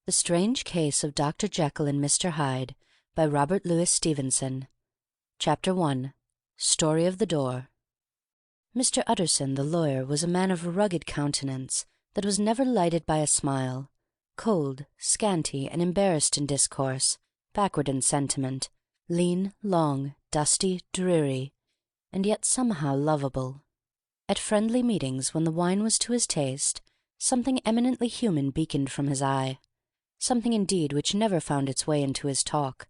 The Strange Case of Dr. Jekyll and Mr. Hyde, by Robert Louis Stevenson. Chapter 1. Story of the Door. Mr. Utterson, the lawyer, was a man of a rugged countenance that was never lighted by a smile, cold, scanty, and embarrassed in discourse, backward in sentiment, lean, long, dusty, dreary, and yet somehow lovable. At friendly meetings, when the wine was to his taste, something eminently human beaconed from his eye. Something indeed which never found its way into his talk,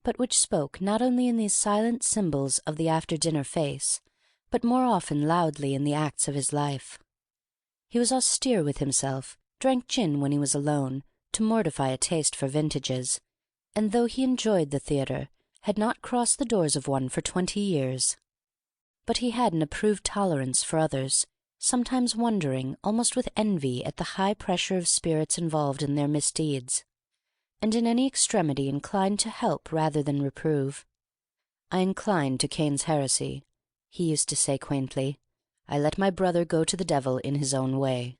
but which spoke not only in these silent symbols of the after-dinner face, but more often loudly in the acts of his life. He was austere with himself, drank gin when he was alone, to mortify a taste for vintages, and though he enjoyed the theatre, had not crossed the doors of one for 20 years. But he had an approved tolerance for others, sometimes wondering, almost with envy, at the high pressure of spirits involved in their misdeeds, and in any extremity inclined to help rather than reprove. "I incline to Cain's heresy," he used to say quaintly. "I let my brother go to the devil in his own way."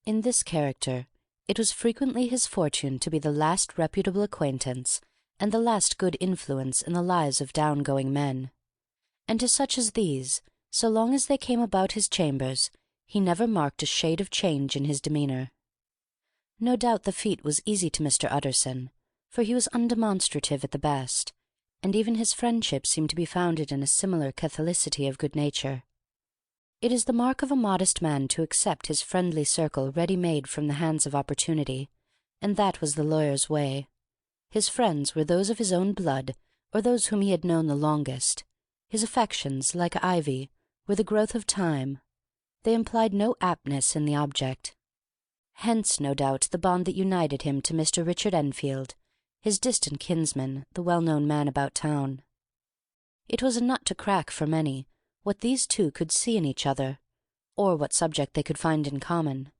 In this character, it was frequently his fortune to be the last reputable acquaintance and the last good influence in the lives of down-going men. And to such as these, so long as they came about his chambers, he never marked a shade of change in his demeanour. No doubt the feat was easy to Mr. Utterson, for he was undemonstrative at the best, and even his friendship seemed to be founded in a similar catholicity of good nature. It is the mark of a modest man to accept his friendly circle ready-made from the hands of opportunity, and that was the lawyer's way. His friends were those of his own blood, or those whom he had known the longest. His affections, like ivy, were the growth of time. They implied no aptness in the object. Hence, no doubt, the bond that united him to Mr. Richard Enfield, his distant kinsman, the well-known man about town. It was a nut to crack for many, what these two could see in each other, or what subject they could find in common.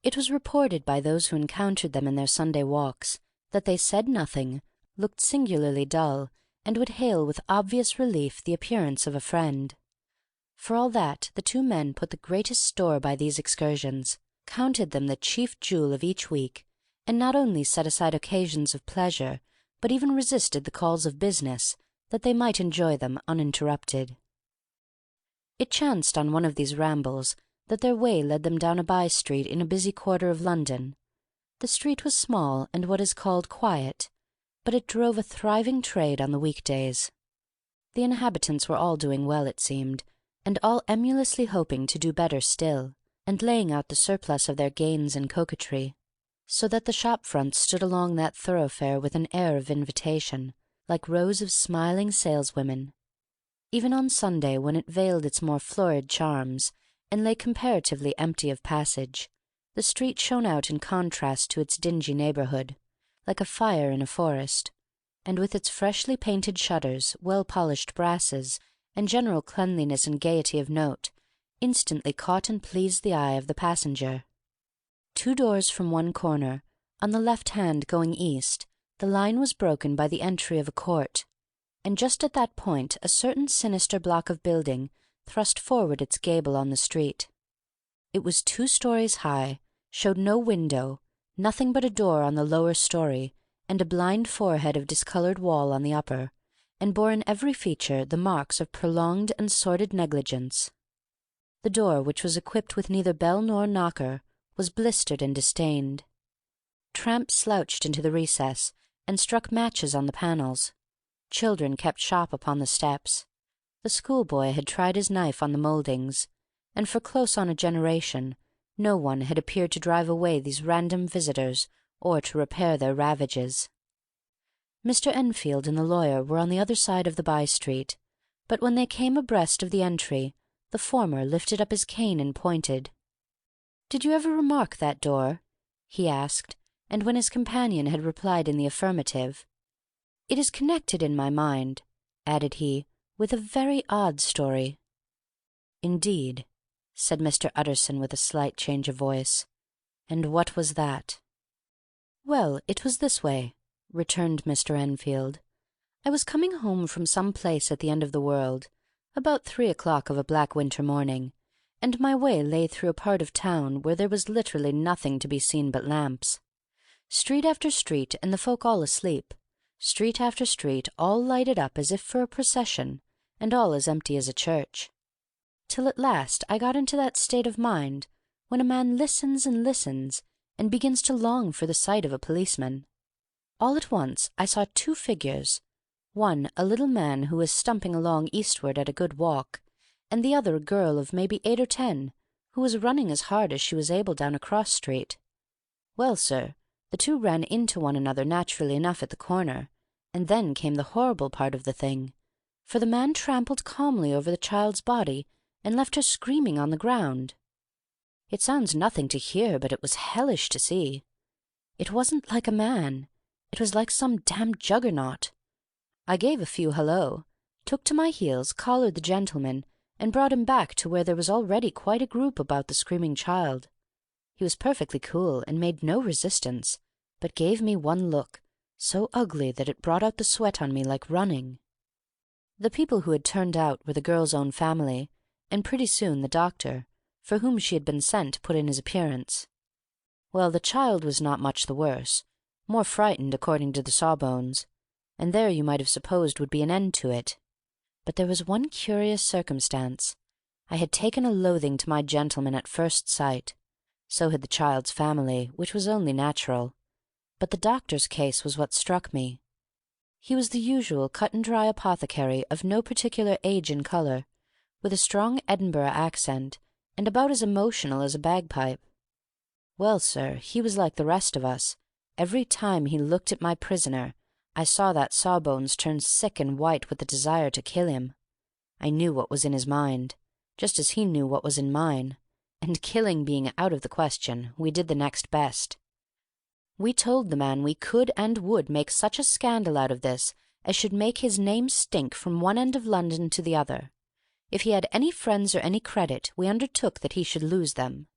It was reported by those who encountered them in their Sunday walks that they said nothing, looked singularly dull, and would hail with obvious relief the appearance of a friend. For all that, the two men put the greatest store by these excursions, counted them the chief jewel of each week, and not only set aside occasions of pleasure, but even resisted the calls of business, that they might enjoy them uninterrupted. It chanced on one of these rambles that their way led them down a by-street in a busy quarter of London. The street was small and what is called quiet, but it drove a thriving trade on the week-days. The inhabitants were all doing well, it seemed, and all emulously hoping to do better still, and laying out the surplus of their gains in coquetry, so that the shop-fronts stood along that thoroughfare with an air of invitation, like rows of smiling saleswomen. Even on Sunday, when it veiled its more florid charms, and lay comparatively empty of passage, the street shone out in contrast to its dingy neighbourhood, like a fire in a forest, and with its freshly painted shutters, well-polished brasses, and general cleanliness and gaiety of note, instantly caught and pleased the eye of the passenger. 2 doors from one corner, on the left hand going east, the line was broken by the entry of a court, and just at that point a certain sinister block of building thrust forward its gable on the street. It was 2 stories high, showed no window, nothing but a door on the lower story, and a blind forehead of discoloured wall on the upper, and bore in every feature the marks of prolonged and sordid negligence. The door, which was equipped with neither bell nor knocker, was blistered and disdained. Tramps slouched into the recess, and struck matches on the panels. Children kept shop upon the steps. The schoolboy had tried his knife on the mouldings, and for close on a generation no one had appeared to drive away these random visitors or to repair their ravages. Mr. Enfield and the lawyer were on the other side of the by-street, but when they came abreast of the entry, the former lifted up his cane and pointed. "Did you ever remark that door?" he asked, and when his companion had replied in the affirmative, "It is connected in my mind," added he, "with a very odd story." "Indeed," said Mr. Utterson with a slight change of voice. "And what was that?" "Well, it was this way," returned Mr. Enfield. "I was coming home from some place at the end of the world, about 3 o'clock of a black winter morning, and my way lay through a part of town where there was literally nothing to be seen but lamps. Street after street, and the folk all asleep. Street after street, all lighted up as if for a procession, and all as empty as a church. Till at last I got into that state of mind when a man listens and listens, and begins to long for the sight of a policeman. All at once I saw two figures, one a little man who was stumping along eastward at a good walk, and the other a girl of maybe 8 or 10, who was running as hard as she was able down a cross street. Well, sir, the two ran into one another naturally enough at the corner, and then came the horrible part of the thing, for the man trampled calmly over the child's body and left her screaming on the ground. It sounds nothing to hear, but it was hellish to see. It wasn't like a man. It was like some damned juggernaut. I gave a few hello, took to my heels, collared the gentleman, and brought him back to where there was already quite a group about the screaming child. He was perfectly cool, and made no resistance, but gave me one look, so ugly that it brought out the sweat on me like running. The people who had turned out were the girl's own family, and pretty soon the doctor, for whom she had been sent, put in his appearance. Well, the child was not much the worse, more frightened according to the sawbones, and there you might have supposed would be an end to it. But there was one curious circumstance. I had taken a loathing to my gentleman at first sight. So had the child's family, which was only natural. But the doctor's case was what struck me. He was the usual cut-and-dry apothecary of no particular age and colour, with a strong Edinburgh accent, and about as emotional as a bagpipe. Well, sir, he was like the rest of us. Every time he looked at my prisoner, I saw that Sawbones turn sick and white with the desire to kill him. I knew what was in his mind, just as he knew what was in mine, and killing being out of the question, we did the next best. We told the man we could and would make such a scandal out of this as should make his name stink from one end of London to the other. If he had any friends or any credit, we undertook that he should lose them.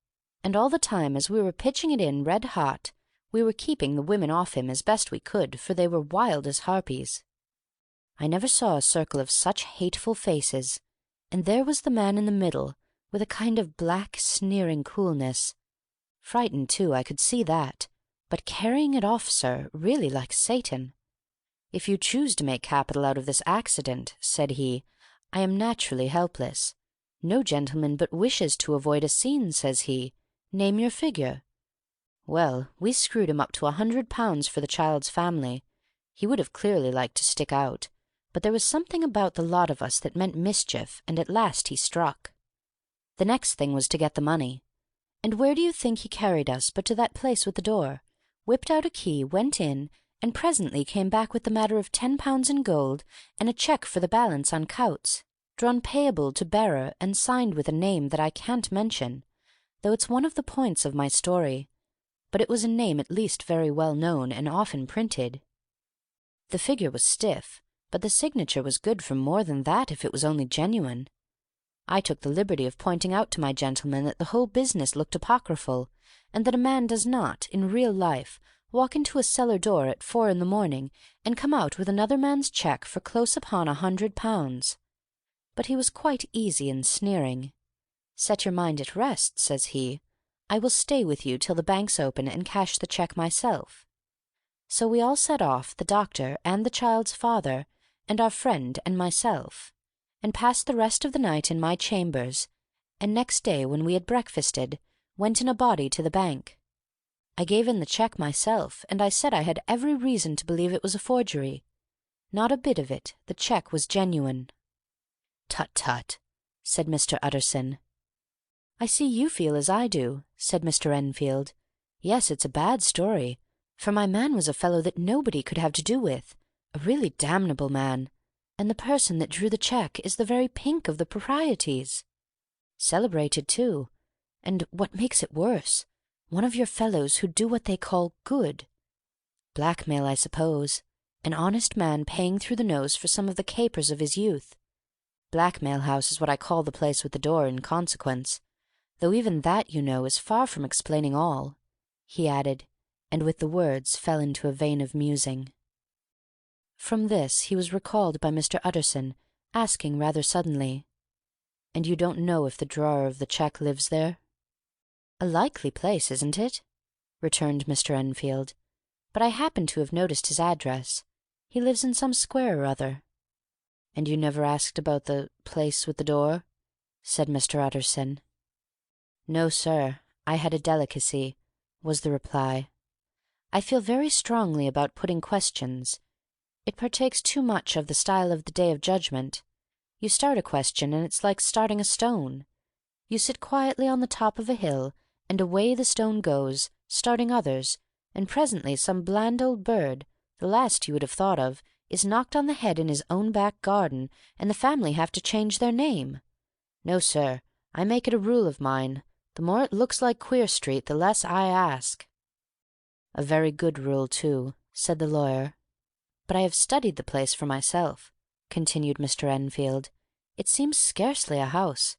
And all the time, as we were pitching it in red hot, we were keeping the women off him as best we could, for they were wild as harpies. I never saw a circle of such hateful faces, and there was the man in the middle, with a kind of black, sneering coolness. Frightened, too, I could see that, but carrying it off, sir, really like Satan. "If you choose to make capital out of this accident," said he, "I am naturally helpless. No gentleman but wishes to avoid a scene," says he. "Name your figure." Well, we screwed him up to £100 for the child's family. He would have clearly liked to stick out, but there was something about the lot of us that meant mischief, and at last he struck. The next thing was to get the money. And where do you think he carried us but to that place with the door, whipped out a key, went in, and presently came back with the matter of £10 in gold and a cheque for the balance on Coutts, drawn payable to bearer and signed with a name that I can't mention, though it's one of the points of my story. But it was a name at least very well known and often printed. The figure was stiff, but the signature was good for more than that if it was only genuine. I took the liberty of pointing out to my gentleman that the whole business looked apocryphal, and that a man does not, in real life, walk into a cellar door at 4 in the morning and come out with another man's cheque for close upon £100. But he was quite easy and sneering. "Set your mind at rest," says he. "I will stay with you till the banks open and cash the cheque myself." So we all set off, the doctor and the child's father, and our friend and myself, and passed the rest of the night in my chambers, and next day when we had breakfasted, went in a body to the bank. I gave in the cheque myself, and I said I had every reason to believe it was a forgery. Not a bit of it. The cheque was genuine. "Tut, tut," said Mr. Utterson. "I see you feel as I do," said Mr. Enfield. "Yes, it's a bad story, for my man was a fellow that nobody could have to do with, a really damnable man, and the person that drew the cheque is the very pink of the proprieties. Celebrated, too, and, what makes it worse, one of your fellows who do what they call good. Blackmail, I suppose. An honest man paying through the nose for some of the capers of his youth. Blackmail House is what I call the place with the door in consequence, though even that, you know, is far from explaining all," he added, and with the words fell into a vein of musing. From this he was recalled by Mr. Utterson, asking rather suddenly, "And you don't know if the drawer of the cheque lives there?" "A likely place, isn't it?" returned Mr. Enfield. but I happen to have noticed his address. He lives in some square or other." "And you never asked about the place with the door?" said Mr. Utterson. "No, sir. I had a delicacy," was the reply. "I feel very strongly about putting questions. It partakes too much of the style of the Day of Judgment. You start a question, and it's like starting a stone. You sit quietly on the top of a hill, and away the stone goes, starting others, and presently some bland old bird, the last you would have thought of, is knocked on the head in his own back garden, and the family have to change their name. No, sir, I make it a rule of mine, the more it looks like Queer Street, the less I ask." "A very good rule, too," said the lawyer. "But I have studied the place for myself," continued Mr. Enfield. "It seems scarcely a house.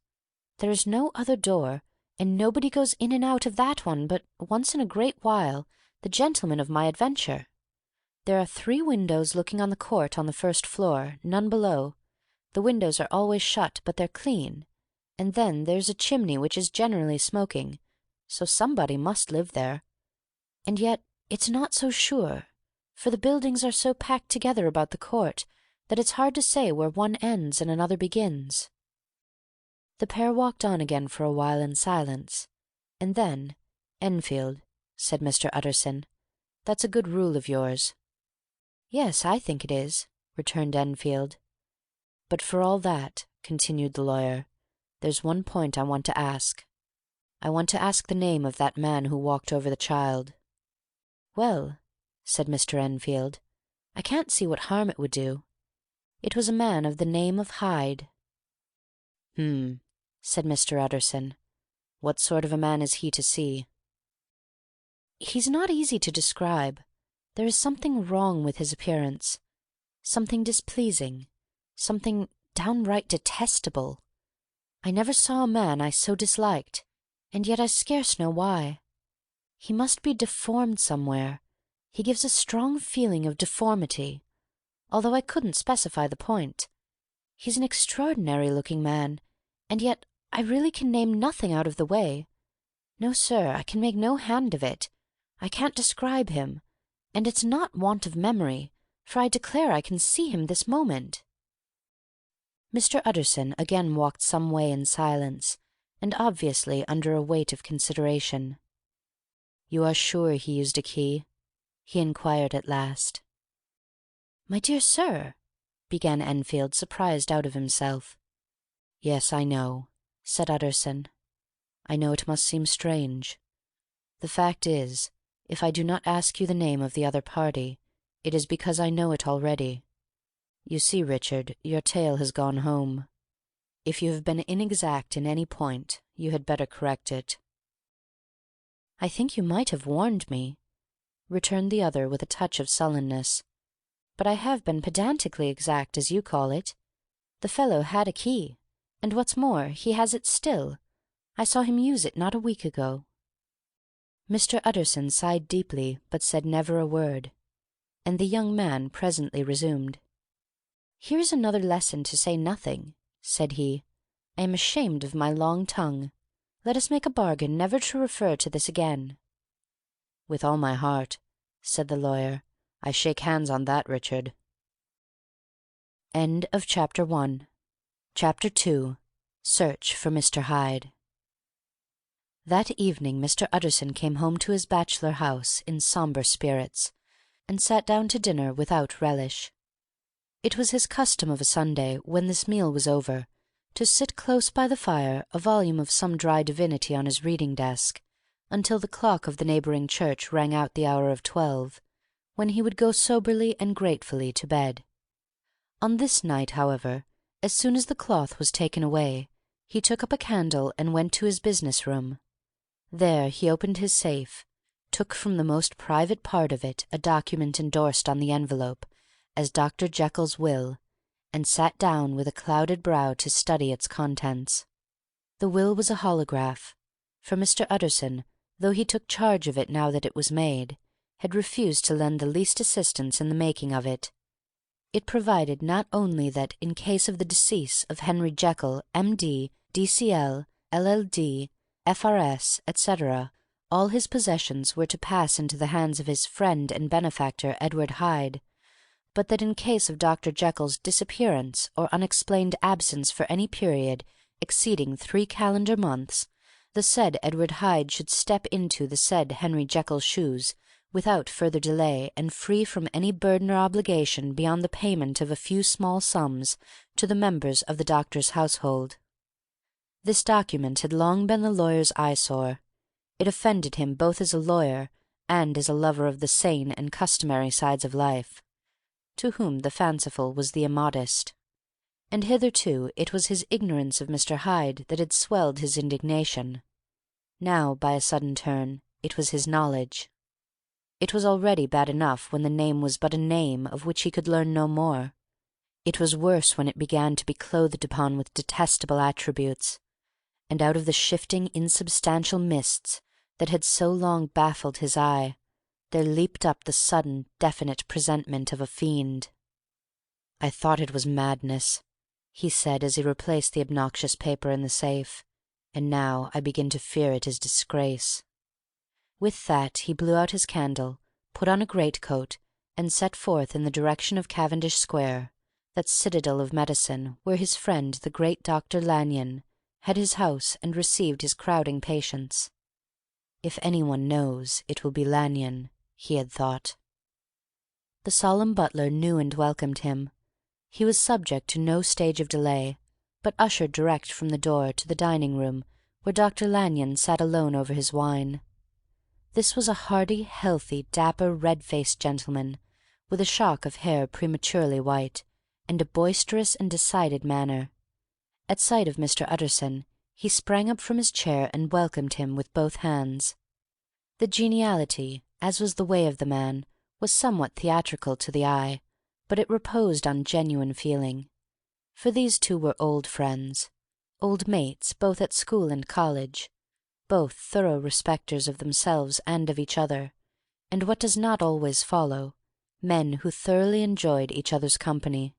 There is no other door, and nobody goes in and out of that one but, once in a great while, the gentleman of my adventure. There are 3 windows looking on the court on the first floor, none below. The windows are always shut, but they're clean. And then there's a chimney which is generally smoking, so somebody must live there. And yet it's not so sure, for the buildings are so packed together about the court that it's hard to say where one ends and another begins." The pair walked on again for a while in silence, and then, "Enfield," said Mr. Utterson, "that's a good rule of yours." "Yes, I think it is," returned Enfield. "But for all that," continued the lawyer, "there's one point I want to ask. I want to ask the name of that man who walked over the child." "Well," said Mr. Enfield, "I can't see what harm it would do. It was a man of the name of Hyde." Said Mr. Utterson. "What sort of a man is he to see?" "He's not easy to describe. There is something wrong with his appearance, something displeasing, something downright detestable. I never saw a man I so disliked, and yet I scarce know why. He must be deformed somewhere. He gives a strong feeling of deformity, although I couldn't specify the point. He's an extraordinary-looking man, and yet I really can name nothing out of the way. No, sir, I can make no hand of it. I can't describe him, and it's not want of memory, for I declare I can see him this moment." Mr. Utterson again walked some way in silence, and obviously under a weight of consideration. "You are sure he used a key?" he inquired at last. "My dear sir," began Enfield, surprised out of himself. "Yes, I know," said Utterson. "I know it must seem strange. The fact is, if I do not ask you the name of the other party, it is because I know it already. You see, Richard, your tale has gone home. If you have been inexact in any point, you had better correct it." "I think you might have warned me," returned the other with a touch of sullenness. "But I have been pedantically exact, as you call it. The fellow had a key, and what's more, he has it still. I saw him use it not a week ago." Mr. Utterson sighed deeply, but said never a word, and the young man presently resumed. "Here's another lesson to say nothing," said he. "I am ashamed of my long tongue. Let us make a bargain never to refer to this again." "With all my heart," said the lawyer. "I shake hands on that, Richard." End of Chapter 1. Chapter 2. Search for Mr. Hyde. That evening Mr. Utterson came home to his bachelor house in sombre spirits, and sat down to dinner without relish. It was his custom of a Sunday, when this meal was over, to sit close by the fire, a volume of some dry divinity on his reading desk, until the clock of the neighbouring church rang out the hour of 12, when he would go soberly and gratefully to bed. On this night, however, as soon as the cloth was taken away, he took up a candle and went to his business room. There he opened his safe, took from the most private part of it a document endorsed on the envelope as Dr. Jekyll's will, and sat down with a clouded brow to study its contents. The will was a holograph, for Mr. Utterson, though he took charge of it now that it was made, had refused to lend the least assistance in the making of it. It provided not only that, in case of the decease of Henry Jekyll, M.D., D.C.L., LL.D., F.R.S., etc., All his possessions were to pass into the hands of his friend and benefactor Edward Hyde, but that in case of Dr. Jekyll's disappearance or unexplained absence for any period exceeding 3 calendar months, the said Edward Hyde should step into the said Henry Jekyll's shoes without further delay and free from any burden or obligation beyond the payment of a few small sums to the members of the doctor's household. This document had long been the lawyer's eyesore. It offended him both as a lawyer and as a lover of the sane and customary sides of life, to whom the fanciful was the immodest. And hitherto it was his ignorance of Mr. Hyde that had swelled his indignation. Now, by a sudden turn, it was his knowledge. It was already bad enough when the name was but a name of which he could learn no more. It was worse when it began to be clothed upon with detestable attributes, and out of the shifting insubstantial mists that had so long baffled his eye, there leaped up the sudden, definite presentment of a fiend. "I thought it was madness," he said as he replaced the obnoxious paper in the safe, "and now I begin to fear it is disgrace." With that he blew out his candle, put on a greatcoat, and set forth in the direction of Cavendish Square, that citadel of medicine where his friend the great Dr. Lanyon had his house and received his crowding patients. If any one knows, it will be Lanyon, he had thought. The solemn butler knew and welcomed him. He was subject to no stage of delay, but ushered direct from the door to the dining-room where Dr. Lanyon sat alone over his wine. This was a hearty, healthy, dapper, red-faced gentleman, with a shock of hair prematurely white, and a boisterous and decided manner. At sight of Mr. Utterson, he sprang up from his chair and welcomed him with both hands. The geniality, as was the way of the man, was somewhat theatrical to the eye, but it reposed on genuine feeling. For these two were old friends, old mates both at school and college, both thorough respecters of themselves and of each other, and what does not always follow, men who thoroughly enjoyed each other's company.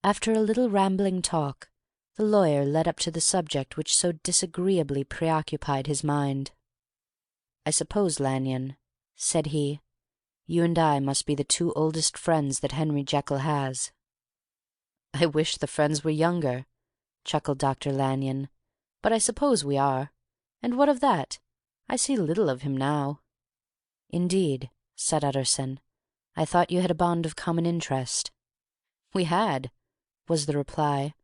After a little rambling talk, the lawyer led up to the subject which so disagreeably preoccupied his mind. "I suppose, Lanyon," said he, "you and I must be the 2 oldest friends that Henry Jekyll has." "I wish the friends were younger," chuckled Dr. Lanyon, "but I suppose we are. And what of that? I see little of him now." "Indeed," said Utterson. "I thought you had a bond of common interest." "We had," was the reply.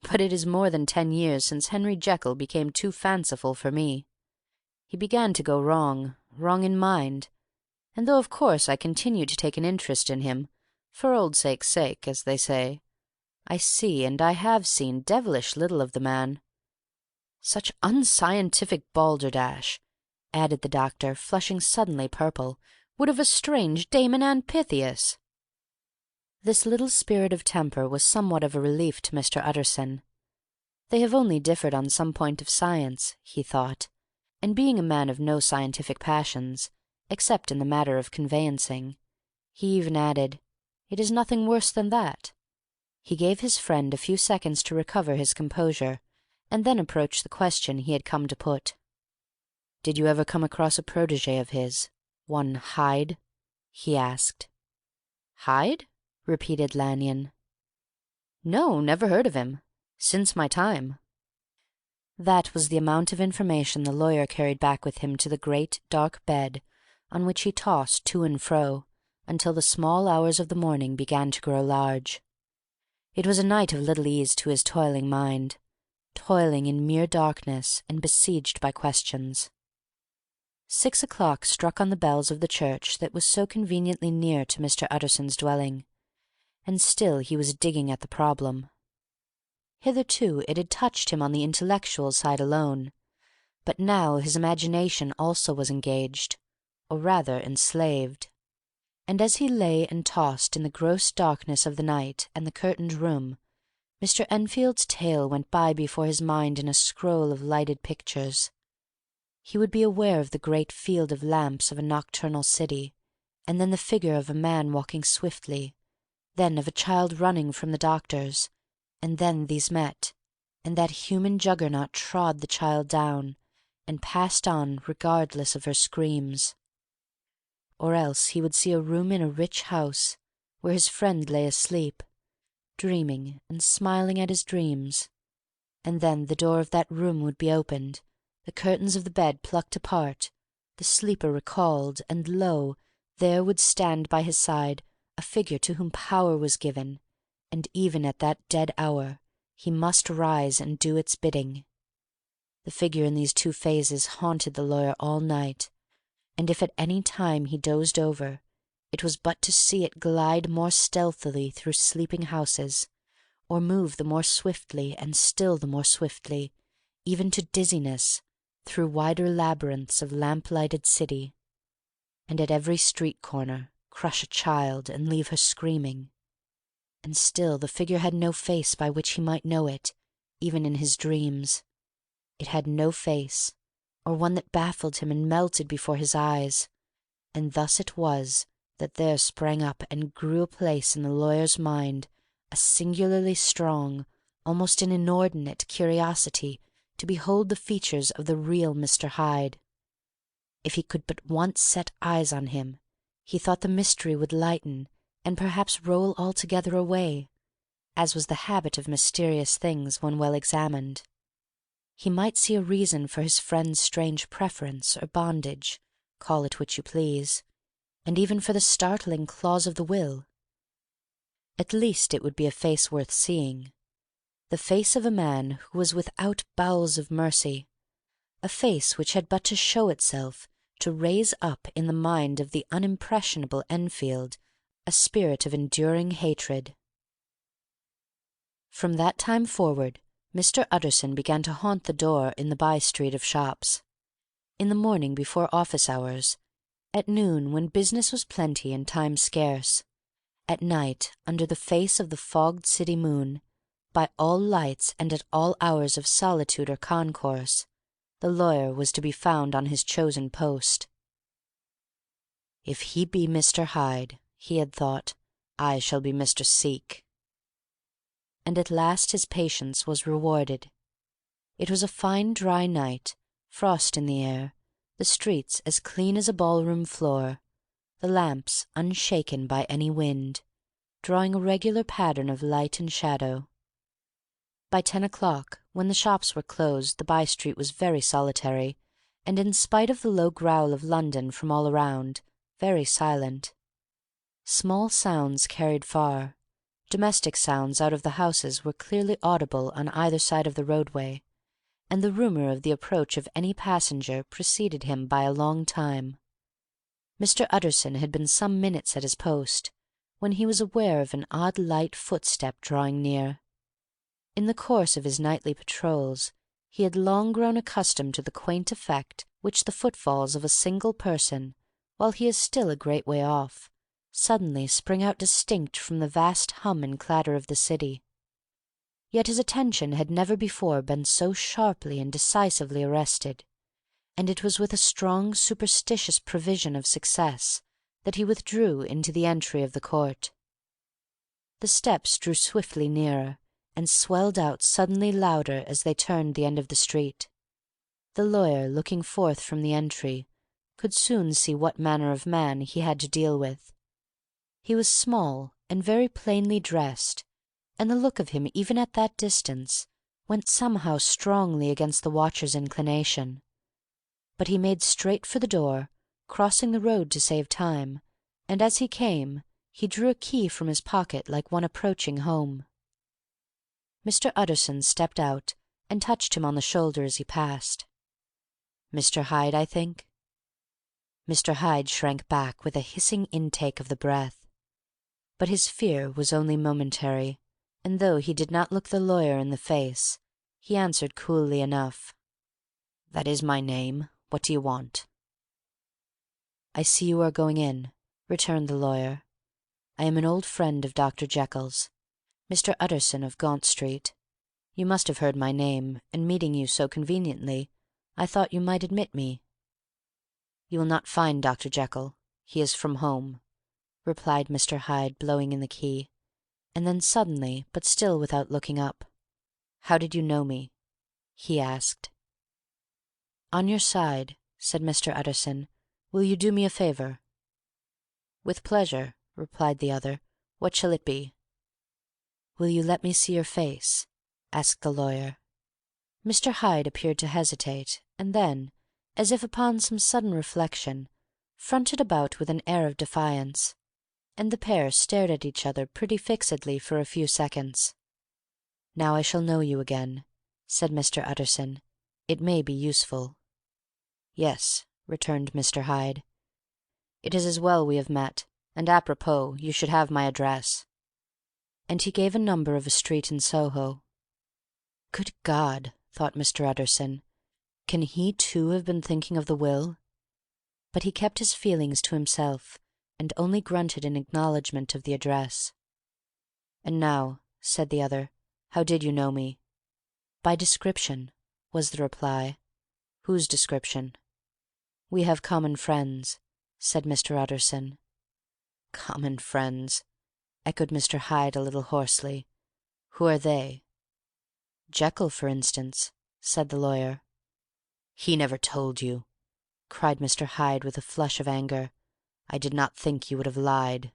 "But it is more than 10 years since Henry Jekyll became too fanciful for me. He began to go wrong in mind, and though of course I continue to take an interest in him, for old sake's sake, as they say, I see and I have seen devilish little of the man. Such unscientific balderdash," added the doctor, flushing suddenly purple, "would have estranged Damon and Pythias." This little spirit of temper was somewhat of a relief to Mr. Utterson. They have only differed on some point of science, he thought, and being a man of no scientific passions, except in the matter of conveyancing, he even added, "It is nothing worse than that." He gave his friend a few seconds to recover his composure, and then approached the question he had come to put. "Did you ever come across a protégé of his, one Hyde?" he asked. "Hyde?" repeated Lanyon. "No, never heard of him. Since my time." That was the amount of information the lawyer carried back with him to the great, dark bed, on which he tossed to and fro, until the small hours of the morning began to grow large. It was a night of little ease to his toiling mind, toiling in mere darkness and besieged by questions. 6 o'clock struck on the bells of the church that was so conveniently near to Mr. Utterson's dwelling, and still he was digging at the problem. Hitherto it had touched him on the intellectual side alone, but now his imagination also was engaged, or rather enslaved, and as he lay and tossed in the gross darkness of the night and the curtained room, Mr. Enfield's tale went by before his mind in a scroll of lighted pictures. He would be aware of the great field of lamps of a nocturnal city, and then the figure of a man walking swiftly, then of a child running from the doctor's, and then these met, and that human juggernaut trod the child down, and passed on regardless of her screams. Or else he would see a room in a rich house, where his friend lay asleep, dreaming and smiling at his dreams, and then the door of that room would be opened, the curtains of the bed plucked apart, the sleeper recalled, and lo, there would stand by his side a figure to whom power was given, and even at that dead hour he must rise and do its bidding. The figure in these two phases haunted the lawyer all night, and if at any time he dozed over, it was but to see it glide more stealthily through sleeping houses, or move the more swiftly and still the more swiftly, even to dizziness, through wider labyrinths of lamp-lighted city, and at every street corner crush a child and leave her screaming. And still the figure had no face by which he might know it, even in his dreams. It had no face, or one that baffled him and melted before his eyes, and thus it was that there sprang up and grew a place in the lawyer's mind a singularly strong, almost an inordinate curiosity to behold the features of the real Mr. Hyde. If he could but once set eyes on him, he thought the mystery would lighten and perhaps roll altogether away, as was the habit of mysterious things when well examined. He might see a reason for his friend's strange preference or bondage, call it which you please, and even for the startling clause of the will. At least it would be a face worth seeing, the face of a man who was without bowels of mercy, a face which had but to show itself to raise up in the mind of the unimpressionable Enfield a spirit of enduring hatred. From that time forward Mr. Utterson began to haunt the door in the by-street of shops. In the morning before office hours, at noon when business was plenty and time scarce, at night under the face of the fogged city moon, by all lights and at all hours of solitude or concourse, the lawyer was to be found on his chosen post. If he be Mr. Hyde, he had thought, I shall be Mr. Seek. And at last his patience was rewarded. It was a fine dry night, frost in the air, the streets as clean as a ballroom floor, the lamps unshaken by any wind, drawing a regular pattern of light and shadow. By 10 o'clock, when the shops were closed, the by-street was very solitary, and in spite of the low growl of London from all around, very silent. Small sounds carried far. Domestic sounds out of the houses were clearly audible on either side of the roadway, and the rumour of the approach of any passenger preceded him by a long time. Mr. Utterson had been some minutes at his post, when he was aware of an odd light footstep drawing near. In the course of his nightly patrols he had long grown accustomed to the quaint effect which the footfalls of a single person, while he is still a great way off, suddenly spring out distinct from the vast hum and clatter of the city. Yet his attention had never before been so sharply and decisively arrested, and it was with a strong superstitious prevision of success that he withdrew into the entry of the court. The steps drew swiftly nearer, and swelled out suddenly louder as they turned the end of the street. The lawyer, looking forth from the entry, could soon see what manner of man he had to deal with. He was small and very plainly dressed, and the look of him even at that distance went somehow strongly against the watcher's inclination. But he made straight for the door, crossing the road to save time, and as he came he drew a key from his pocket like one approaching home. Mr. Utterson stepped out and touched him on the shoulder as he passed. "Mr. Hyde, I think?" Mr. Hyde shrank back with a hissing intake of the breath. But his fear was only momentary, and though he did not look the lawyer in the face, he answered coolly enough, "That is my name. What do you want?" "I see you are going in," returned the lawyer. "I am an old friend of Dr. Jekyll's, Mr. Utterson of Gaunt Street. You must have heard my name, and meeting you so conveniently, I thought you might admit me." "You will not find Dr. Jekyll. He is from home," replied Mr. Hyde, blowing in the key, and then suddenly, but still without looking up, "How did you know me?" he asked. "On your side," said Mr. Utterson. "Will you do me a favour?" "With pleasure," replied the other. "What shall it be?" "Will you let me see your face?" asked the lawyer. Mr. Hyde appeared to hesitate, and then, as if upon some sudden reflection, fronted about with an air of defiance, and the pair stared at each other pretty fixedly for a few seconds. "Now I shall know you again," said Mr. Utterson. "It may be useful." "Yes," returned Mr. Hyde. "It is as well we have met, and apropos, you should have my address." And he gave a number of a street in Soho. "Good God!" thought Mr. Utterson. "Can he too have been thinking of the will?" But he kept his feelings to himself, and only grunted in acknowledgment of the address. "And now," said the other, "how did you know me?" "By description," was the reply. "Whose description?" "We have common friends," said Mr. Utterson. "Common friends," echoed Mr. Hyde a little hoarsely. "Who are they?" "Jekyll, for instance," said the lawyer. "He never told you!" cried Mr. Hyde with a flush of anger. "I did not think you would have lied."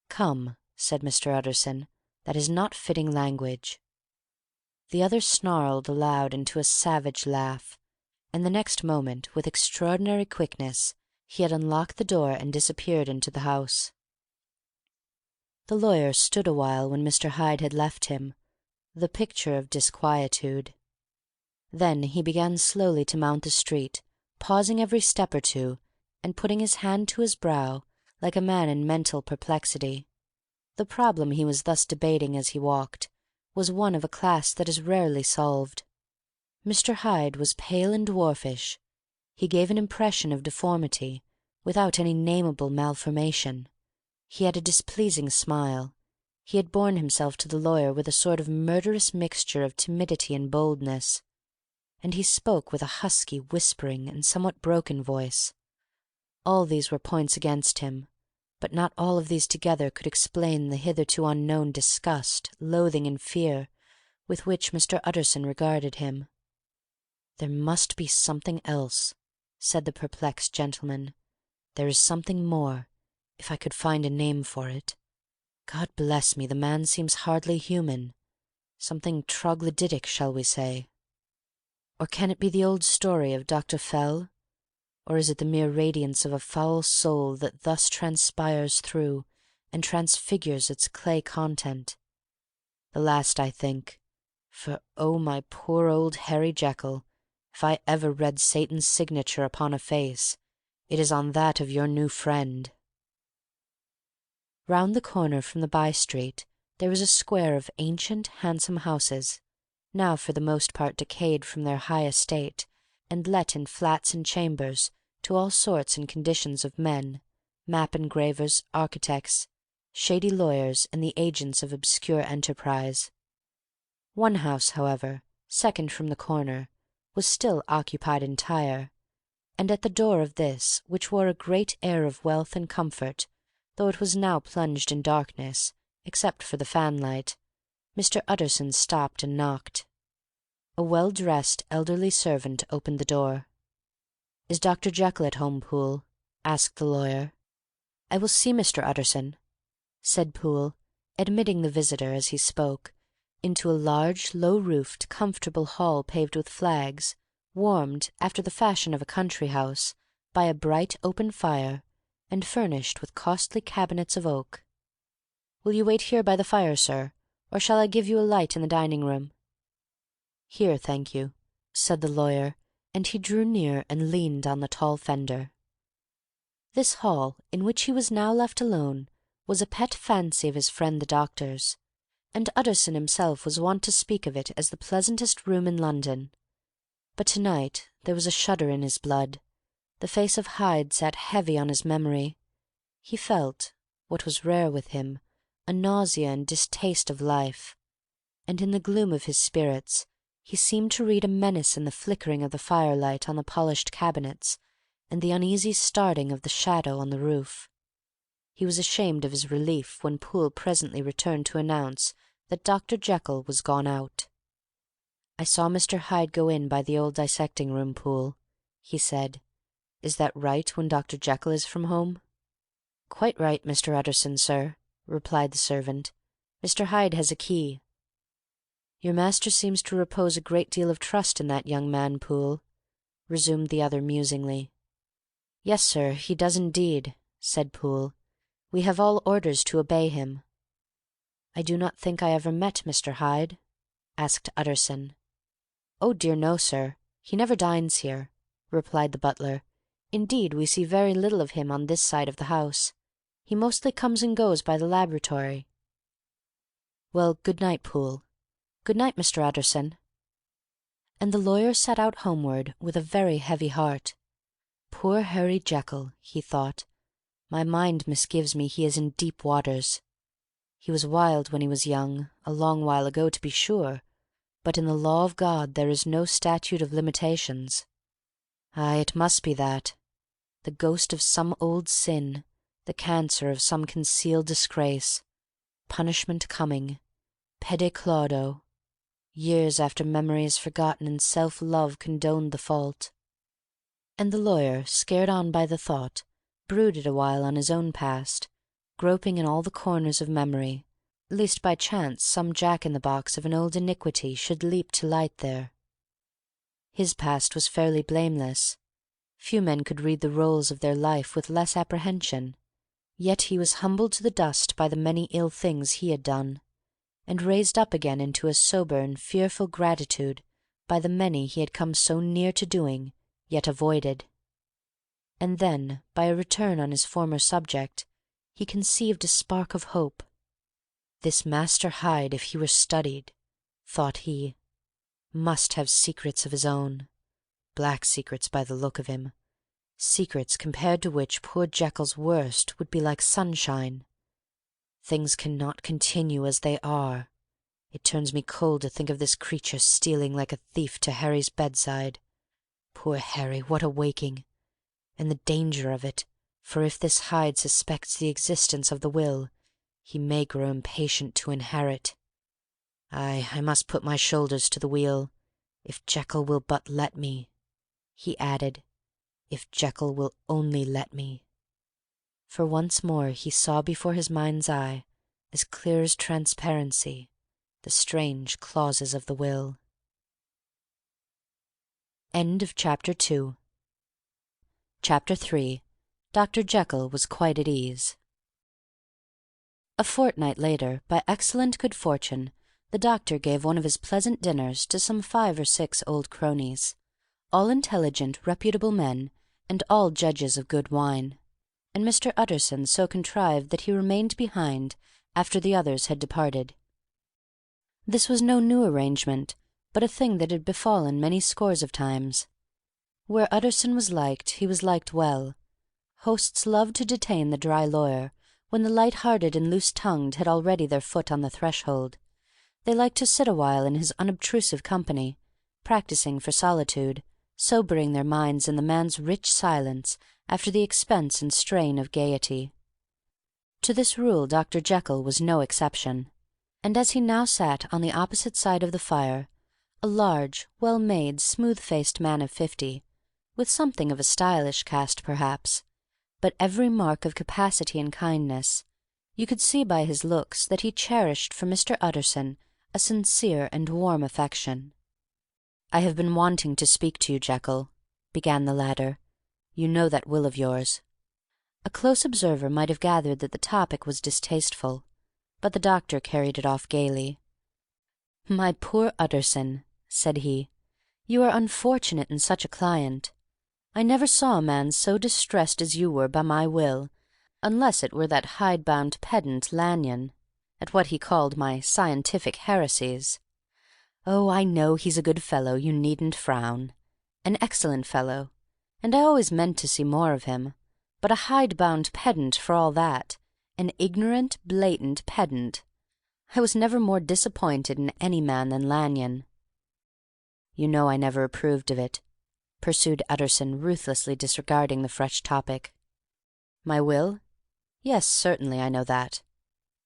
"Come," said Mr. Utterson, "that is not fitting language." The other snarled aloud into a savage laugh, and the next moment, with extraordinary quickness, he had unlocked the door and disappeared into the house. The lawyer stood a while when Mr. Hyde had left him, the picture of disquietude. Then he began slowly to mount the street, pausing every step or two, and putting his hand to his brow, like a man in mental perplexity. The problem he was thus debating as he walked was one of a class that is rarely solved. Mr. Hyde was pale and dwarfish. He gave an impression of deformity, without any nameable malformation. He had a displeasing smile. He had borne himself to the lawyer with a sort of murderous mixture of timidity and boldness, and he spoke with a husky, whispering, and somewhat broken voice. All these were points against him, but not all of these together could explain the hitherto unknown disgust, loathing, and fear with which Mr. Utterson regarded him. "There must be something else," said the perplexed gentleman. "There is something more, if I could find a name for it. God bless me, the man seems hardly human. Something troglodytic, shall we say? Or can it be the old story of Dr. Fell? Or is it the mere radiance of a foul soul that thus transpires through and transfigures its clay content? The last, I think, for, oh, my poor old Harry Jekyll, if I ever read Satan's signature upon a face, it is on that of your new friend." Round the corner from the by-street there was a square of ancient, handsome houses, now for the most part decayed from their high estate, and let in flats and chambers to all sorts and conditions of men, map engravers, architects, shady lawyers, and the agents of obscure enterprise. One house, however, second from the corner, was still occupied entire, and at the door of this, which wore a great air of wealth and comfort, though it was now plunged in darkness, except for the fanlight, Mr. Utterson stopped and knocked. A well-dressed elderly servant opened the door. "Is Dr. Jekyll at home, Poole?" asked the lawyer. "I will see Mr. Utterson," said Poole, admitting the visitor, as he spoke, into a large, low-roofed, comfortable hall paved with flags, warmed, after the fashion of a country house, by a bright open fire, and furnished with costly cabinets of oak. "Will you wait here by the fire, sir, or shall I give you a light in the dining-room?" "Here, thank you," said the lawyer, and he drew near and leaned on the tall fender. This hall, in which he was now left alone, was a pet fancy of his friend the doctor's, and Utterson himself was wont to speak of it as the pleasantest room in London. But to-night there was a shudder in his blood. The face of Hyde sat heavy on his memory. He felt, what was rare with him, a nausea and distaste of life, and in the gloom of his spirits he seemed to read a menace in the flickering of the firelight on the polished cabinets and the uneasy starting of the shadow on the roof. He was ashamed of his relief when Poole presently returned to announce that Dr. Jekyll was gone out. "I saw Mr. Hyde go in by the old dissecting-room, Poole," he said. "Is that right when Dr. Jekyll is from home?" "Quite right, Mr. Utterson, sir," replied the servant. "Mr. Hyde has a key." "Your master seems to repose a great deal of trust in that young man, Poole," resumed the other musingly. "Yes, sir, he does indeed," said Poole. "We have all orders to obey him." "I do not think I ever met Mr. Hyde?" asked Utterson. "Oh dear no, sir. He never dines here," replied the butler. "Indeed, we see very little of him on this side of the house. He mostly comes and goes by the laboratory." "Well, good night, Poole. Good night, Mr. Utterson." And the lawyer set out homeward with a very heavy heart. "Poor Harry Jekyll," he thought. "My mind misgives me he is in deep waters. He was wild when he was young, a long while ago to be sure, but in the law of God there is no statute of limitations. Aye, it must be that. The ghost of some old sin, the cancer of some concealed disgrace, punishment coming, pede claudo, years after memory is forgotten and self-love condoned the fault." And the lawyer, scared on by the thought, brooded a while on his own past, groping in all the corners of memory, lest by chance some jack-in-the-box of an old iniquity should leap to light there. His past was fairly blameless. Few men could read the rolls of their life with less apprehension, yet he was humbled to the dust by the many ill things he had done, and raised up again into a sober and fearful gratitude by the many he had come so near to doing, yet avoided. And then, by a return on his former subject, he conceived a spark of hope. This Master Hyde, if he were studied, thought he, must have secrets of his own, black secrets by the look of him, secrets compared to which poor Jekyll's worst would be like sunshine. Things cannot continue as they are. It turns me cold to think of this creature stealing like a thief to Harry's bedside. Poor Harry, what a waking! And the danger of it, for if this Hyde suspects the existence of the will, he may grow impatient to inherit. Aye, I must put my shoulders to the wheel, if Jekyll will but let me," he added, "if Jekyll will only let me." For once more he saw before his mind's eye, as clear as transparency, the strange clauses of the will. End of Chapter 2. Chapter 3. Dr. Jekyll was quite at ease. A fortnight later, by excellent good fortune, the doctor gave one of his pleasant dinners to some 5 or 6 old cronies, all intelligent, reputable men, and all judges of good wine, and Mr. Utterson so contrived that he remained behind after the others had departed. This was no new arrangement, but a thing that had befallen many scores of times. Where Utterson was liked, he was liked well. Hosts loved to detain the dry lawyer when the light-hearted and loose-tongued had already their foot on the threshold. They liked to sit a while in his unobtrusive company, practising for solitude, sobering their minds in the man's rich silence after the expense and strain of gaiety. To this rule Dr. Jekyll was no exception, and as he now sat on the opposite side of the fire, a large, well-made, smooth-faced man of 50, with something of a stylish cast perhaps, but every mark of capacity and kindness, you could see by his looks that he cherished for Mr. Utterson a sincere and warm affection. "I have been wanting to speak to you, Jekyll," began the latter. "You know that will of yours." A close observer might have gathered that the topic was distasteful, but the doctor carried it off gaily. "My poor Utterson," said he, "you are unfortunate in such a client. I never saw a man so distressed as you were by my will, unless it were that hide-bound pedant Lanyon, at what he called my scientific heresies. Oh, I know he's a good fellow, you needn't frown. An excellent fellow, and I always meant to see more of him, but a hide-bound pedant for all that, an ignorant, blatant pedant. I was never more disappointed in any man than Lanyon." "You know I never approved of it," pursued Utterson, ruthlessly disregarding the fresh topic. "My will? Yes, certainly, I know that,"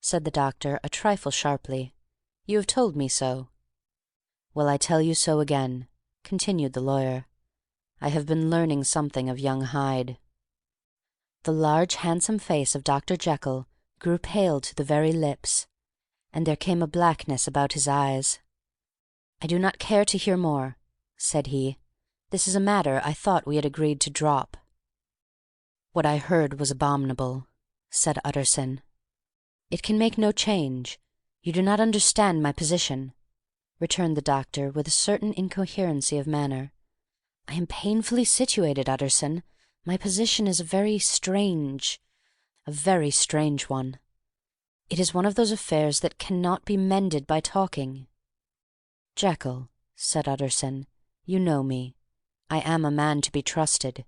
said the doctor, a trifle sharply. "You have told me so." "Well, I tell you so again," continued the lawyer. "I have been learning something of young Hyde." The large, handsome face of Dr. Jekyll grew pale to the very lips, and there came a blackness about his eyes. "I do not care to hear more," said he. "This is a matter I thought we had agreed to drop." "What I heard was abominable," said Utterson. "It can make no change. You do not understand my position," returned the doctor with a certain incoherency of manner. "I am painfully situated, Utterson. My position is a very strange one. It is one of those affairs that cannot be mended by talking." "Jekyll," said Utterson, "you know me. I am a man to be trusted.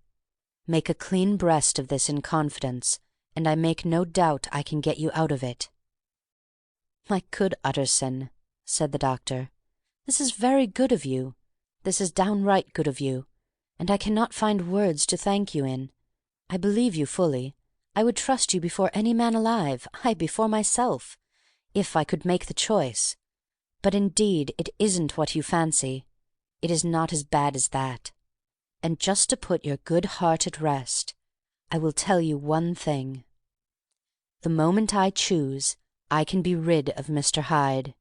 Make a clean breast of this in confidence, and I make no doubt I can get you out of it." "My good Utterson," said the doctor, "this is very good of you. This is downright good of you, and I cannot find words to thank you in. I believe you fully. I would trust you before any man alive, aye, before myself, if I could make the choice. But indeed it isn't what you fancy. It is not as bad as that. And just to put your good heart at rest, I will tell you one thing. The moment I choose, I can be rid of Mr. Hyde.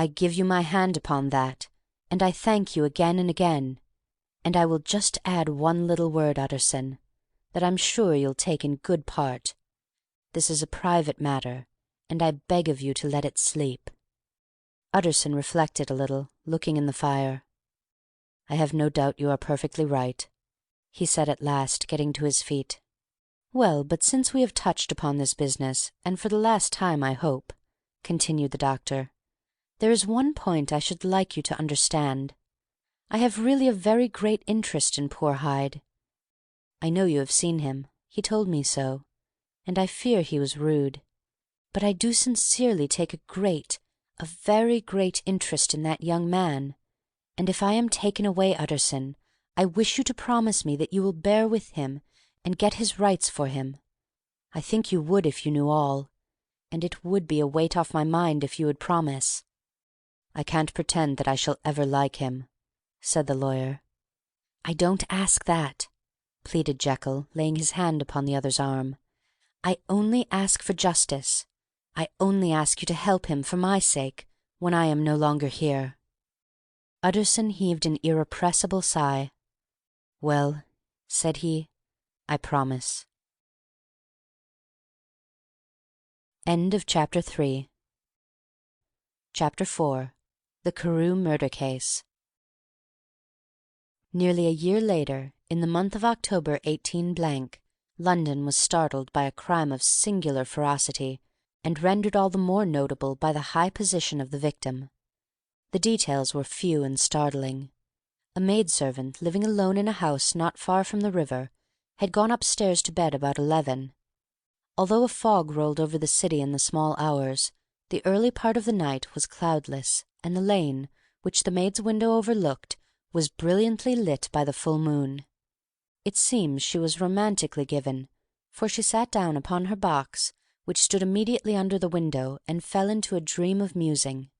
I give you my hand upon that, and I thank you again and again. And I will just add one little word, Utterson, that I'm sure you'll take in good part. This is a private matter, and I beg of you to let it sleep." Utterson reflected a little, looking in the fire. "I have no doubt you are perfectly right," he said at last, getting to his feet. "Well, but since we have touched upon this business, and for the last time, I hope," continued the doctor, "there is one point I should like you to understand. I have really a very great interest in poor Hyde. I know you have seen him. He told me so. And I fear he was rude. But I do sincerely take a very great interest in that young man. And if I am taken away, Utterson, I wish you to promise me that you will bear with him and get his rights for him. I think you would if you knew all. And it would be a weight off my mind if you would promise." "I can't pretend that I shall ever like him," said the lawyer. "I don't ask that," pleaded Jekyll, laying his hand upon the other's arm. "I only ask for justice. I only ask you to help him for my sake when I am no longer here." Utterson heaved an irrepressible sigh. "Well," said he, "I promise." End of Chapter 3. Chapter 4. The Carew Murder Case. Nearly a year later, in the month of October 18 , London was startled by a crime of singular ferocity, and rendered all the more notable by the high position of the victim. The details were few and startling. A maidservant, living alone in a house not far from the river, had gone upstairs to bed about 11. Although a fog rolled over the city in the small hours, the early part of the night was cloudless, and the lane, which the maid's window overlooked, was brilliantly lit by the full moon. It seems she was romantically given, for she sat down upon her box, which stood immediately under the window, and fell into a dream of musing.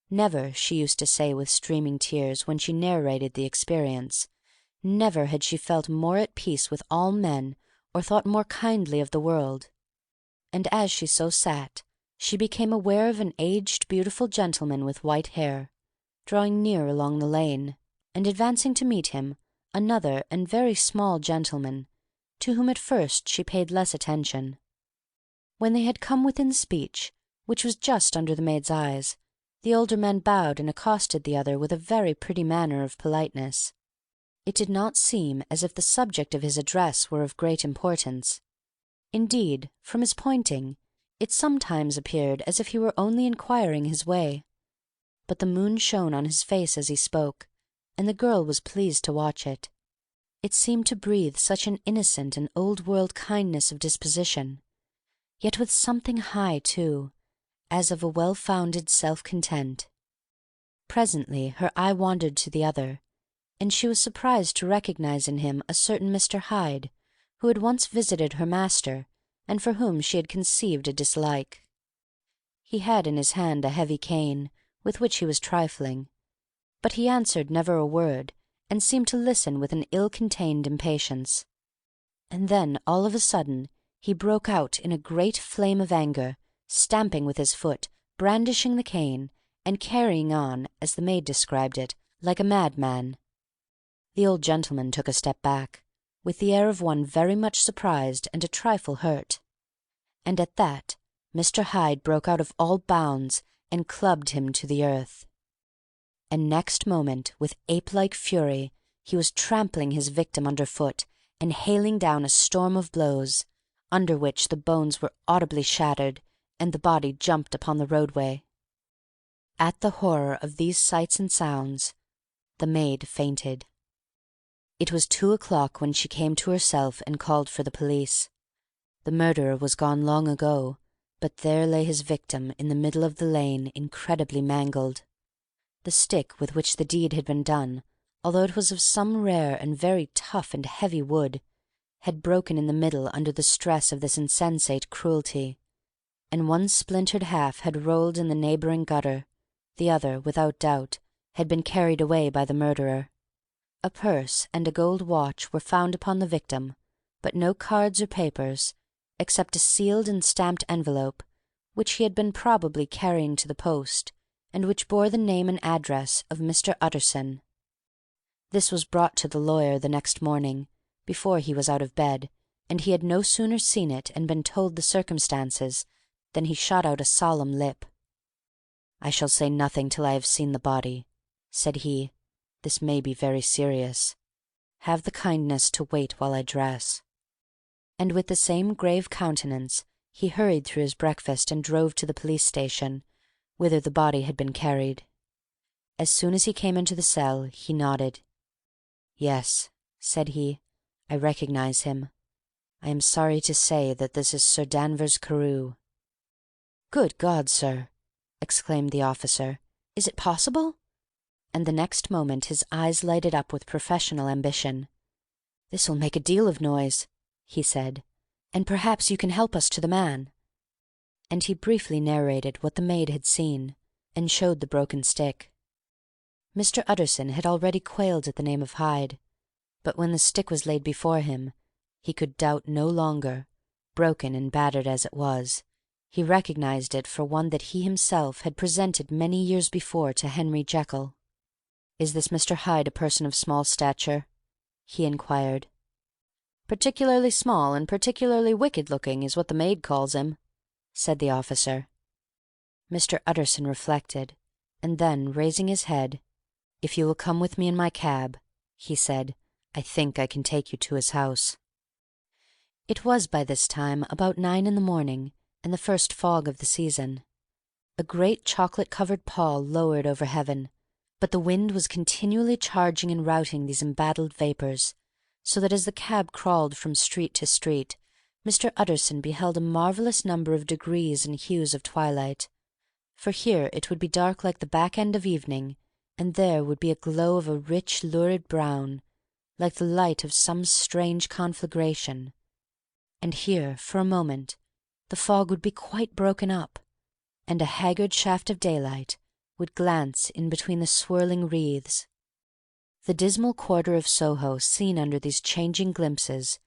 Never, she used to say with streaming tears when she narrated the experience, never had she felt more at peace with all men or thought more kindly of the world. And as she so sat, she became aware of an aged, beautiful gentleman with white hair, drawing near along the lane, and advancing to meet him, another and very small gentleman, to whom at first she paid less attention. When they had come within speech, which was just under the maid's eyes, the older man bowed and accosted the other with a very pretty manner of politeness. It did not seem as if the subject of his address were of great importance. Indeed, from his pointing, it sometimes appeared as if he were only inquiring his way. But the moon shone on his face as he spoke, and the girl was pleased to watch it. It seemed to breathe such an innocent and old-world kindness of disposition, yet with something high, too, as of a well-founded self-content. Presently her eye wandered to the other, and she was surprised to recognize in him a certain Mr. Hyde, who had once visited her master, and for whom she had conceived a dislike. He had in his hand a heavy cane, with which he was trifling, but he answered never a word, and seemed to listen with an ill-contained impatience. And then, all of a sudden, he broke out in a great flame of anger, stamping with his foot, brandishing the cane, and carrying on, as the maid described it, like a madman. The old gentleman took a step back, with the air of one very much surprised and a trifle hurt. And at that Mr. Hyde broke out of all bounds and clubbed him to the earth. And next moment, with ape-like fury, he was trampling his victim under foot and hailing down a storm of blows, under which the bones were audibly shattered and the body jumped upon the roadway. At the horror of these sights and sounds, the maid fainted. It was 2 o'clock when she came to herself and called for the police. The murderer was gone long ago, but there lay his victim in the middle of the lane, incredibly mangled. The stick with which the deed had been done, although it was of some rare and very tough and heavy wood, had broken in the middle under the stress of this insensate cruelty, and one splintered half had rolled in the neighbouring gutter, the other, without doubt, had been carried away by the murderer. A purse and a gold watch were found upon the victim, but no cards or papers, except a sealed and stamped envelope, which he had been probably carrying to the post, and which bore the name and address of Mr. Utterson. This was brought to the lawyer the next morning, before he was out of bed, and he had no sooner seen it and been told the circumstances than he shot out a solemn lip. "I shall say nothing till I have seen the body," said he. "This may be very serious. Have the kindness to wait while I dress." And with the same grave countenance he hurried through his breakfast and drove to the police station, whither the body had been carried. As soon as he came into the cell, he nodded. "Yes," said he, "I recognize him. I am sorry to say that this is Sir Danvers Carew." "Good God, sir!" exclaimed the officer. "Is it possible?" And the next moment his eyes lighted up with professional ambition. "This will make a deal of noise," he said, "and perhaps you can help us to the man." And he briefly narrated what the maid had seen, and showed the broken stick. Mr. Utterson had already quailed at the name of Hyde, but when the stick was laid before him, he could doubt no longer. Broken and battered as it was, he recognized it for one that he himself had presented many years before to Henry Jekyll. "Is this Mr. Hyde a person of small stature?" he inquired. "Particularly small and particularly wicked-looking is what the maid calls him," said the officer. Mr. Utterson reflected, and then, raising his head, "If you will come with me in my cab," he said, "I think I can take you to his house." It was by this time about 9 in the morning, and the first fog of the season. A great chocolate-covered pall lowered over heaven, but the wind was continually charging and routing these embattled vapours, so that as the cab crawled from street to street, Mr. Utterson beheld a marvellous number of degrees and hues of twilight, for here it would be dark like the back end of evening, and there would be a glow of a rich lurid brown, like the light of some strange conflagration, and here, for a moment, the fog would be quite broken up, and a haggard shaft of daylight would glance in between the swirling wreaths. The dismal quarter of Soho seen under these changing glimpses,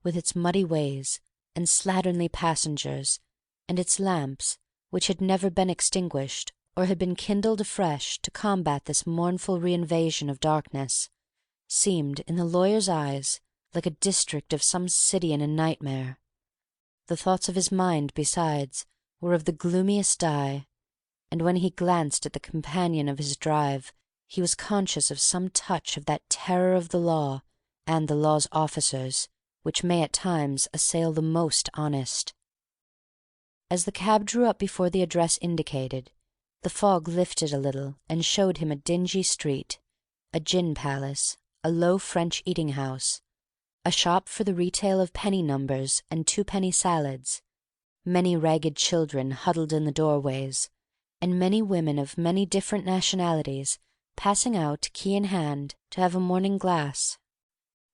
with its muddy ways and slatternly passengers, and its lamps, which had never been extinguished or had been kindled afresh to combat this mournful reinvasion of darkness, seemed, in the lawyer's eyes, like a district of some city in a nightmare. The thoughts of his mind, besides, were of the gloomiest dye, and when he glanced at the companion of his drive, he was conscious of some touch of that terror of the law and the law's officers which may at times assail the most honest. As the cab drew up before the address indicated, the fog lifted a little and showed him a dingy street, a gin palace, a low French eating-house, a shop for the retail of penny numbers and twopenny salads, many ragged children huddled in the doorways, and many women of many different nationalities passing out, key in hand, to have a morning glass.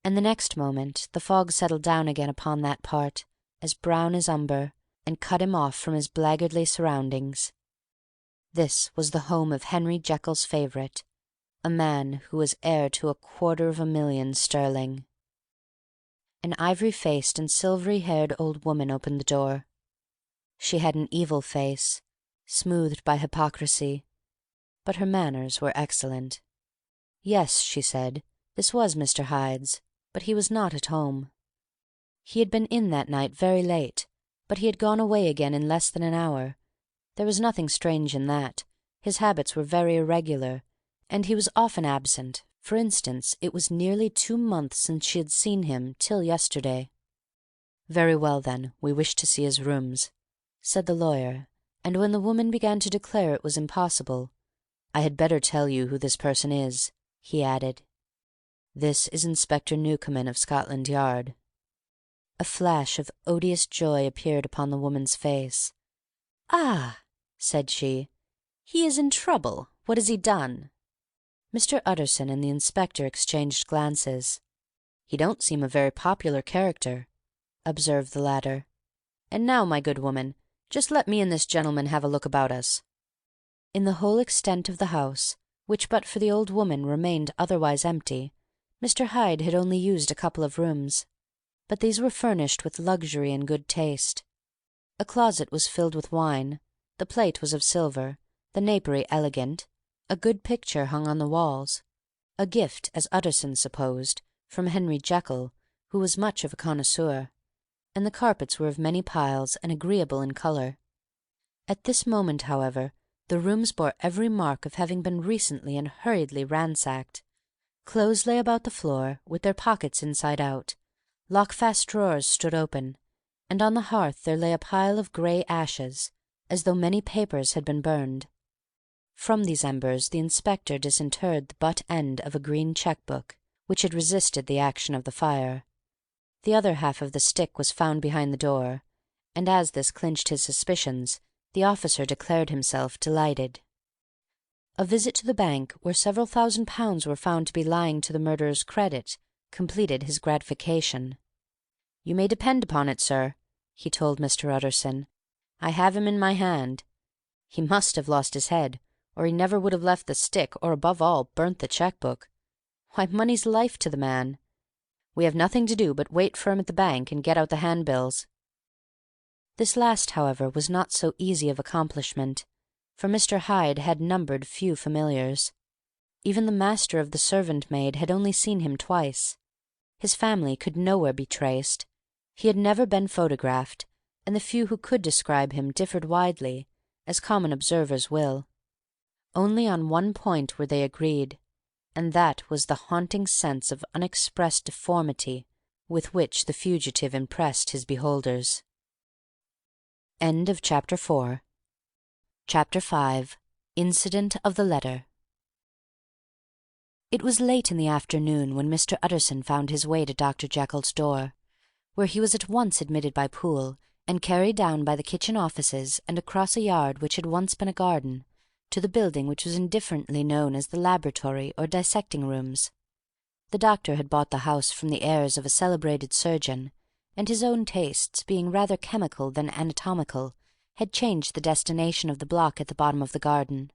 And the next moment the fog settled down again upon that part, as brown as umber, and cut him off from his blackguardly surroundings. This was the home of Henry Jekyll's favourite, a man who was heir to 250,000 sterling. An ivory-faced and silvery-haired old woman opened the door. She had an evil face, smoothed by hypocrisy, but her manners were excellent. Yes, she said, this was Mr. Hyde's, but he was not at home. He had been in that night very late, but he had gone away again in less than an hour. There was nothing strange in that. His habits were very irregular, and he was often absent. For instance, it was nearly 2 months since she had seen him, till yesterday. "Very well, then, we wish to see his rooms," said the lawyer, and when the woman began to declare it was impossible, "I had better tell you who this person is," he added. "This is Inspector Newcomen of Scotland Yard." A flash of odious joy appeared upon the woman's face. "Ah!" said she, "he is in trouble. What has he done?" Mr. Utterson and the inspector exchanged glances. "He don't seem a very popular character," observed the latter. "And now, my good woman, just let me and this gentleman have a look about us." In the whole extent of the house, which but for the old woman remained otherwise empty, Mr. Hyde had only used a couple of rooms, but these were furnished with luxury and good taste. A closet was filled with wine, the plate was of silver, the napery elegant, a good picture hung on the walls, a gift, as Utterson supposed, from Henry Jekyll, who was much of a connoisseur, and the carpets were of many piles and agreeable in colour. At this moment, however, the rooms bore every mark of having been recently and hurriedly ransacked. Clothes lay about the floor, with their pockets inside out. Lock-fast drawers stood open, and on the hearth there lay a pile of grey ashes, as though many papers had been burned. From these embers the inspector disinterred the butt end of a green cheque-book, which had resisted the action of the fire. The other half of the stick was found behind the door, and as this clinched his suspicions, the officer declared himself delighted. A visit to the bank, where several £1,000s were found to be lying to the murderer's credit, completed his gratification. "You may depend upon it, sir," he told Mr. Utterson, "I have him in my hand. He must have lost his head, or he never would have left the stick, or, above all, burnt the cheque-book. Why, money's life to the man. We have nothing to do but wait for him at the bank and get out the handbills." This last, however, was not so easy of accomplishment, for Mr. Hyde had numbered few familiars. Even the master of the servant-maid had only seen him twice. His family could nowhere be traced. He had never been photographed, and the few who could describe him differed widely, as common observers will. Only on one point were they agreed, and that was the haunting sense of unexpressed deformity with which the fugitive impressed his beholders. End of Chapter 4. Chapter 5. Incident of the Letter. It was late in the afternoon when Mr. Utterson found his way to Dr. Jekyll's door, where he was at once admitted by Poole, and carried down by the kitchen offices and across a yard which had once been a garden, to the building which was indifferently known as the laboratory or dissecting rooms. The doctor had bought the house from the heirs of a celebrated surgeon, and his own tastes, being rather chemical than anatomical, had changed the destination of the block at the bottom of the garden.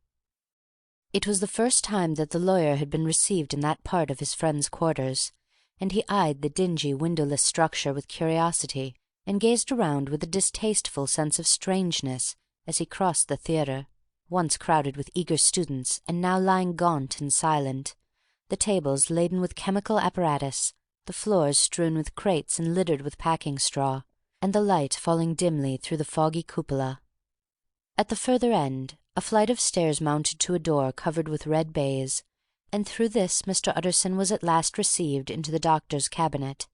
It was the first time that the lawyer had been received in that part of his friend's quarters, and he eyed the dingy windowless structure with curiosity, and gazed around with a distasteful sense of strangeness as he crossed the theatre, once crowded with eager students and now lying gaunt and silent, the tables laden with chemical apparatus, the floors strewn with crates and littered with packing straw, and the light falling dimly through the foggy cupola. At the further end a flight of stairs mounted to a door covered with red baize, and through this Mr. Utterson was at last received into the doctor's cabinet.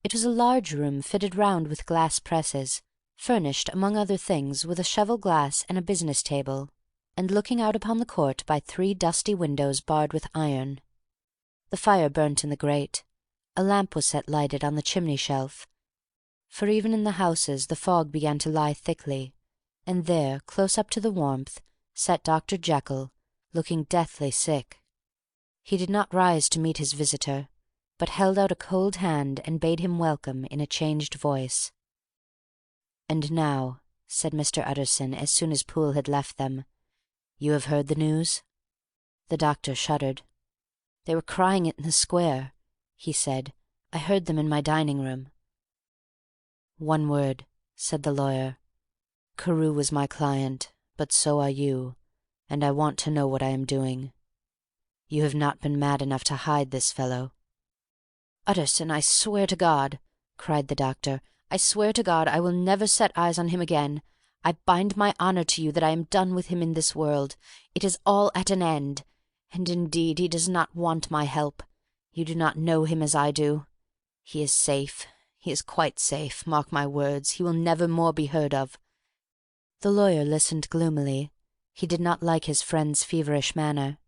It was a large room fitted round with glass presses, furnished, among other things, with a cheval-glass and a business table, and looking out upon the court by 3 dusty windows barred with iron. The fire burnt in the grate. A lamp was set lighted on the chimney-shelf, for even in the houses the fog began to lie thickly, and there, close up to the warmth, sat Dr. Jekyll, looking deathly sick. He did not rise to meet his visitor, but held out a cold hand and bade him welcome in a changed voice. "And now," said Mr. Utterson as soon as Poole had left them, "you have heard the news?" The doctor shuddered. "They were crying it in the square," he said. "I heard them in my dining-room." "One word," said the lawyer. "Carew was my client, but so are you, and I want to know what I am doing. You have not been mad enough to hide this fellow?" "Utterson, I swear to God," cried the doctor, "I swear to God I will never set eyes on him again. I bind my honour to you that I am done with him in this world. It is all at an end. And indeed he does not want my help. You do not know him as I do. He is safe. He is quite safe. Mark my words, he will never more be heard of." The lawyer listened gloomily. He did not like his friend's feverish manner.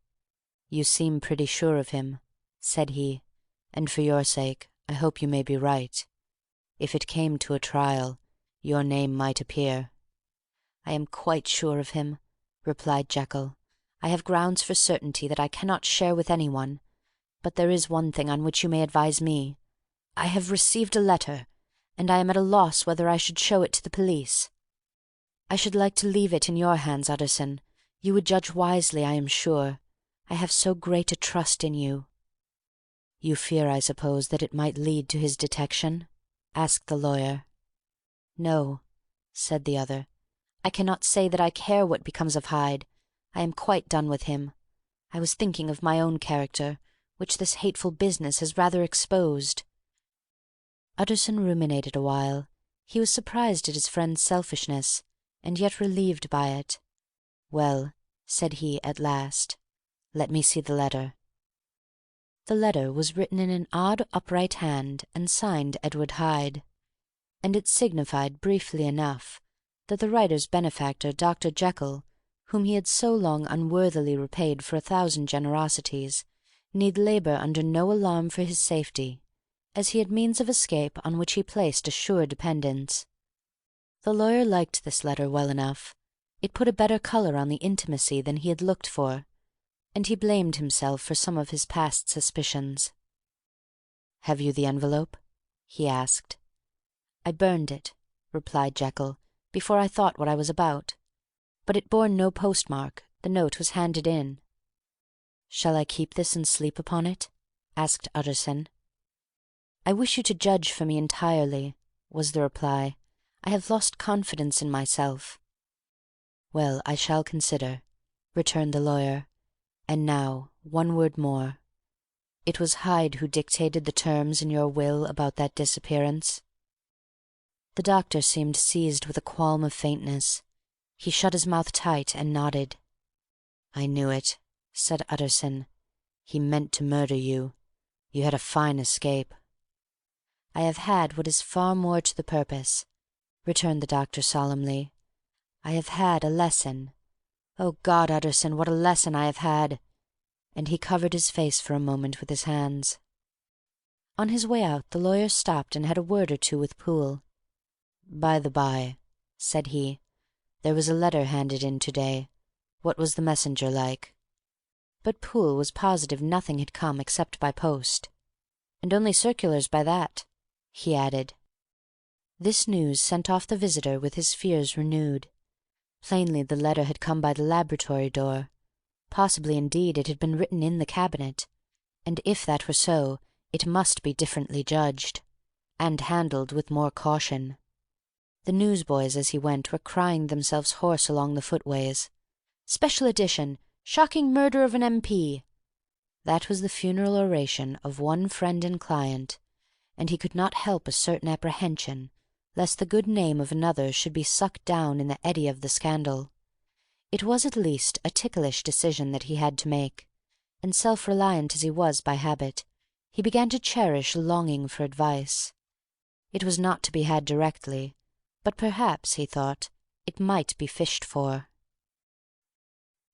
"You seem pretty sure of him," said he, "and for your sake I hope you may be right. If it came to a trial, your name might appear." "I am quite sure of him," replied Jekyll. "I have grounds for certainty that I cannot share with anyone. But there is one thing on which you may advise me. I have received a letter, and I am at a loss whether I should show it to the police. I should like to leave it in your hands, Utterson. You would judge wisely, I am sure. I have so great a trust in you." "You fear, I suppose, that it might lead to his detection?" asked the lawyer. "No," said the other. "I cannot say that I care what becomes of Hyde. I am quite done with him. I was thinking of my own character, which this hateful business has rather exposed." Utterson ruminated a while. He was surprised at his friend's selfishness, and yet relieved by it. "Well," said he at last, "let me see the letter." The letter was written in an odd upright hand and signed Edward Hyde, and it signified, briefly enough, that the writer's benefactor, Dr. Jekyll, whom he had so long unworthily repaid for 1,000 generosities, need labour under no alarm for his safety, as he had means of escape on which he placed a sure dependence. The lawyer liked this letter well enough. It put a better colour on the intimacy than he had looked for, and he blamed himself for some of his past suspicions. "Have you the envelope?" he asked. "I burned it," replied Jekyll, "before I thought what I was about. But it bore no postmark. The note was handed in." "Shall I keep this and sleep upon it?" asked Utterson. "I wish you to judge for me entirely," was the reply. "I have lost confidence in myself." "Well, I shall consider," returned the lawyer. "And now, one word more. It was Hyde who dictated the terms in your will about that disappearance?" The doctor seemed seized with a qualm of faintness. He shut his mouth tight and nodded. "I knew it," said Utterson. "He meant to murder you. You had a fine escape." "I have had what is far more to the purpose," returned the doctor solemnly. "I have had a lesson. O God, Utterson, what a lesson I have had!" And he covered his face for a moment with his hands. On his way out the lawyer stopped and had a word or two with Poole. "By the by," said he, "there was a letter handed in to-day. What was the messenger like?" But Poole was positive nothing had come except by post. "And only circulars by that," he added. This news sent off the visitor with his fears renewed. Plainly the letter had come by the laboratory door. Possibly, indeed, it had been written in the cabinet, and if that were so, it must be differently judged, and handled with more caution. The newsboys, as he went, were crying themselves hoarse along the footways. "Special edition! Shocking murder of an MP!" That was the funeral oration of one friend and client, and he could not help a certain apprehension lest the good name of another should be sucked down in the eddy of the scandal. It was at least a ticklish decision that he had to make, and self-reliant as he was by habit, he began to cherish a longing for advice. It was not to be had directly, but perhaps, he thought, it might be fished for.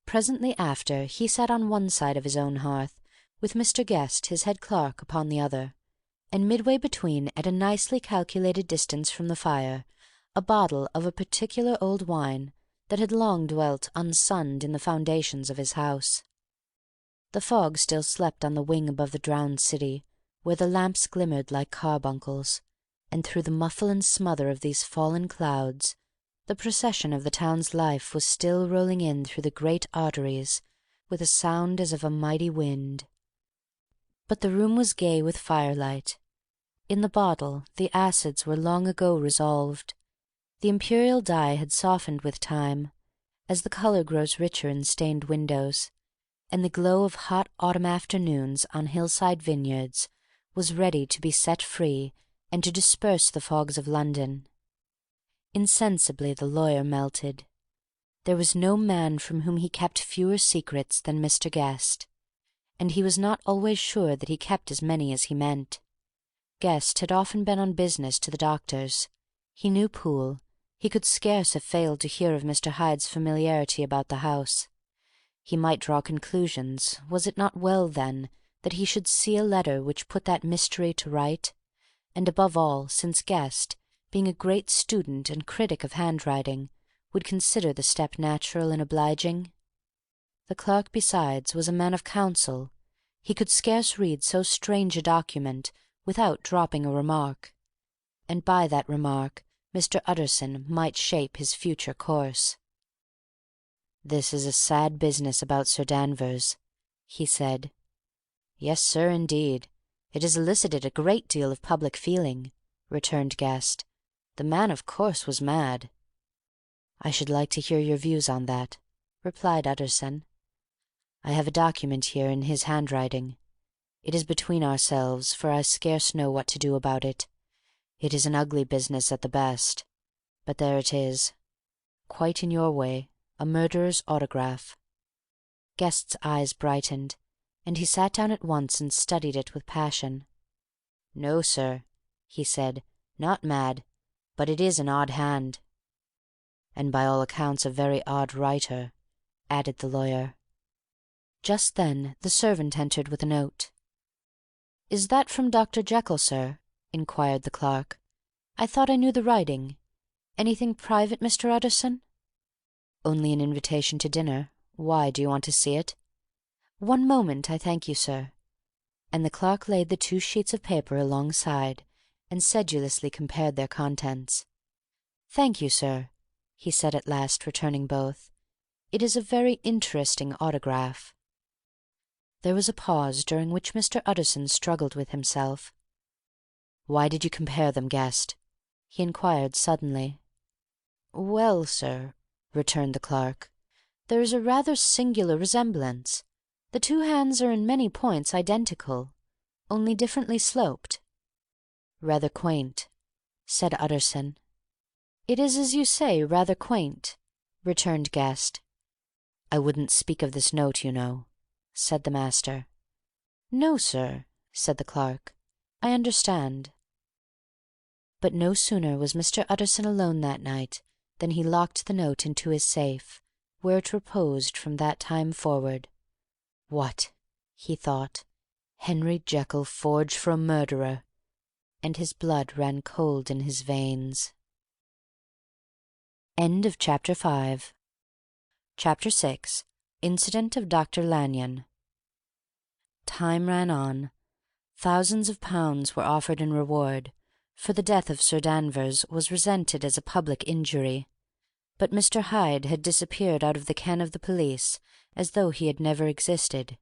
Presently after, he sat on one side of his own hearth, with Mr. Guest, his head clerk, upon the other, and midway between, at a nicely calculated distance from the fire, a bottle of a particular old wine that had long dwelt unsunned in the foundations of his house. The fog still slept on the wing above the drowned city, where the lamps glimmered like carbuncles, and through the muffle and smother of these fallen clouds the procession of the town's life was still rolling in through the great arteries with a sound as of a mighty wind. But the room was gay with firelight. In the bottle the acids were long ago resolved. The imperial dye had softened with time, as the colour grows richer in stained windows, and the glow of hot autumn afternoons on hillside vineyards was ready to be set free and to disperse the fogs of London. Insensibly the lawyer melted. There was no man from whom he kept fewer secrets than Mr. Guest, and he was not always sure that he kept as many as he meant. Guest had often been on business to the doctor's. He knew Poole. He could scarce have failed to hear of Mr. Hyde's familiarity about the house. He might draw conclusions. Was it not well, then, that he should see a letter which put that mystery to right? And above all, since Guest, being a great student and critic of handwriting, would consider the step natural and obliging. The clerk, besides, was a man of counsel. He could scarce read so strange a document without dropping a remark, and by that remark Mr. Utterson might shape his future course. "This is a sad business about Sir Danvers," he said. "Yes, sir, indeed. It has elicited a great deal of public feeling," returned Guest. "The man, of course, was mad." "I should like to hear your views on that," replied Utterson. "I have a document here in his handwriting. It is between ourselves, for I scarce know what to do about it. It is an ugly business at the best, but there it is. Quite in your way, a murderer's autograph." Guest's eyes brightened, and he sat down at once and studied it with passion. "No, sir," he said, "not mad, but it is an odd hand." "And by all accounts a very odd writer," added the lawyer. Just then the servant entered with a note. "Is that from Dr. Jekyll, sir?" inquired the clerk. "I thought I knew the writing. Anything private, Mr. Utterson?" "Only an invitation to dinner. Why, do you want to see it?" "One moment, I thank you, sir." And the clerk laid the 2 sheets of paper alongside, and sedulously compared their contents. "Thank you, sir," he said at last, returning both. "It is a very interesting autograph." There was a pause, during which Mr. Utterson struggled with himself. "Why did you compare them, Guest?" he inquired suddenly. "Well, sir," returned the clerk, "there is a rather singular resemblance. The 2 hands are in many points identical, only differently sloped." "Rather quaint," said Utterson. "It is, as you say, rather quaint," returned Guest. "I wouldn't speak of this note, you know," said the master. "No, sir," said the clerk. "I understand." But no sooner was Mr. Utterson alone that night than he locked the note into his safe, where it reposed from that time forward. "What!" he thought, "Henry Jekyll forged for a murderer!" and his blood ran cold in his veins. Chapter 6. Incident of Dr. Lanyon. Time ran on. Thousands of pounds were offered in reward, for the death of Sir Danvers was resented as a public injury, but Mr. Hyde had disappeared out of the ken of the police as though he had never existed.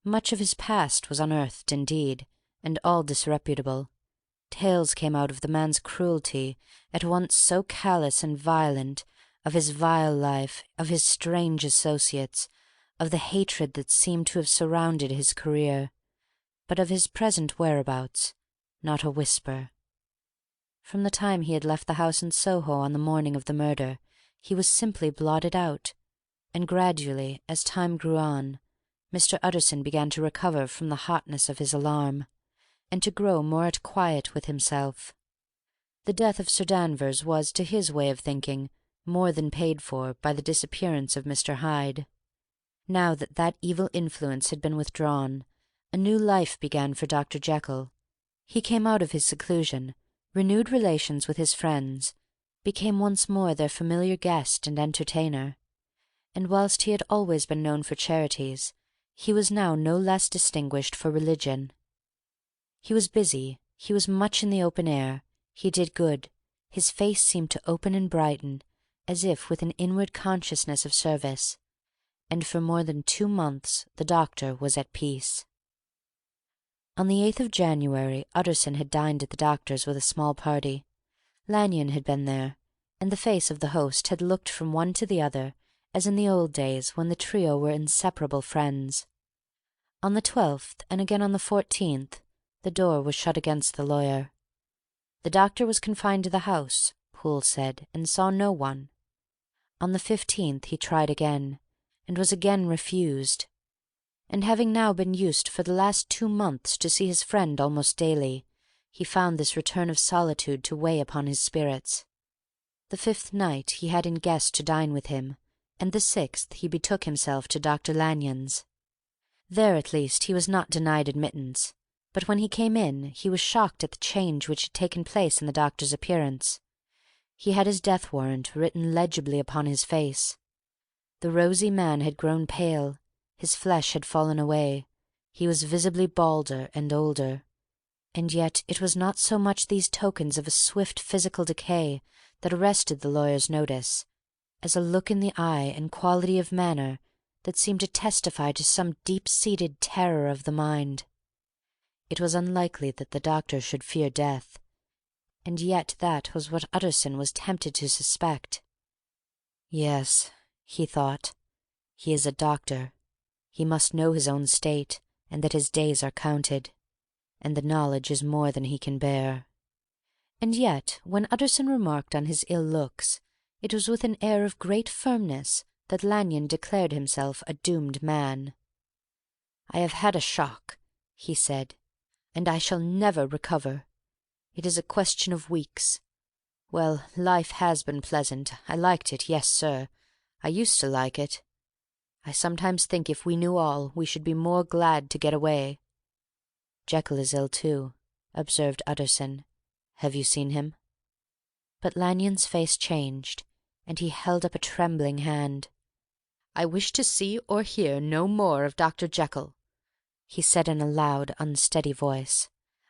Much of his past was unearthed, indeed, and all disreputable. Tales came out of the man's cruelty, at once so callous and violent, of his vile life, of his strange associates, of the hatred that seemed to have surrounded his career, but of his present whereabouts not a whisper. From the time he had left the house in Soho on the morning of the murder, he was simply blotted out, and gradually, as time grew on, Mr. Utterson began to recover from the hotness of his alarm, and to grow more at quiet with himself. The death of Sir Danvers was, to his way of thinking, more than paid for by the disappearance of Mr. Hyde. Now that that evil influence had been withdrawn, a new life began for Dr. Jekyll. He came out of his seclusion, renewed relations with his friends, became once more their familiar guest and entertainer, and whilst he had always been known for charities, he was now no less distinguished for religion. He was busy, he was much in the open air, he did good, his face seemed to open and brighten, as if with an inward consciousness of service, and for more than 2 months the doctor was at peace. On the 8th of January Utterson had dined at the doctor's with a small party. Lanyon had been there, and the face of the host had looked from one to the other as in the old days when the trio were inseparable friends. On the 12th, and again on the 14th, the door was shut against the lawyer. The doctor was confined to the house, Poole said, and saw no one. On the 15th he tried again, and was again refused. And having now been used for the last 2 months to see his friend almost daily, he found this return of solitude to weigh upon his spirits. The 5th night he had in guest to dine with him, and the 6th he betook himself to Dr. Lanyon's. There at least he was not denied admittance, but when he came in he was shocked at the change which had taken place in the doctor's appearance. He had his death warrant written legibly upon his face. The rosy man had grown pale, his flesh had fallen away, he was visibly balder and older. And yet it was not so much these tokens of a swift physical decay that arrested the lawyer's notice, as a look in the eye and quality of manner that seemed to testify to some deep-seated terror of the mind. It was unlikely that the doctor should fear death, and yet that was what Utterson was tempted to suspect. Yes, he thought, he is a doctor. He must know his own state, and that his days are counted, and the knowledge is more than he can bear. And yet, when Utterson remarked on his ill looks, it was with an air of great firmness that Lanyon declared himself a doomed man. "I have had a shock," he said, "and I shall never recover. It is a question of weeks. Well, life has been pleasant. I liked it, yes, sir. I used to like it. I sometimes think if we knew all, we should be more glad to get away." "Jekyll is ill too," observed Utterson. "Have you seen him?" But Lanyon's face changed, and he held up a trembling hand. "I wish to see or hear no more of Dr. Jekyll," he said in a loud, unsteady voice.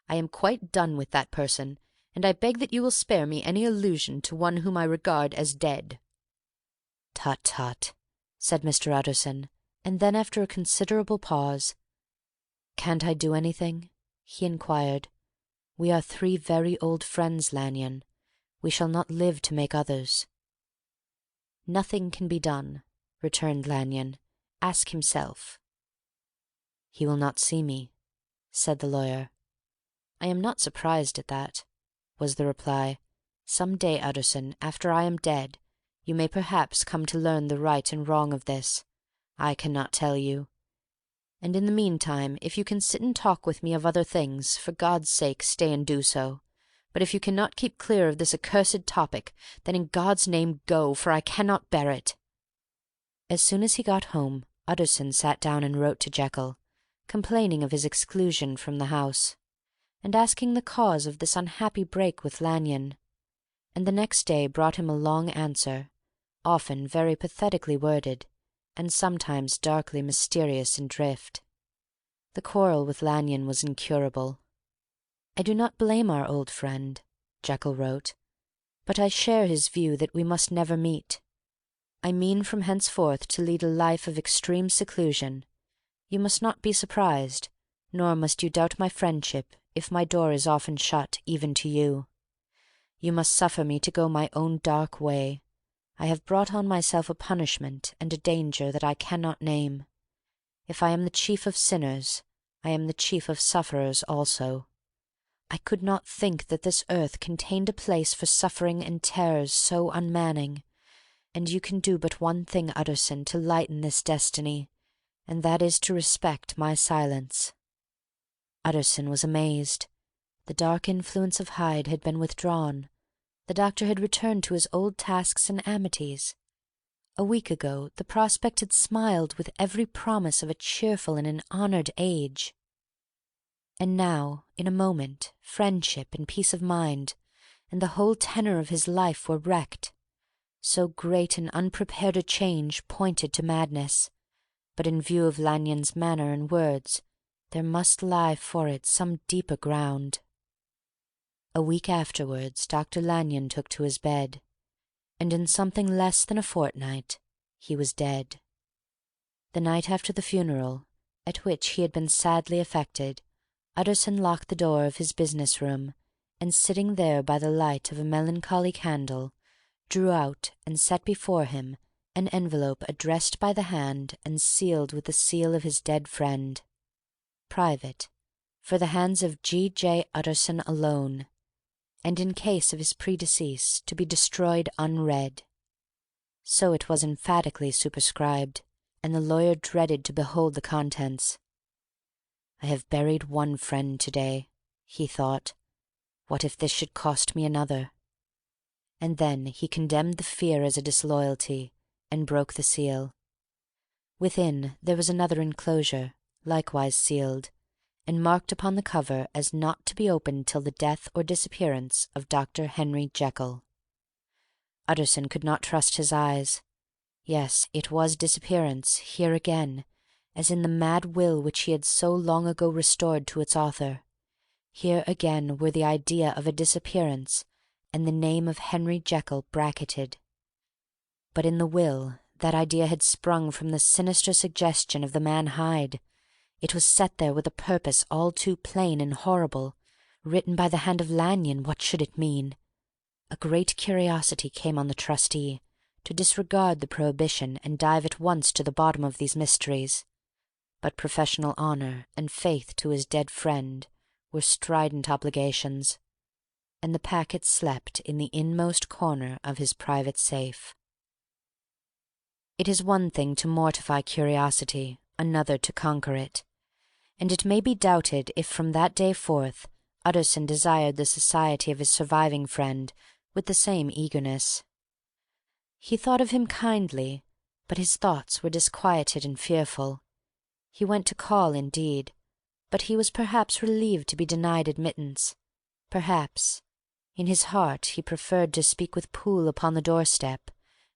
"I am quite done with that person, and I beg that you will spare me any allusion to one whom I regard as dead." "Tut, tut," said Mr. Utterson, and then after a considerable pause, "Can't I do anything?" he inquired. "We are 3 very old friends, Lanyon. We shall not live to make others." "Nothing can be done," returned Lanyon. "Ask himself." "He will not see me," said the lawyer. "I am not surprised at that," was the reply. "Some day, Utterson, after I am dead, you may perhaps come to learn the right and wrong of this. I cannot tell you. And in the meantime, if you can sit and talk with me of other things, for God's sake stay and do so. But if you cannot keep clear of this accursed topic, then in God's name go, for I cannot bear it." As soon as he got home, Utterson sat down and wrote to Jekyll, complaining of his exclusion from the house, and asking the cause of this unhappy break with Lanyon, and the next day brought him a long answer, often very pathetically worded, and sometimes darkly mysterious in drift. The quarrel with Lanyon was incurable. "I do not blame our old friend," Jekyll wrote, "but I share his view that we must never meet. I mean from henceforth to lead a life of extreme seclusion. You must not be surprised, nor must you doubt my friendship, if my door is often shut, even to you. You must suffer me to go my own dark way. I have brought on myself a punishment and a danger that I cannot name. If I am the chief of sinners, I am the chief of sufferers also. I could not think that this earth contained a place for suffering and terrors so unmanning, and you can do but one thing, Utterson, to lighten this destiny, and that is to respect my silence." Utterson was amazed. The dark influence of Hyde had been withdrawn. The doctor had returned to his old tasks and amities. A week ago the prospect had smiled with every promise of a cheerful and an honoured age. And now, in a moment, friendship and peace of mind, and the whole tenor of his life were wrecked. So great and unprepared a change pointed to madness, but in view of Lanyon's manner and words, there must lie for it some deeper ground. A week afterwards Dr. Lanyon took to his bed, and in something less than a fortnight he was dead. The night after the funeral, at which he had been sadly affected, Utterson locked the door of his business room, and sitting there by the light of a melancholy candle, drew out and set before him an envelope addressed by the hand and sealed with the seal of his dead friend. Private, for the hands of G. J. Utterson alone, and in case of his predecease to be destroyed unread. So it was emphatically superscribed, and the lawyer dreaded to behold the contents. "I have buried one friend to-day," he thought. "What if this should cost me another?" And then he condemned the fear as a disloyalty, and broke the seal. Within there was another enclosure, likewise sealed, and marked upon the cover as not to be opened till the death or disappearance of Dr. Henry Jekyll. Utterson could not trust his eyes. Yes, it was disappearance, here again, as in the mad will which he had so long ago restored to its author. Here again were the idea of a disappearance, and the name of Henry Jekyll bracketed. But in the will that idea had sprung from the sinister suggestion of the man Hyde. It was set there with a purpose all too plain and horrible. Written by the hand of Lanyon, what should it mean? A great curiosity came on the trustee, to disregard the prohibition and dive at once to the bottom of these mysteries. But professional honour and faith to his dead friend were strident obligations, and the packet slept in the inmost corner of his private safe. It is one thing to mortify curiosity, another to conquer it, and it may be doubted if from that day forth Utterson desired the society of his surviving friend with the same eagerness. He thought of him kindly, but his thoughts were disquieted and fearful. He went to call, indeed, but he was perhaps relieved to be denied admittance. Perhaps, in his heart, he preferred to speak with Poole upon the doorstep,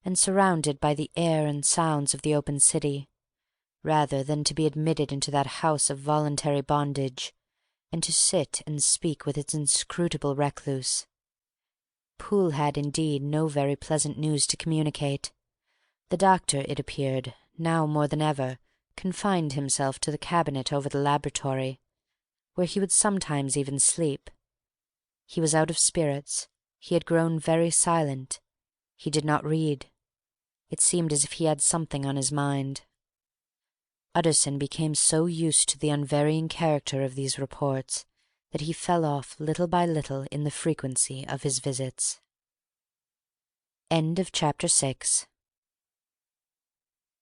and surrounded by the air and sounds of the open city, rather than to be admitted into that house of voluntary bondage, and to sit and speak with its inscrutable recluse. Poole had, indeed, no very pleasant news to communicate. The doctor, it appeared, now more than ever, confined himself to the cabinet over the laboratory, where he would sometimes even sleep. He was out of spirits. He had grown very silent. He did not read. It seemed as if he had something on his mind. Utterson became so used to the unvarying character of these reports that he fell off little by little in the frequency of his visits. End of Chapter 6.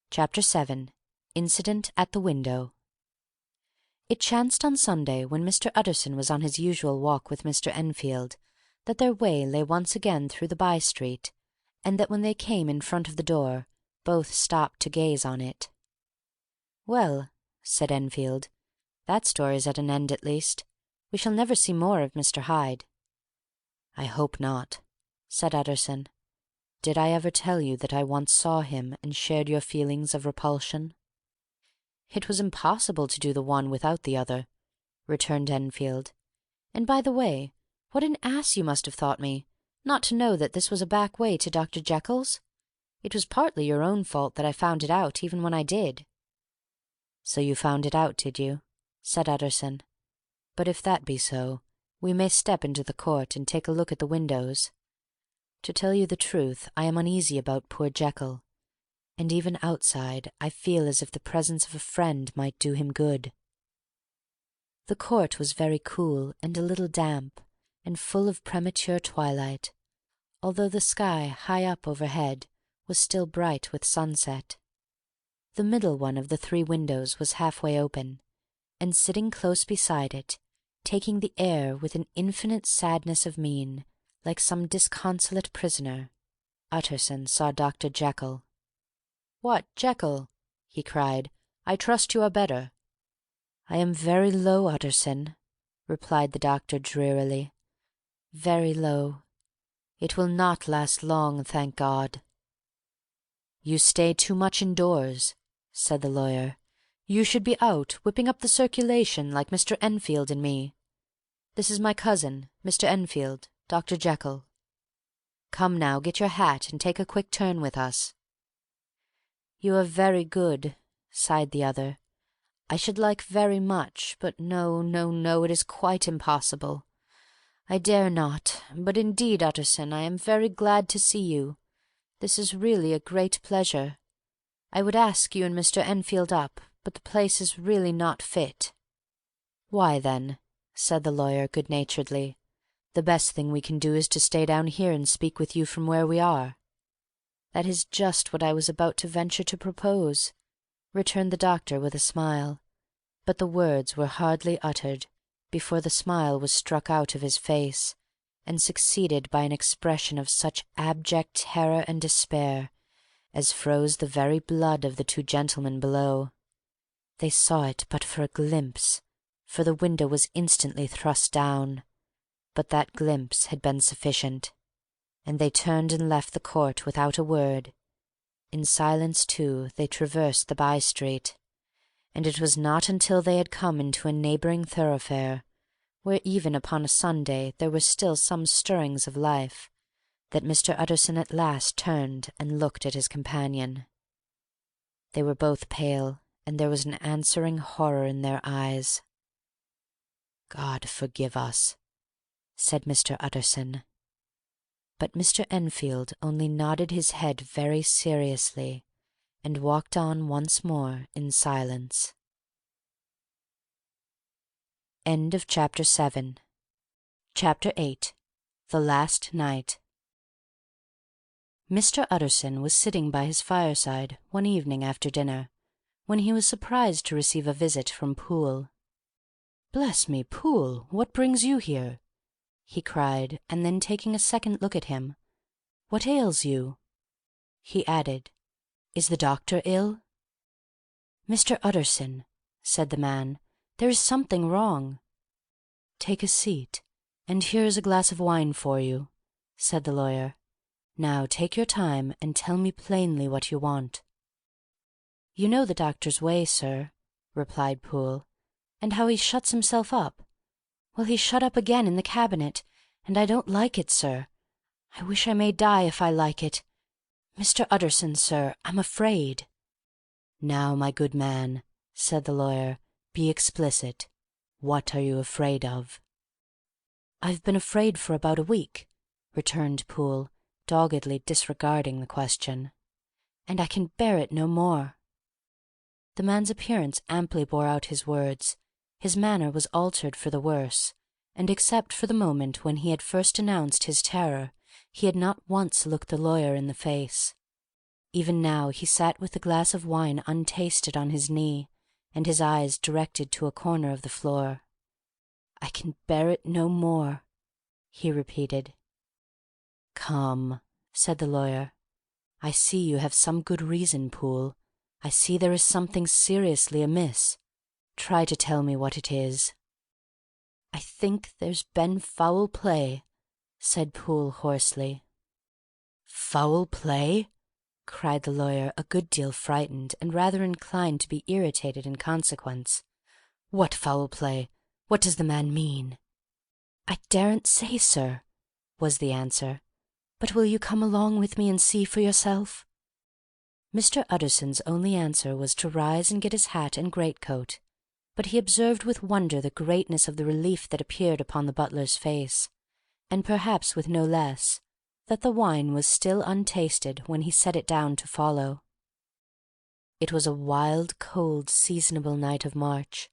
Chapter 7. Incident at the Window. It chanced on Sunday, when Mr. Utterson was on his usual walk with Mr. Enfield, that their way lay once again through the by-street, and that when they came in front of the door, both stopped to gaze on it. "Well," said Enfield, "that story's at an end at least. We shall never see more of Mr. Hyde." "I hope not," said Utterson. "Did I ever tell you that I once saw him and shared your feelings of repulsion?" "It was impossible to do the one without the other," returned Enfield. "And by the way, what an ass you must have thought me, not to know that this was a back way to Dr. Jekyll's. It was partly your own fault that I found it out even when I did." "So you found it out, did you?" said Utterson. "But if that be so, we may step into the court and take a look at the windows. To tell you the truth, I am uneasy about poor Jekyll, and even outside I feel as if the presence of a friend might do him good." The court was very cool and a little damp, and full of premature twilight, although the sky high up overhead was still bright with sunset. The middle one of the three windows was half-way open, and sitting close beside it, taking the air with an infinite sadness of mien, like some disconsolate prisoner, Utterson saw Dr. Jekyll. "What, Jekyll?" he cried. "I trust you are better." "I am very low, Utterson," replied the doctor drearily. "Very low. It will not last long, thank God." "You stay too much indoors," said the lawyer. "You should be out, whipping up the circulation, like Mr. Enfield and me. This is my cousin, Mr. Enfield, Dr. Jekyll. Come now, get your hat and take a quick turn with us." "You are very good," sighed the other. "I should like very much, but no, no, no, it is quite impossible. I dare not, but indeed, Utterson, I am very glad to see you. This is really a great pleasure. I would ask you and Mr. Enfield up, but the place is really not fit." "Why, then," said the lawyer good-naturedly, "the best thing we can do is to stay down here and speak with you from where we are." "That is just what I was about to venture to propose," returned the doctor with a smile, but the words were hardly uttered before the smile was struck out of his face, and succeeded by an expression of such abject terror and despair as froze the very blood of the two gentlemen below. They saw it but for a glimpse, for the window was instantly thrust down, but that glimpse had been sufficient, and they turned and left the court without a word. In silence, too, they traversed the by-street, and it was not until they had come into a neighbouring thoroughfare, where even upon a Sunday there were still some stirrings of life, that Mr. Utterson at last turned and looked at his companion. They were both pale, and there was an answering horror in their eyes. "God forgive us," said Mr. Utterson. But Mr. Enfield only nodded his head very seriously, and walked on once more in silence. End of Chapter 7. Chapter 8. The Last Night. Mr. Utterson was sitting by his fireside one evening after dinner, when he was surprised to receive a visit from Poole. "Bless me, Poole, what brings you here?" he cried, and then taking a second look at him, "What ails you?" He added, "Is the doctor ill?" "Mr. Utterson," said the man, "there is something wrong." "Take a seat, and here is a glass of wine for you," said the lawyer. "Now take your time, and tell me plainly what you want." "You know the doctor's way, sir," replied Poole, "and how he shuts himself up. Well, he's shut up again in the cabinet, and I don't like it, sir. I wish I may die if I like it. Mr. Utterson, sir, I'm afraid." "Now, my good man," said the lawyer, "be explicit. What are you afraid of?" "I've been afraid for about a week," returned Poole, doggedly disregarding the question, "and I can bear it no more." The man's appearance amply bore out his words. His manner was altered for the worse, and except for the moment when he had first announced his terror, he had not once looked the lawyer in the face. Even now he sat with the glass of wine untasted on his knee, and his eyes directed to a corner of the floor. "I can bear it no more," he repeated. "Come," said the lawyer. "I see you have some good reason, Poole. I see there is something seriously amiss. Try to tell me what it is." "I think there's been foul play," said Poole hoarsely. "Foul play?" cried the lawyer, a good deal frightened, and rather inclined to be irritated in consequence. "What foul play? What does the man mean?" "I daren't say, sir," was the answer. "But will you come along with me and see for yourself?" Mr. Utterson's only answer was to rise and get his hat and greatcoat, but he observed with wonder the greatness of the relief that appeared upon the butler's face, and perhaps with no less, that the wine was still untasted when he set it down to follow. It was a wild, cold, seasonable night of March,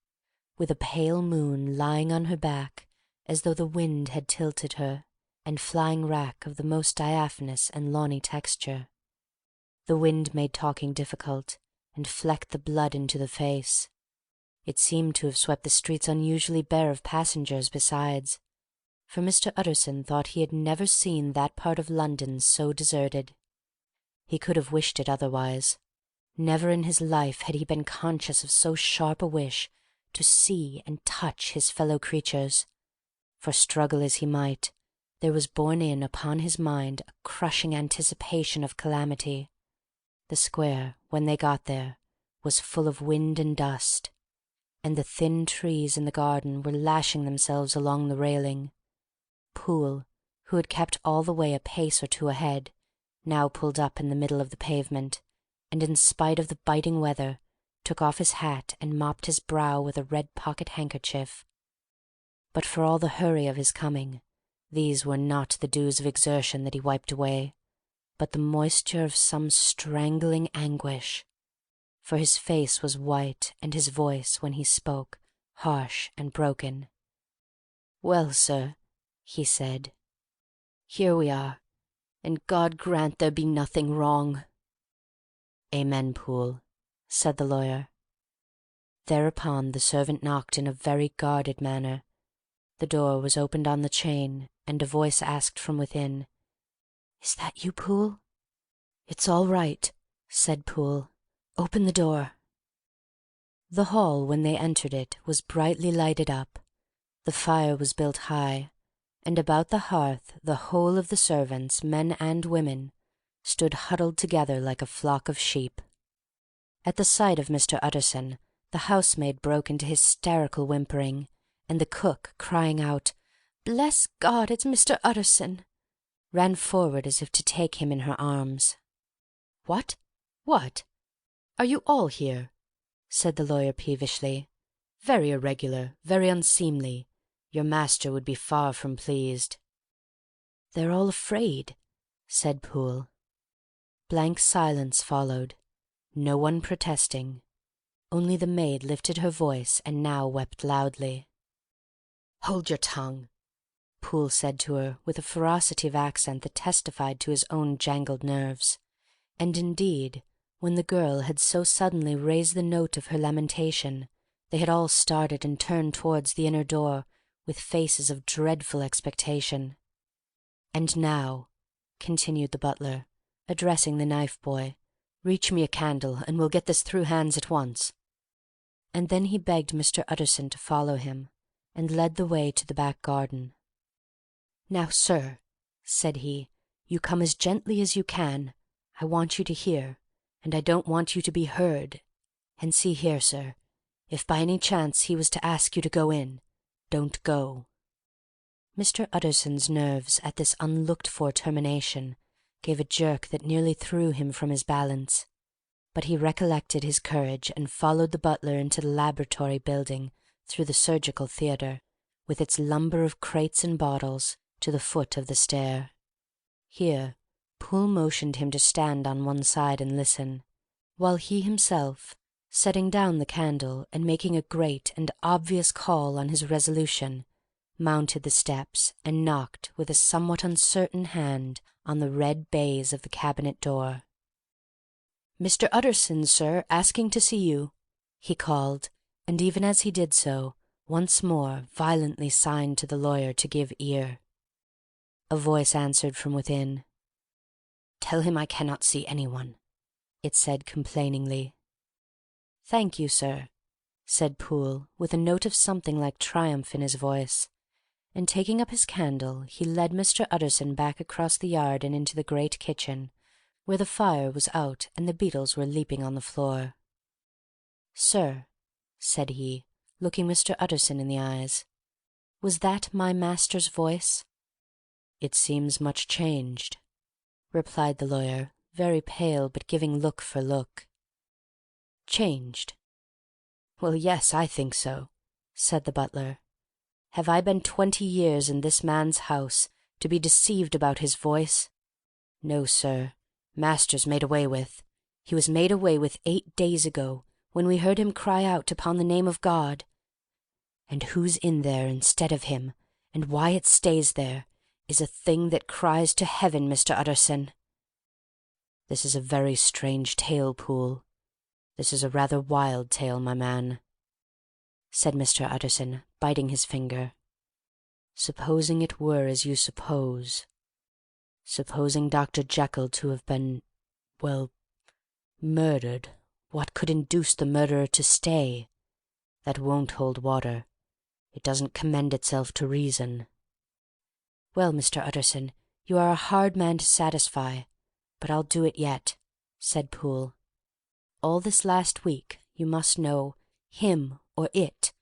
with a pale moon lying on her back as though the wind had tilted her, and flying wrack of the most diaphanous and lawny texture. The wind made talking difficult, and flecked the blood into the face. It seemed to have swept the streets unusually bare of passengers besides, for Mr. Utterson thought he had never seen that part of London so deserted. He could have wished it otherwise. Never in his life had he been conscious of so sharp a wish to see and touch his fellow-creatures, for struggle as he might, there was borne in upon his mind a crushing anticipation of calamity. The square, when they got there, was full of wind and dust, and the thin trees in the garden were lashing themselves along the railing. Poole, who had kept all the way a pace or two ahead, now pulled up in the middle of the pavement, and in spite of the biting weather, took off his hat, and mopped his brow with a red pocket-handkerchief. But for all the hurry of his coming, these were not the dews of exertion that he wiped away, but the moisture of some strangling anguish. For his face was white, and his voice, when he spoke, harsh and broken. "Well, sir," he said, "here we are, and God grant there be nothing wrong." "Amen, Poole," said the lawyer. Thereupon the servant knocked in a very guarded manner. The door was opened on the chain, and a voice asked from within, "Is that you, Poole?" "It's all right," said Poole. "Open the door." The hall, when they entered it, was brightly lighted up. The fire was built high, and about the hearth the whole of the servants, men and women, stood huddled together like a flock of sheep. At the sight of Mr. Utterson, the housemaid broke into hysterical whimpering, and the cook, crying out, "Bless God, it's Mr. Utterson!" ran forward as if to take him in her arms. "What? What? Are you all here?" said the lawyer peevishly. "Very irregular, very unseemly. Your master would be far from pleased." "They're all afraid," said Poole. Blank silence followed, no one protesting. Only the maid lifted her voice and now wept loudly. "Hold your tongue," Poole said to her, with a ferocity of accent that testified to his own jangled nerves. And indeed, when the girl had so suddenly raised the note of her lamentation, they had all started and turned towards the inner door with faces of dreadful expectation. "And now," continued the butler, addressing the knife-boy, "reach me a candle, and we'll get this through hands at once." And then he begged Mr. Utterson to follow him, and led the way to the back garden. "Now, sir," said he, "you come as gently as you can. I want you to hear, and I don't want you to be heard. And see here, sir, if by any chance he was to ask you to go in, don't go." Mr. Utterson's nerves, at this unlooked-for termination, gave a jerk that nearly threw him from his balance. But he recollected his courage and followed the butler into the laboratory building through the surgical theatre, with its lumber of crates and bottles, to the foot of the stair. Here Poole motioned him to stand on one side and listen, while he himself, setting down the candle and making a great and obvious call on his resolution, mounted the steps and knocked with a somewhat uncertain hand on the red baize of the cabinet door. "Mr. Utterson, sir, asking to see you," he called, and even as he did so, once more violently signed to the lawyer to give ear. A voice answered from within. "Tell him I cannot see anyone," it said complainingly. "Thank you, sir," said Poole, with a note of something like triumph in his voice, and taking up his candle he led Mr. Utterson back across the yard and into the great kitchen, where the fire was out and the beetles were leaping on the floor. "Sir," said he, looking Mr. Utterson in the eyes, "was that my master's voice?" "It seems much changed," replied the lawyer, very pale, but giving look for look. "Changed? Well, yes, I think so," said the butler. "Have I been 20 years in this man's house to be deceived about his voice? No, sir. Master's made away with. He was made away with 8 days ago, when we heard him cry out upon the name of God. And who's in there instead of him, and why it stays there, is a thing that cries to heaven, Mr. Utterson." "This is a very strange tale, Poole. This is a rather wild tale, my man," said Mr. Utterson, biting his finger. "Supposing it were as you suppose, supposing Dr. Jekyll to have been, well, murdered, what could induce the murderer to stay? That won't hold water. It doesn't commend itself to reason." "Well, Mr. Utterson, you are a hard man to satisfy, but I'll do it yet," said Poole. "All this last week, you must know, him or it,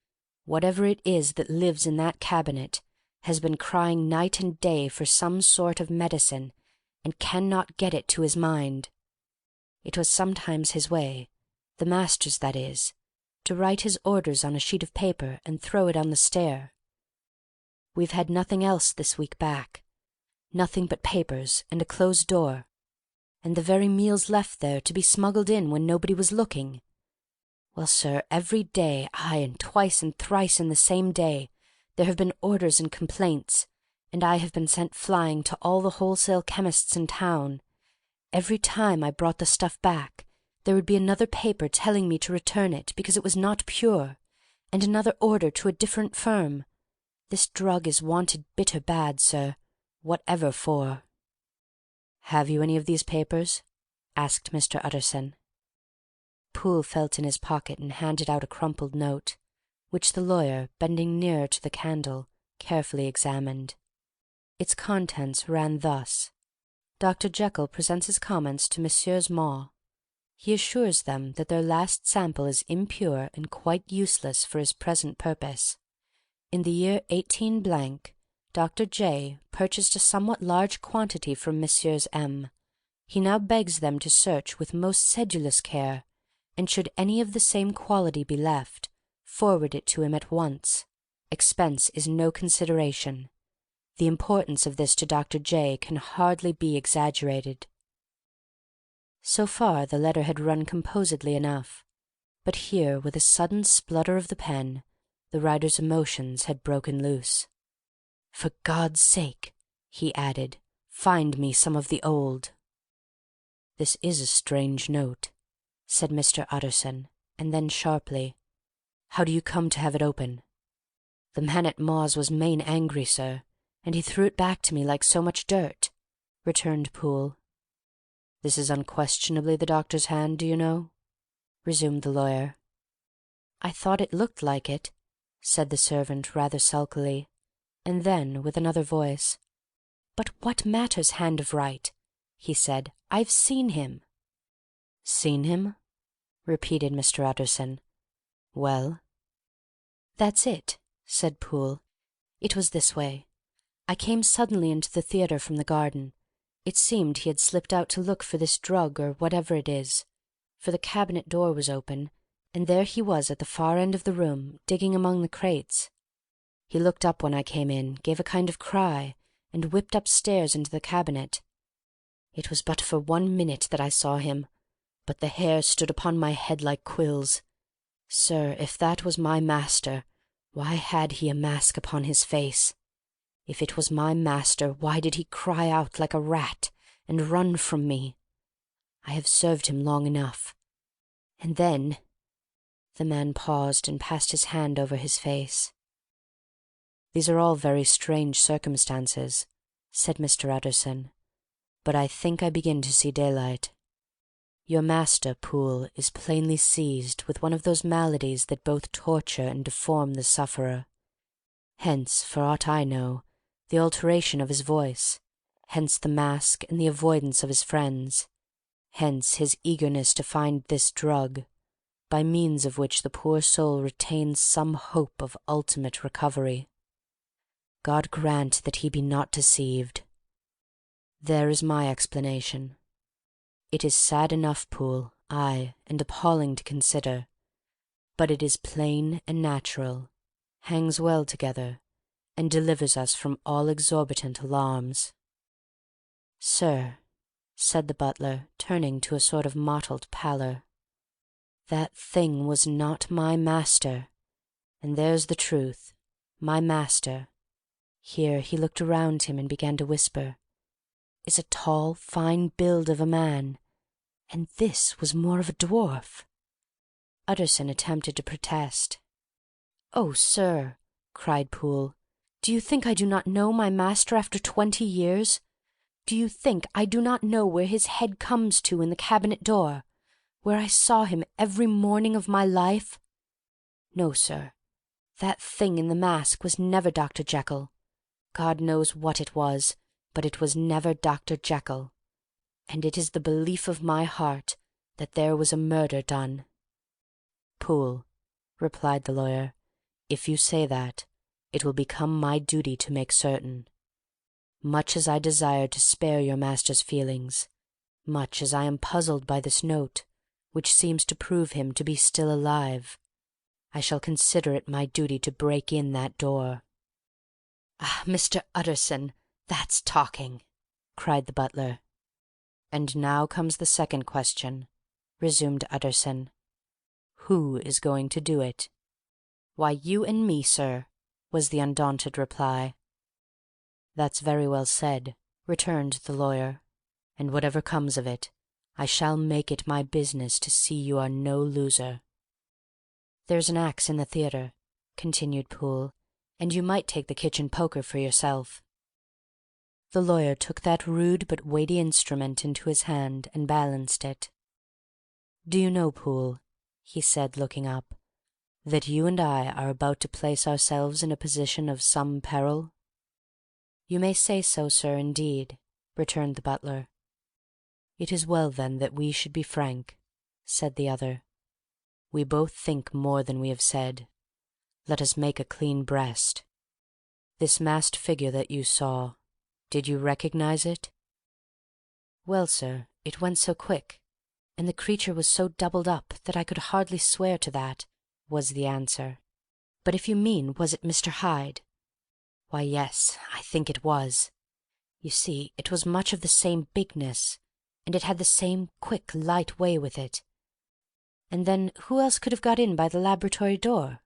whatever it is that lives in that cabinet, has been crying night and day for some sort of medicine, and cannot get it to his mind. It was sometimes his way, The master's, that is, to write his orders on a sheet of paper and throw it on the stair. We've had nothing else this week back, nothing but papers and a closed door, and the very meals left there to be smuggled in when nobody was looking. Well, sir, every day, aye, and twice and thrice in the same day, there have been orders and complaints, and I have been sent flying to all the wholesale chemists in town. Every time I brought the stuff back, there would be another paper telling me to return it because it was not pure, and another order to a different firm. This drug is wanted bitter bad, sir, whatever for." "Have you any of these papers?" asked Mr. Utterson. Poole felt in his pocket and handed out a crumpled note, which the lawyer, bending nearer to the candle, carefully examined. Its contents ran thus: Dr. Jekyll presents his comments to Messrs. Maw. He assures them that their last sample is impure and quite useless for his present purpose. In the year 18 , Dr. J. purchased a somewhat large quantity from Messrs. M. He now begs them to search with most sedulous care, and should any of the same quality be left, forward it to him at once. Expense is no consideration. The importance of this to Dr. J. can hardly be exaggerated. So far the letter had run composedly enough, but here, with a sudden splutter of the pen, the writer's emotions had broken loose. "For God's sake," he added, "find me some of the old." "This is a strange note," said Mr. Utterson, and then sharply, "How do you come to have it open?" "The man at Maw's was main angry, sir, and he threw it back to me like so much dirt," returned Poole. "This is unquestionably the doctor's hand, do you know?" resumed the lawyer. "I thought it looked like it," said the servant rather sulkily, and then, with another voice, "But what matters hand of right?" he said. "I've seen him." "Seen him?" repeated Mr. Utterson. "Well?" "That's it," said Poole. "It was this way. I came suddenly into the theatre from the garden. It seemed he had slipped out to look for this drug or whatever it is, for the cabinet door was open, and there he was at the far end of the room, digging among the crates. He looked up when I came in, gave a kind of cry, and whipped upstairs into the cabinet. It was but for 1 minute that I saw him, but the hair stood upon my head like quills. Sir, if that was my master, why had he a mask upon his face? If it was my master, why did he cry out like a rat and run from me? I have served him long enough. And then—" The man paused and passed his hand over his face. "These are all very strange circumstances," said Mr. Utterson, "but I think I begin to see daylight. Your master, Poole, is plainly seized with one of those maladies that both torture and deform the sufferer. Hence, for aught I know, the alteration of his voice, hence the mask and the avoidance of his friends, hence his eagerness to find this drug, by means of which the poor soul retains some hope of ultimate recovery. God grant that he be not deceived. There is my explanation. It is sad enough, Poole, aye, and appalling to consider, but it is plain and natural, hangs well together, and delivers us from all exorbitant alarms." "Sir," said the butler, turning to a sort of mottled pallor, "that thing was not my master, and there's the truth. My master," here he looked around him and began to whisper, "is a tall, fine build of a man, and this was more of a dwarf." Utterson attempted to protest. "Oh, sir," cried Poole, "do you think I do not know my master after 20 years? Do you think I do not know where his head comes to in the cabinet door, where I saw him every morning of my life? No, sir, that thing in the mask was never Dr. Jekyll. God knows what it was, but it was never Dr. Jekyll. And it is the belief of my heart that there was a murder done." "Poole," replied the lawyer, "if you say that, it will become my duty to make certain. Much as I desire to spare your master's feelings, much as I am puzzled by this note, which seems to prove him to be still alive. I shall consider it my duty to break in that door." "Ah, Mr. Utterson, that's talking!" cried the butler. "And now comes the second question," resumed Utterson. "Who is going to do it?" "Why, you and me, sir," was the undaunted reply. "That's very well said," returned the lawyer, "and whatever comes of it, I shall make it my business to see you are no loser." "There's an axe in the theatre," continued Poole, "and you might take the kitchen poker for yourself." The lawyer took that rude but weighty instrument into his hand and balanced it. "Do you know, Poole," he said, looking up, "that you and I are about to place ourselves in a position of some peril?" "You may say so, sir, indeed," returned the butler. "It is well, then, that we should be frank," said the other. "We both think more than we have said. Let us make a clean breast. This masked figure that you saw, did you recognize it?" "Well, sir, it went so quick, and the creature was so doubled up that I could hardly swear to that," was the answer. "But if you mean, was it Mr. Hyde? Why, yes, I think it was. You see, it was much of the same bigness, and it had the same quick, light way with it. And then who else could have got in by the laboratory door?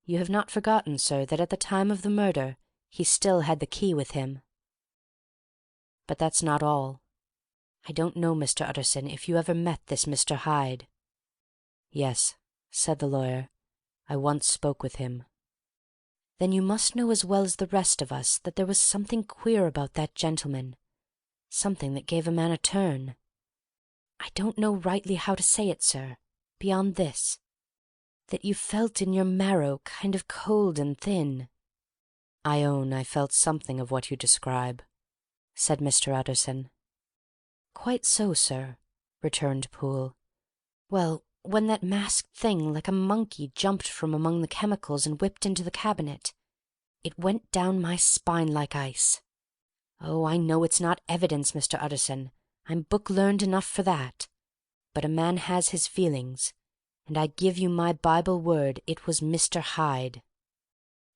You have not forgotten, sir, that at the time of the murder he still had the key with him. But that's not all. I don't know, Mr. Utterson, if you ever met this Mr. Hyde." "Yes," said the lawyer, "I once spoke with him." "Then you must know as well as the rest of us that there was something queer about that gentleman, something that gave a man a turn. I don't know rightly how to say it, sir, beyond this, that you felt in your marrow kind of cold and thin." "I own I felt something of what you describe," said Mr. Utterson. "Quite so, sir," returned Poole. "Well, when that masked thing like a monkey jumped from among the chemicals and whipped into the cabinet, it went down my spine like ice. Oh, I know it's not evidence, Mr. Utterson. I'm book-learned enough for that. But a man has his feelings, and I give you my Bible word it was Mr. Hyde."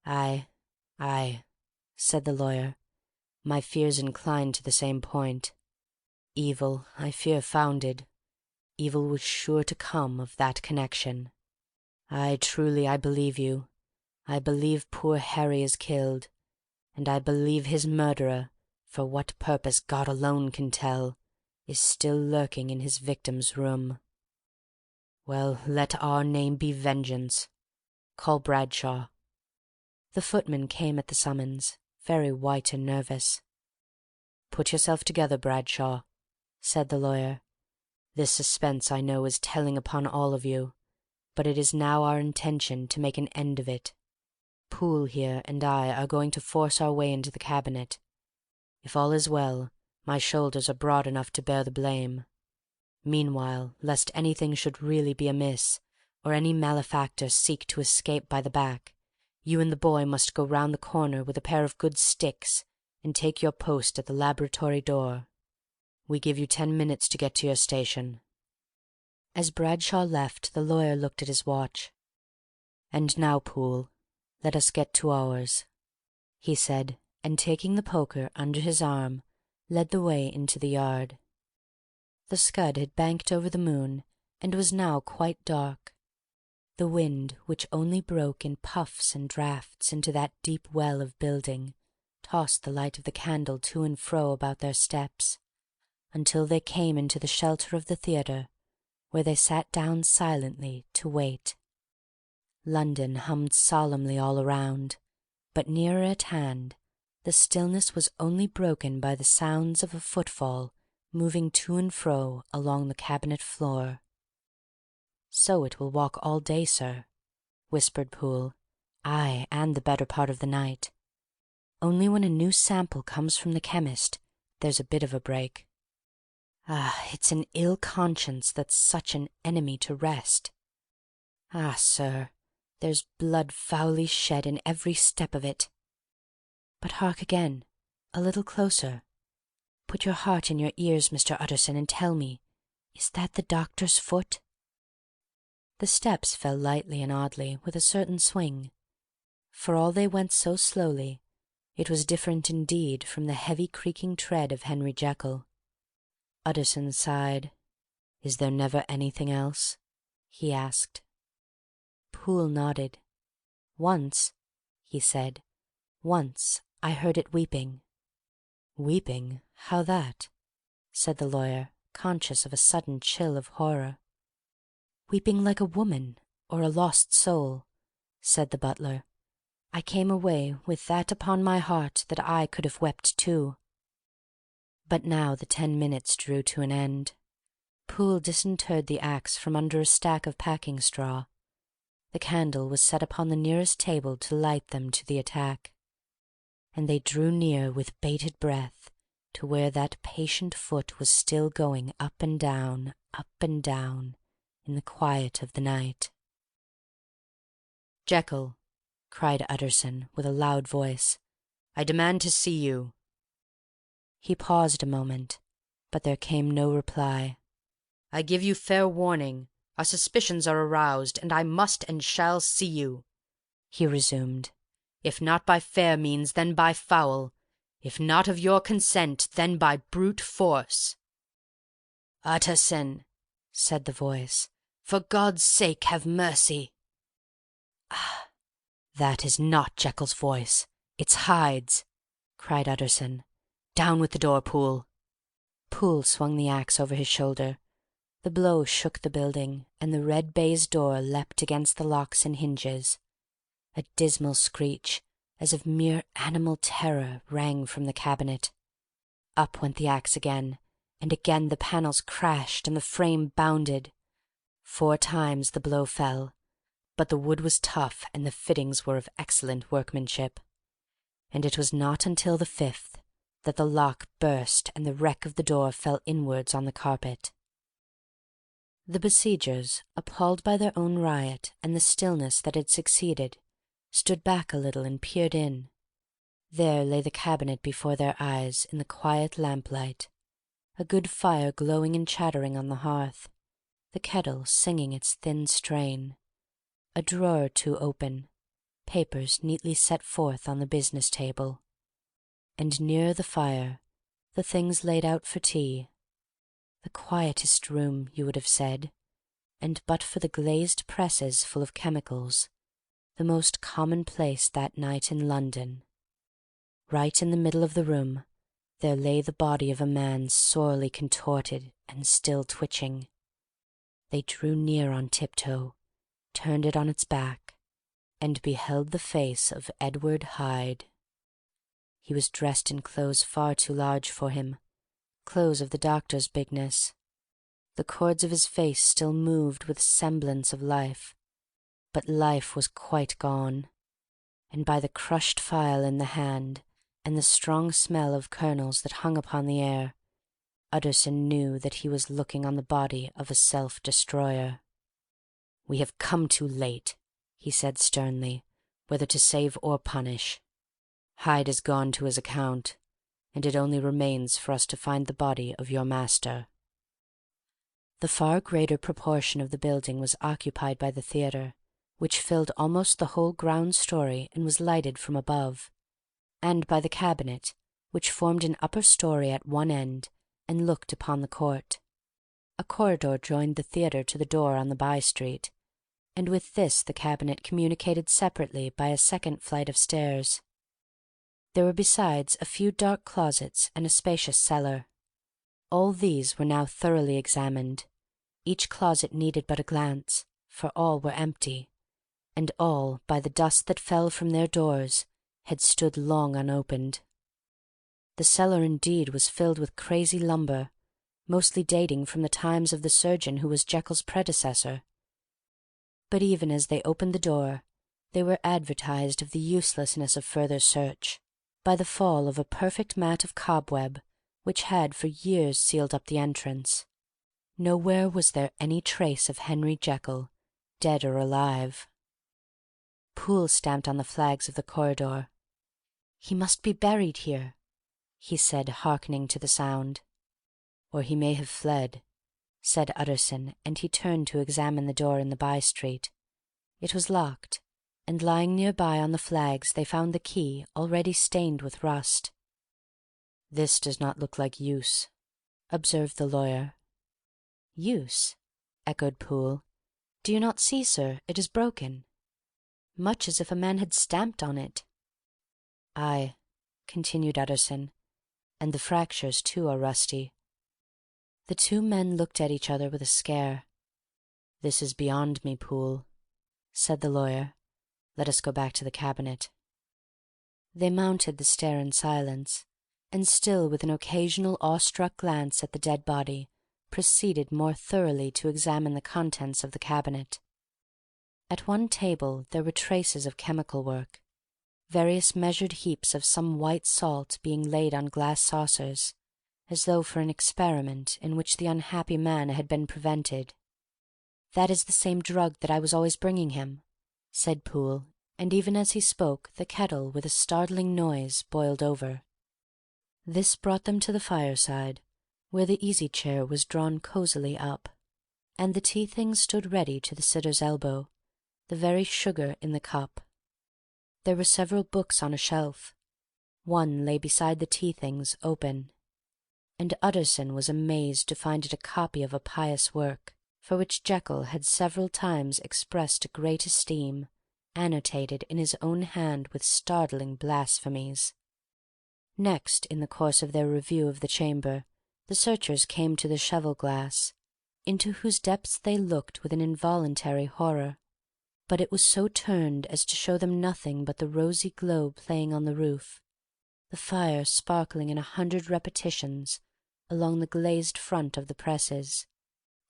Aye," said the lawyer. "My fears incline to the same point. Evil, I fear founded. Evil was sure to come of that connection. Aye, truly, I believe you. I believe poor Harry is killed, and I believe his murderer, for what purpose God alone can tell, is still lurking in his victim's room. Well, let our name be Vengeance. Call Bradshaw." The footman came at the summons, very white and nervous. "Put yourself together, Bradshaw," said the lawyer. "This suspense, I know, is telling upon all of you, but it is now our intention to make an end of it. Poole here and I are going to force our way into the cabinet. If all is well, my shoulders are broad enough to bear the blame. Meanwhile, lest anything should really be amiss, or any malefactor seek to escape by the back, you and the boy must go round the corner with a pair of good sticks and take your post at the laboratory door. We give you 10 minutes to get to your station." As Bradshaw left, the lawyer looked at his watch. "And now, Poole, let us get to ours," he said, and taking the poker under his arm, led the way into the yard. The scud had banked over the moon, and was now quite dark. The wind, which only broke in puffs and draughts into that deep well of building, tossed the light of the candle to and fro about their steps, until they came into the shelter of the theatre, where they sat down silently to wait. London hummed solemnly all around, but nearer at hand the stillness was only broken by the sounds of a footfall moving to and fro along the cabinet floor. "So it will walk all day, sir," whispered Poole. "Aye, and the better part of the night. Only when a new sample comes from the chemist, there's a bit of a break. Ah, it's an ill conscience that's such an enemy to rest. Ah, sir, there's blood foully shed in every step of it. But hark again, a little closer. Put your heart in your ears, Mr. Utterson, and tell me, Is that the doctor's foot?" The steps fell lightly and oddly, with a certain swing. For all they went so slowly, it was different indeed from the heavy creaking tread of Henry Jekyll. Utterson sighed. "Is there never anything else?" he asked. Poole nodded. "Once," he said, "once I heard it weeping." "Weeping? How that?" said the lawyer, conscious of a sudden chill of horror. "Weeping like a woman, or a lost soul," said the butler. "I came away with that upon my heart that I could have wept too." But now the 10 minutes drew to an end. Poole disinterred the axe from under a stack of packing straw. The candle was set upon the nearest table to light them to the attack, and they drew near with bated breath to where that patient foot was still going up and down, in the quiet of the night. "Jekyll," cried Utterson, with a loud voice, "I demand to see you." He paused a moment, but there came no reply. "I give you fair warning. Our suspicions are aroused, and I must and shall see you," he resumed. "If not by fair means, then by foul. If not of your consent, then by brute force." "Utterson," said the voice, "for God's sake have mercy." "Ah, that is not Jekyll's voice. It's Hyde's," cried Utterson. "Down with the door, Poole." Poole swung the axe over his shoulder. The blow shook the building, and the red baize door leapt against the locks and hinges. A dismal screech, as of mere animal terror, rang from the cabinet. Up went the axe again, and again the panels crashed and the frame bounded. 4 times the blow fell, but the wood was tough and the fittings were of excellent workmanship. And it was not until the 5th that the lock burst and the wreck of the door fell inwards on the carpet. The besiegers, appalled by their own riot and the stillness that had succeeded, stood back a little and peered in. There lay the cabinet before their eyes in the quiet lamplight, a good fire glowing and chattering on the hearth, the kettle singing its thin strain, a drawer or two open, papers neatly set forth on the business table, and nearer the fire the things laid out for tea. The quietest room, you would have said, and but for the glazed presses full of chemicals, the most commonplace that night in London. Right in the middle of the room there lay the body of a man sorely contorted and still twitching. They drew near on tiptoe, turned it on its back, and beheld the face of Edward Hyde. He was dressed in clothes far too large for him, clothes of the doctor's bigness. The cords of his face still moved with semblance of life, but life was quite gone, and by the crushed file in the hand and the strong smell of kernels that hung upon the air, Utterson knew that he was looking on the body of a self-destroyer. "We have come too late," he said sternly, "whether to save or punish. Hyde has gone to his account, and it only remains for us to find the body of your master." The far greater proportion of the building was occupied by the theatre, which filled almost the whole ground story and was lighted from above, and by the cabinet, which formed an upper story at one end and looked upon the court. A corridor joined the theatre to the door on the by-street, and with this the cabinet communicated separately by a second flight of stairs. There were besides a few dark closets and a spacious cellar. All these were now thoroughly examined. Each closet needed but a glance, for all were empty, and all, by the dust that fell from their doors, had stood long unopened. The cellar indeed was filled with crazy lumber, mostly dating from the times of the surgeon who was Jekyll's predecessor. But even as they opened the door, they were advertised of the uselessness of further search by the fall of a perfect mat of cobweb which had for years sealed up the entrance. Nowhere was there any trace of Henry Jekyll, dead or alive. Poole stamped on the flags of the corridor. "He must be buried here," he said, hearkening to the sound. "Or he may have fled," said Utterson, and he turned to examine the door in the by-street. It was locked, and lying near by on the flags they found the key already stained with rust. "This does not look like use," observed the lawyer. "Use?" echoed Poole. "Do you not see, sir, it is broken? Much as if a man had stamped on it." "Aye," continued Utterson, "and the fractures, too, are rusty." The two men looked at each other with a scare. "This is beyond me, Poole," said the lawyer. "Let us go back to the cabinet." They mounted the stair in silence, and still with an occasional awe-struck glance at the dead body, proceeded more thoroughly to examine the contents of the cabinet. At one table there were traces of chemical work, various measured heaps of some white salt being laid on glass saucers, as though for an experiment in which the unhappy man had been prevented. "That is the same drug that I was always bringing him," said Poole, and even as he spoke the kettle, with a startling noise, boiled over. This brought them to the fireside, where the easy-chair was drawn cosily up, and the tea-things stood ready to the sitter's elbow, the very sugar in the cup. There were several books on a shelf. One lay beside the tea-things, open, and Utterson was amazed to find it a copy of a pious work, for which Jekyll had several times expressed a great esteem, annotated in his own hand with startling blasphemies. Next, in the course of their review of the chamber, the searchers came to the cheval-glass, into whose depths they looked with an involuntary horror, but it was so turned as to show them nothing but the rosy glow playing on the roof, the fire sparkling in 100 repetitions along the glazed front of the presses,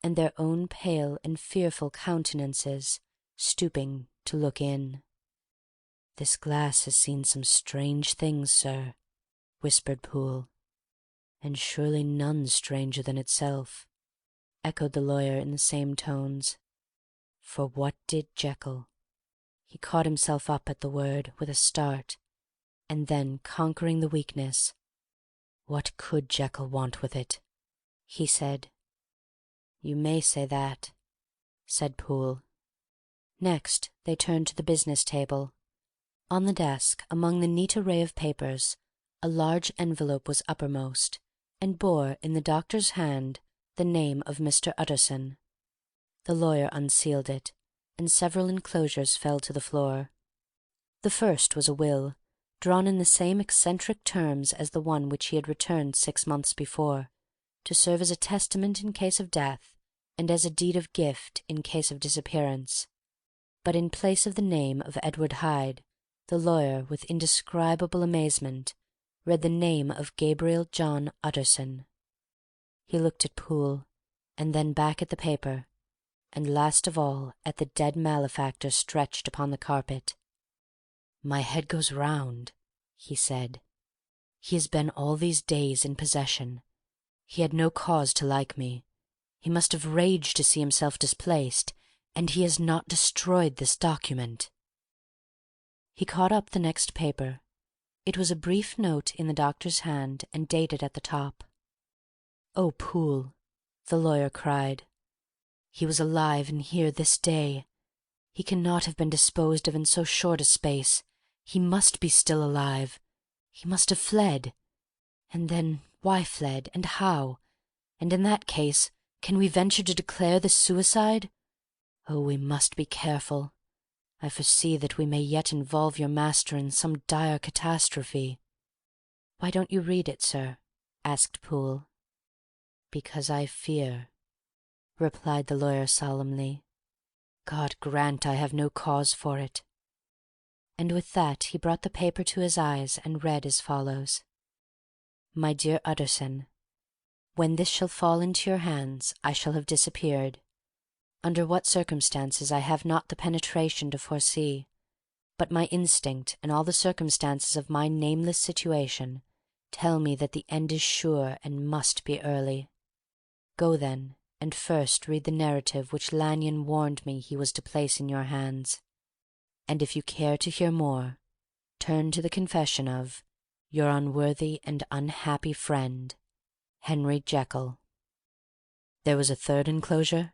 and their own pale and fearful countenances stooping to look in. "This glass has seen some strange things, sir," whispered Poole. "And surely none stranger than itself," echoed the lawyer in the same tones. "For what did Jekyll—" He caught himself up at the word, with a start, and then, conquering the weakness, "What could Jekyll want with it?" he said. "You may say that," said Poole. Next they turned to the business table. On the desk, among the neat array of papers, a large envelope was uppermost, and bore in the doctor's hand the name of Mr. Utterson. The lawyer unsealed it, and several enclosures fell to the floor. The first was a will, drawn in the same eccentric terms as the one which he had returned 6 months before, to serve as a testament in case of death, and as a deed of gift in case of disappearance. But in place of the name of Edward Hyde, the lawyer, with indescribable amazement, read the name of Gabriel John Utterson. He looked at Poole, and then back at the paper, and last of all at the dead malefactor stretched upon the carpet. "My head goes round," he said. "He has been all these days in possession. He had no cause to like me. He must have raged to see himself displaced, and he has not destroyed this document." He caught up the next paper. It was a brief note in the doctor's hand, and dated at the top. "Oh, Poole," the lawyer cried, "he was alive and here this day. He cannot have been disposed of in so short a space. He must be still alive. He must have fled. And then why fled, and how? And in that case, can we venture to declare this suicide? Oh, we must be careful. I foresee that we may yet involve your master in some dire catastrophe." "Why don't you read it, sir?" asked Poole. "Because I fear," replied the lawyer solemnly. "God grant I have no cause for it." And with that he brought the paper to his eyes and read as follows: "My dear Utterson, when this shall fall into your hands I shall have disappeared. Under what circumstances I have not the penetration to foresee, but my instinct and all the circumstances of my nameless situation tell me that the end is sure and must be early. Go then, and first read the narrative which Lanyon warned me he was to place in your hands. And if you care to hear more, turn to the confession of your unworthy and unhappy friend, Henry Jekyll." "There was a third enclosure?"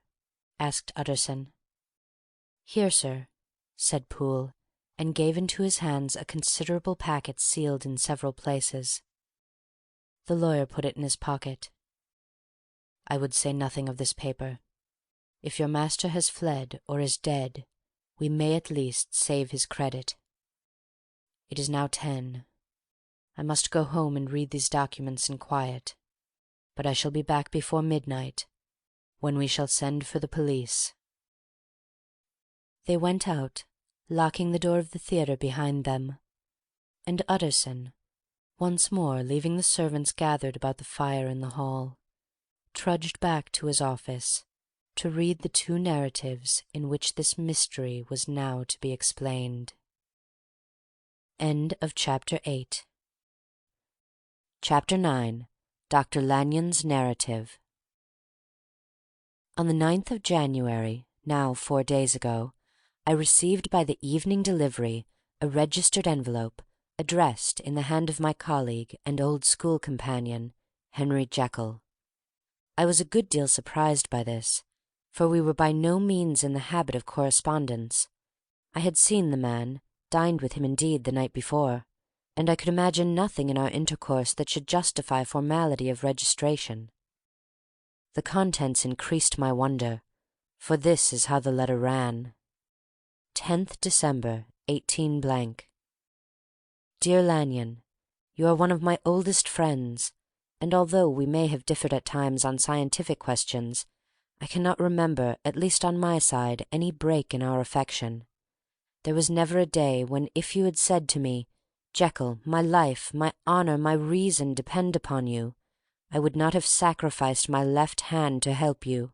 asked Utterson. "Here, sir," said Poole, and gave into his hands a considerable packet sealed in several places. The lawyer put it in his pocket. "I would say nothing of this paper. If your master has fled or is dead, we may at least save his credit. It is now 10. I must go home and read these documents in quiet, but I shall be back before midnight, when we shall send for the police." They went out, locking the door of the theatre behind them, and Utterson, once more leaving the servants gathered about the fire in the hall, trudged back to his office to read the 2 narratives in which this mystery was now to be explained. End of Chapter 8. Chapter 9. Dr. Lanyon's Narrative. On the 9th of January, now 4 days ago, I received by the evening delivery a registered envelope, addressed in the hand of my colleague and old school companion, Henry Jekyll. I was a good deal surprised by this, for we were by no means in the habit of correspondence. I had seen the man, dined with him indeed the night before, and I could imagine nothing in our intercourse that should justify formality of registration. The contents increased my wonder, for this is how the letter ran. 10th December, 18 blank. Dear Lanyon, you are one of my oldest friends, and although we may have differed at times on scientific questions, I cannot remember, at least on my side, any break in our affection. There was never a day when if you had said to me, "Jekyll, my life, my honour, my reason depend upon you," I would not have sacrificed my left hand to help you.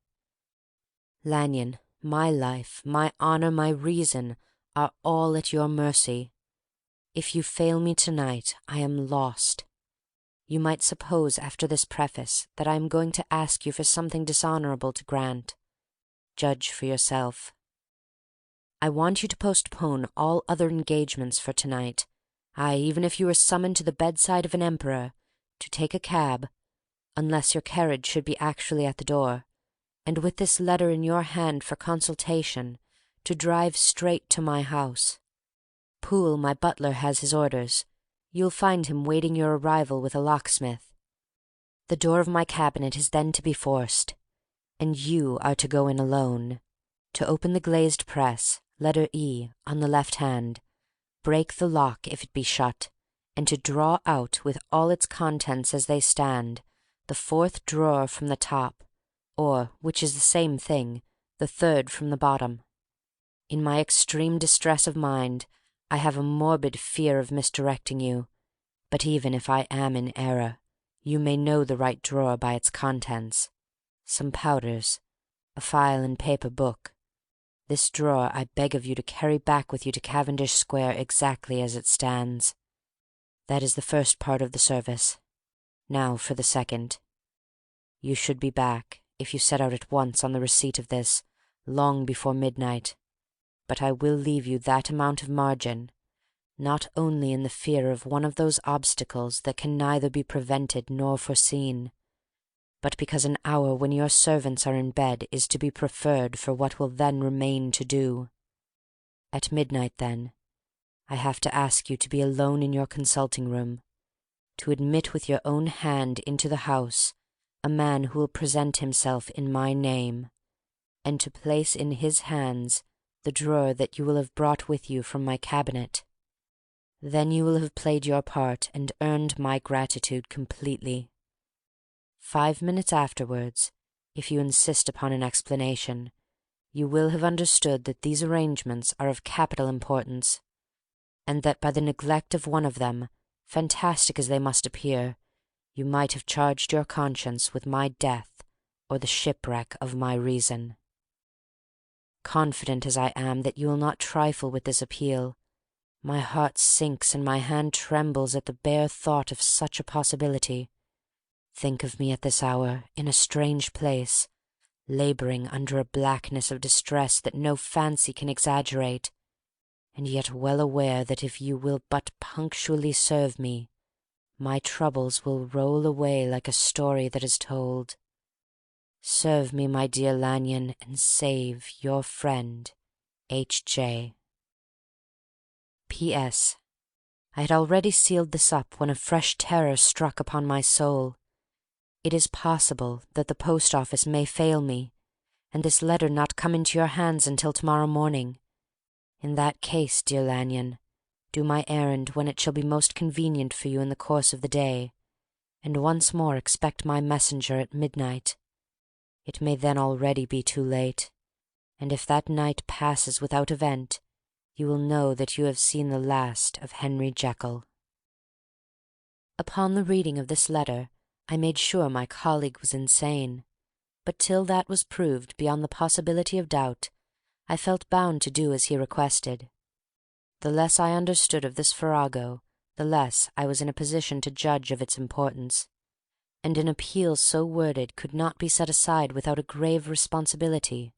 Lanyon, my life, my honour, my reason are all at your mercy. If you fail me tonight, I am lost. You might suppose after this preface that I am going to ask you for something dishonourable to grant. Judge for yourself. I want you to postpone all other engagements for tonight, aye, even if you were summoned to the bedside of an emperor, to take a cab, unless your carriage should be actually at the door, and with this letter in your hand for consultation, to drive straight to my house. Poole, my butler, has his orders. You'll find him waiting your arrival with a locksmith. The door of my cabinet is then to be forced, and you are to go in alone, to open the glazed press, letter E, on the left hand, break the lock if it be shut, and to draw out, with all its contents as they stand, the 4th drawer from the top, or, which is the same thing, the 3rd from the bottom. In my extreme distress of mind, I have a morbid fear of misdirecting you, but even if I am in error, you may know the right drawer by its contents. Some powders, a file and paper book. This drawer I beg of you to carry back with you to Cavendish Square exactly as it stands. That is the first part of the service. Now for the second. You should be back, if you set out at once on the receipt of this, long before midnight. But I will leave you that amount of margin, not only in the fear of one of those obstacles that can neither be prevented nor foreseen, but because an hour when your servants are in bed is to be preferred for what will then remain to do. At midnight, then, I have to ask you to be alone in your consulting room, to admit with your own hand into the house a man who will present himself in my name, and to place in his hands the drawer that you will have brought with you from my cabinet. Then you will have played your part and earned my gratitude completely. 5 minutes afterwards, if you insist upon an explanation, you will have understood that these arrangements are of capital importance, and that by the neglect of one of them, fantastic as they must appear, you might have charged your conscience with my death or the shipwreck of my reason. Confident as I am that you will not trifle with this appeal, my heart sinks and my hand trembles at the bare thought of such a possibility. Think of me at this hour, in a strange place, labouring under a blackness of distress that no fancy can exaggerate, and yet well aware that if you will but punctually serve me, my troubles will roll away like a story that is told. Serve me, my dear Lanyon, and save your friend, H.J. P.S. I had already sealed this up when a fresh terror struck upon my soul. It is possible that the post-office may fail me, and this letter not come into your hands until to-morrow morning. In that case, dear Lanyon, do my errand when it shall be most convenient for you in the course of the day, and once more expect my messenger at midnight. It may then already be too late, and if that night passes without event, you will know that you have seen the last of Henry Jekyll. Upon the reading of this letter, I made sure my colleague was insane, but till that was proved beyond the possibility of doubt, I felt bound to do as he requested. The less I understood of this farrago, the less I was in a position to judge of its importance, and an appeal so worded could not be set aside without a grave responsibility.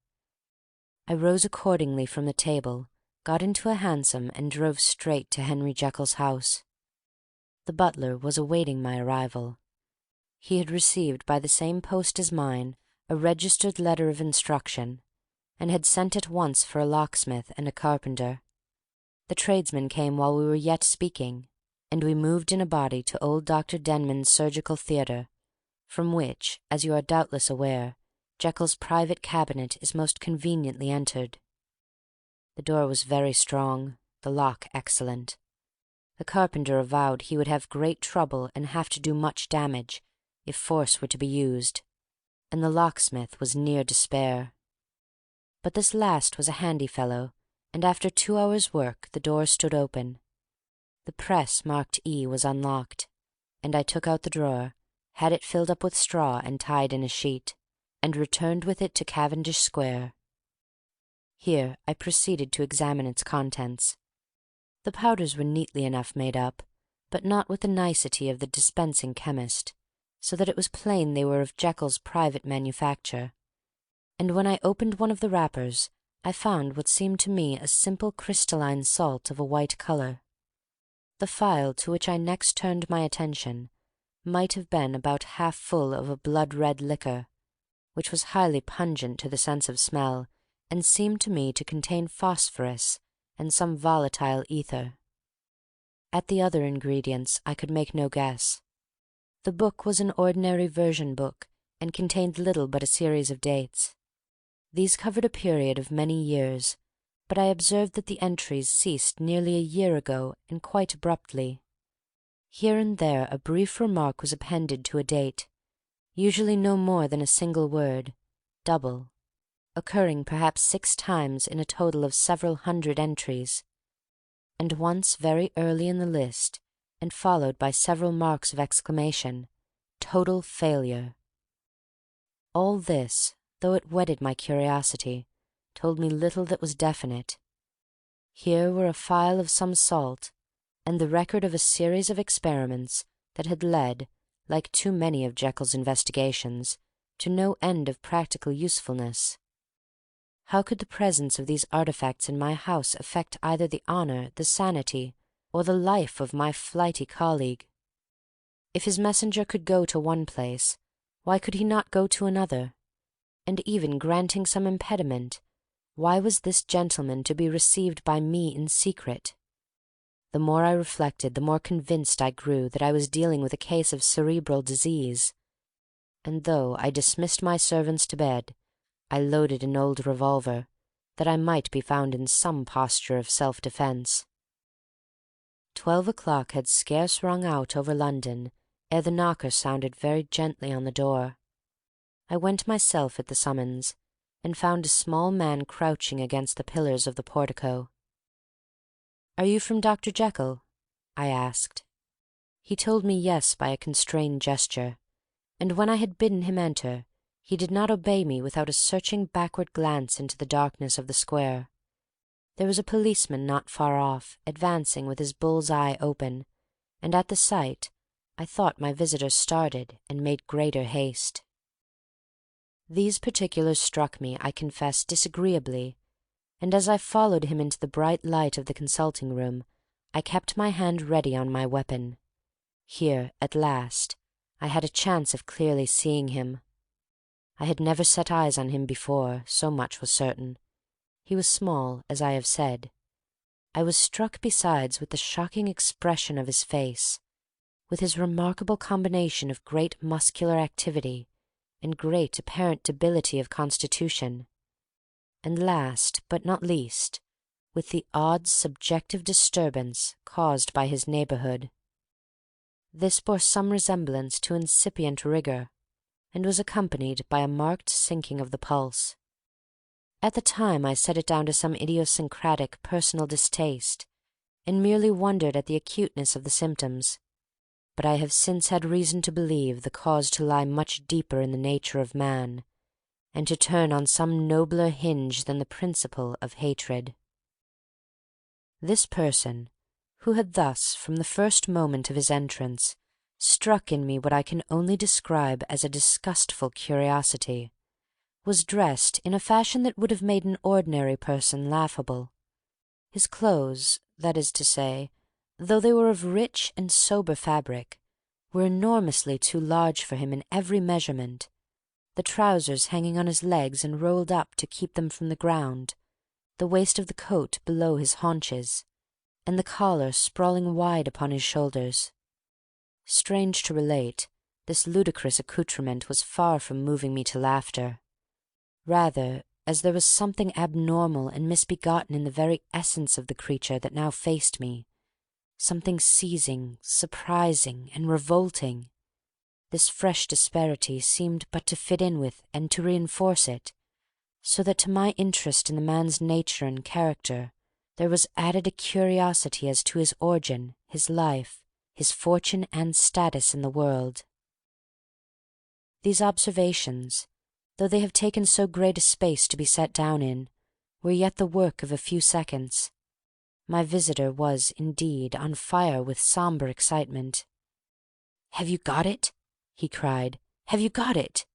I rose accordingly from the table, got into a hansom, and drove straight to Henry Jekyll's house. The butler was awaiting my arrival. He had received by the same post as mine a registered letter of instruction, and had sent at once for a locksmith and a carpenter. The tradesmen came while we were yet speaking, and we moved in a body to old Dr. Denman's surgical theatre, from which, as you are doubtless aware, Jekyll's private cabinet is most conveniently entered. The door was very strong, the lock excellent. The carpenter avowed he would have great trouble and have to do much damage if force were to be used, and the locksmith was near despair. But this last was a handy fellow, and after 2 hours' work the door stood open. The press marked E was unlocked, and I took out the drawer, had it filled up with straw and tied in a sheet, and returned with it to Cavendish Square. Here I proceeded to examine its contents. The powders were neatly enough made up, but not with the nicety of the dispensing chemist, so that it was plain they were of Jekyll's private manufacture, and when I opened one of the wrappers I found what seemed to me a simple crystalline salt of a white colour. The phial to which I next turned my attention might have been about half full of a blood-red liquor, which was highly pungent to the sense of smell, and seemed to me to contain phosphorus and some volatile ether. At the other ingredients I could make no guess. The book was an ordinary version book, and contained little but a series of dates. These covered a period of many years, but I observed that the entries ceased nearly a year ago and quite abruptly. Here and there a brief remark was appended to a date, usually no more than a single word, double, occurring perhaps 6 times in a total of several hundred entries, and once very early in the list, and followed by several marks of exclamation, total failure. All this, though it whetted my curiosity, told me little that was definite. Here were a phial of some salt, and the record of a series of experiments that had led, like too many of Jekyll's investigations, to no end of practical usefulness. How could the presence of these artifacts in my house affect either the honour, the sanity, or the life of my flighty colleague? If his messenger could go to one place, why could he not go to another? And even granting some impediment, why was this gentleman to be received by me in secret? The more I reflected, the more convinced I grew that I was dealing with a case of cerebral disease, and though I dismissed my servants to bed, I loaded an old revolver, that I might be found in some posture of self-defence. 12 o'clock had scarce rung out over London ere the knocker sounded very gently on the door. I went myself at the summons, and found a small man crouching against the pillars of the portico. "Are you from Dr. Jekyll?" I asked. He told me yes by a constrained gesture, and when I had bidden him enter, he did not obey me without a searching backward glance into the darkness of the square. There was a policeman not far off, advancing with his bull's eye open, and at the sight I thought my visitor started and made greater haste. These particulars struck me, I confess, disagreeably, and as I followed him into the bright light of the consulting room, I kept my hand ready on my weapon. Here, at last, I had a chance of clearly seeing him. I had never set eyes on him before, so much was certain. He was small, as I have said. I was struck besides with the shocking expression of his face, with his remarkable combination of great muscular activity and great apparent debility of constitution, and last, but not least, with the odd subjective disturbance caused by his neighbourhood. This bore some resemblance to incipient rigour, and was accompanied by a marked sinking of the pulse. At the time I set it down to some idiosyncratic personal distaste, and merely wondered at the acuteness of the symptoms, but I have since had reason to believe the cause to lie much deeper in the nature of man, and to turn on some nobler hinge than the principle of hatred. This person, who had thus, from the first moment of his entrance, struck in me what I can only describe as a disgustful curiosity, was dressed in a fashion that would have made an ordinary person laughable. His clothes, that is to say, though they were of rich and sober fabric, were enormously too large for him in every measurement, the trousers hanging on his legs and rolled up to keep them from the ground, the waist of the coat below his haunches, and the collar sprawling wide upon his shoulders. Strange to relate, this ludicrous accoutrement was far from moving me to laughter. Rather, as there was something abnormal and misbegotten in the very essence of the creature that now faced me, something seizing, surprising, and revolting, this fresh disparity seemed but to fit in with and to reinforce it, so that to my interest in the man's nature and character there was added a curiosity as to his origin, his life, his fortune and status in the world. These observations, though they have taken so great a space to be set down in, were yet the work of a few seconds. My visitor was, indeed, on fire with sombre excitement. "Have you got it?" he cried. "Have you got it?"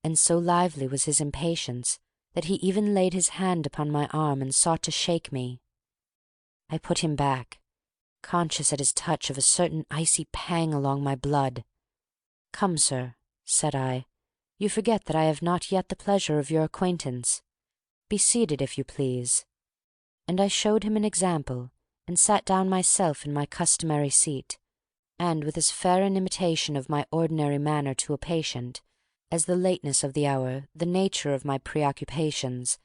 And so lively was his impatience that he even laid his hand upon my arm and sought to shake me. I put him back, conscious at his touch of a certain icy pang along my blood. "Come, sir," said I, "you forget that I have not yet the pleasure of your acquaintance. Be seated, if you please." And I showed him an example, and sat down myself in my customary seat, and with as fair an imitation of my ordinary manner to a patient as the lateness of the hour, the nature of my preoccupations,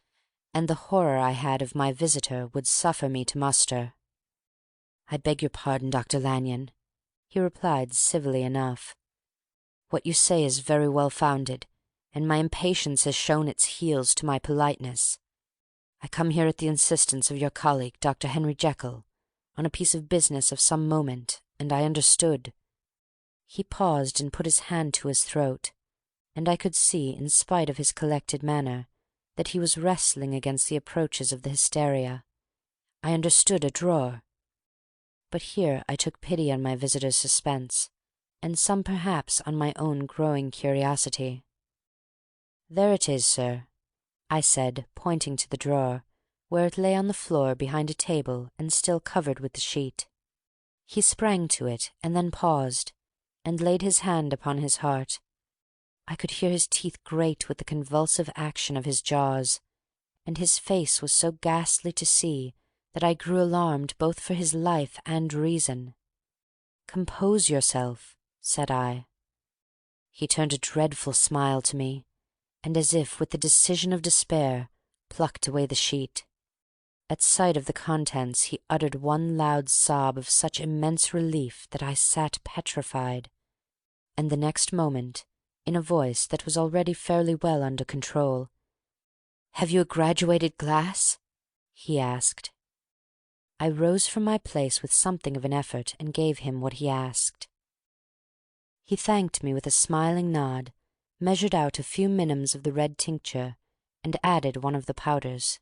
and the horror I had of my visitor would suffer me to muster. "I beg your pardon, Dr. Lanyon," he replied civilly enough. "What you say is very well founded, and my impatience has shown its heels to my politeness. I come here at the insistence of your colleague, Dr. Henry Jekyll, on a piece of business of some moment, and I understood—" He paused and put his hand to his throat, and I could see, in spite of his collected manner, that he was wrestling against the approaches of the hysteria. "I understood a drawer—" But here I took pity on my visitor's suspense, and some perhaps on my own growing curiosity. "There it is, sir," I said, pointing to the drawer, where it lay on the floor behind a table and still covered with the sheet. He sprang to it, and then paused, and laid his hand upon his heart. I could hear his teeth grate with the convulsive action of his jaws, and his face was so ghastly to see that I grew alarmed both for his life and reason. "Compose yourself," said I. He turned a dreadful smile to me, and as if with the decision of despair, plucked away the sheet. At sight of the contents he uttered one loud sob of such immense relief that I sat petrified, and the next moment, in a voice that was already fairly well under control, "Have you a graduated glass?" he asked. I rose from my place with something of an effort and gave him what he asked. He thanked me with a smiling nod, measured out a few minims of the red tincture, and added one of the powders.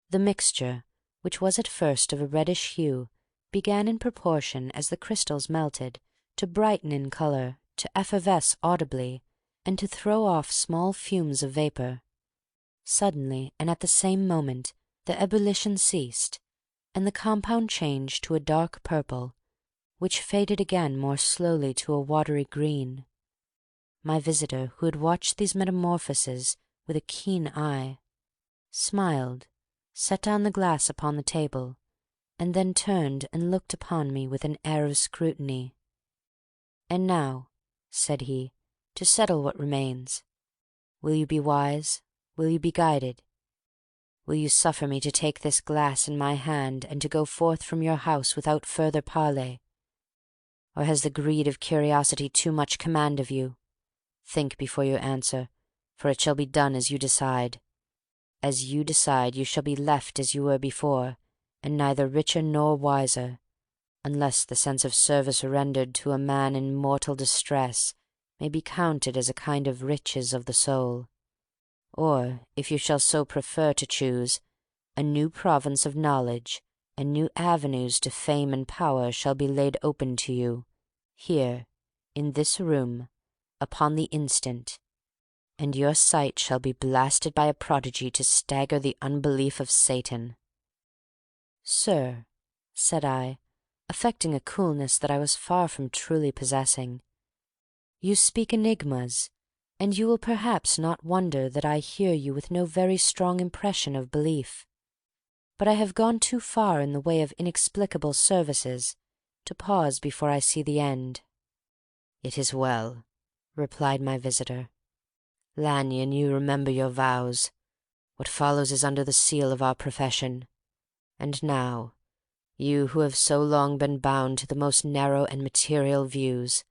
The mixture, which was at first of a reddish hue, began in proportion as the crystals melted to brighten in colour, to effervesce audibly, and to throw off small fumes of vapour. Suddenly, and at the same moment, the ebullition ceased, and the compound changed to a dark purple, which faded again more slowly to a watery green. My visitor, who had watched these metamorphoses with a keen eye, smiled, set down the glass upon the table, and then turned and looked upon me with an air of scrutiny. "And now," said he, "to settle what remains. Will you be wise? Will you be guided? Will you suffer me to take this glass in my hand and to go forth from your house without further parley? Or has the greed of curiosity too much command of you? Think before you answer, for it shall be done as you decide. As you decide, you shall be left as you were before, and neither richer nor wiser, unless the sense of service rendered to a man in mortal distress may be counted as a kind of riches of the soul. Or, if you shall so prefer to choose, a new province of knowledge and new avenues to fame and power shall be laid open to you, here, in this room, upon the instant, and your sight shall be blasted by a prodigy to stagger the unbelief of Satan." "Sir," said I, affecting a coolness that I was far from truly possessing, "you speak enigmas, and you will perhaps not wonder that I hear you with no very strong impression of belief. But I have gone too far in the way of inexplicable services to pause before I see the end." "It is well," replied my visitor. "Lanyon, you remember your vows. What follows is under the seal of our profession. And now, you who have so long been bound to the most narrow and material views,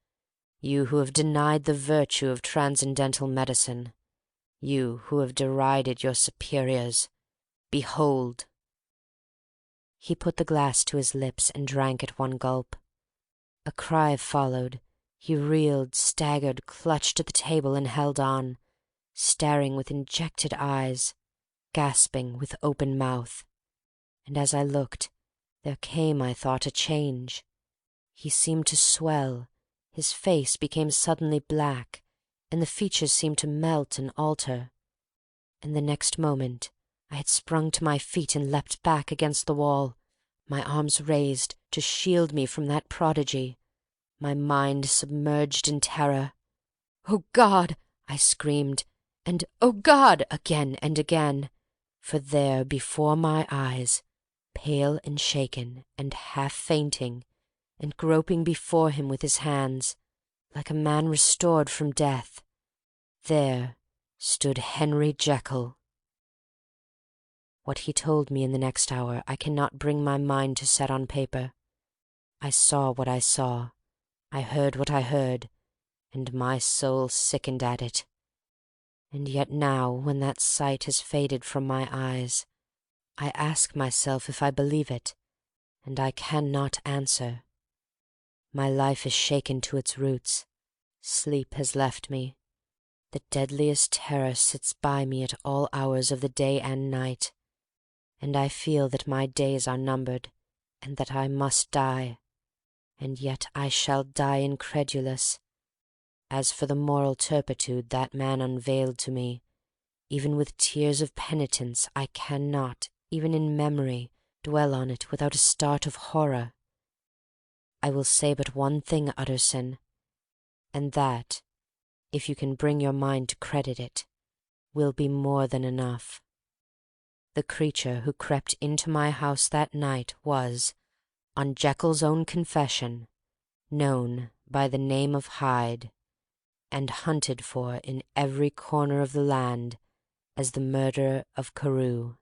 you who have denied the virtue of transcendental medicine, you who have derided your superiors, behold!" He put the glass to his lips and drank at one gulp. A cry followed. He reeled, staggered, clutched at the table, and held on, staring with injected eyes, gasping with open mouth. And as I looked, there came, I thought, a change. He seemed to swell, his face became suddenly black, and the features seemed to melt and alter. And the next moment I had sprung to my feet and leapt back against the wall, my arms raised to shield me from that prodigy, my mind submerged in terror. "Oh, God!" I screamed, and "Oh, God!" again and again, for there before my eyes, pale and shaken and half fainting, and groping before him with his hands, like a man restored from death, there stood Henry Jekyll. What he told me in the next hour I cannot bring my mind to set on paper. I saw what I saw, I heard what I heard, and my soul sickened at it. And yet now, when that sight has faded from my eyes, I ask myself if I believe it, and I cannot answer. My life is shaken to its roots. Sleep has left me. The deadliest terror sits by me at all hours of the day and night, and I feel that my days are numbered, and that I must die, and yet I shall die incredulous. As for the moral turpitude that man unveiled to me, even with tears of penitence I cannot, even in memory, dwell on it without a start of horror. I will say but one thing, Utterson, and that, if you can bring your mind to credit it, will be more than enough. The creature who crept into my house that night was, on Jekyll's own confession, known by the name of Hyde, and hunted for in every corner of the land as the murderer of Carew.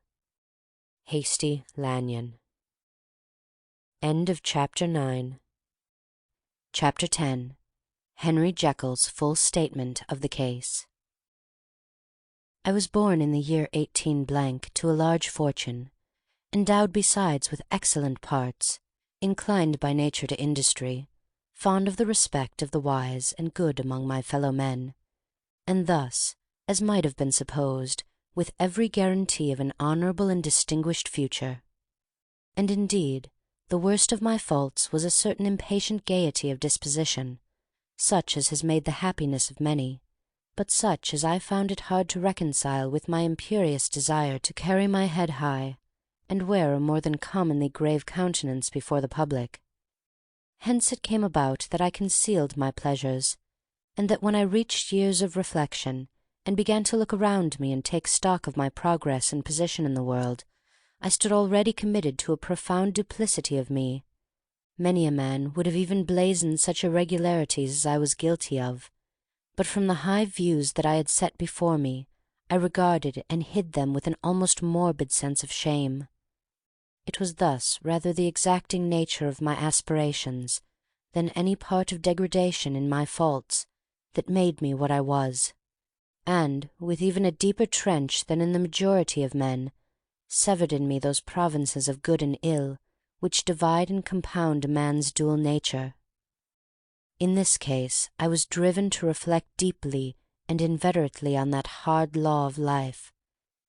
Hasty Lanyon. End of Chapter 9. Chapter 10. Henry Jekyll's full statement of the case. I was born in the year 18 to a large fortune, endowed besides with excellent parts, inclined by nature to industry, fond of the respect of the wise and good among my fellow men, and thus, as might have been supposed, with every guarantee of an honourable and distinguished future. And indeed, the worst of my faults was a certain impatient gaiety of disposition, such as has made the happiness of many, but such as I found it hard to reconcile with my imperious desire to carry my head high, and wear a more than commonly grave countenance before the public. Hence it came about that I concealed my pleasures, and that when I reached years of reflection, and began to look around me and take stock of my progress and position in the world, I stood already committed to a profound duplicity of me. Many a man would have even blazoned such irregularities as I was guilty of, but from the high views that I had set before me, I regarded and hid them with an almost morbid sense of shame. It was thus rather the exacting nature of my aspirations than any part of degradation in my faults that made me what I was, and, with even a deeper trench than in the majority of men, severed in me those provinces of good and ill which divide and compound a man's dual nature. In this case I was driven to reflect deeply and inveterately on that hard law of life,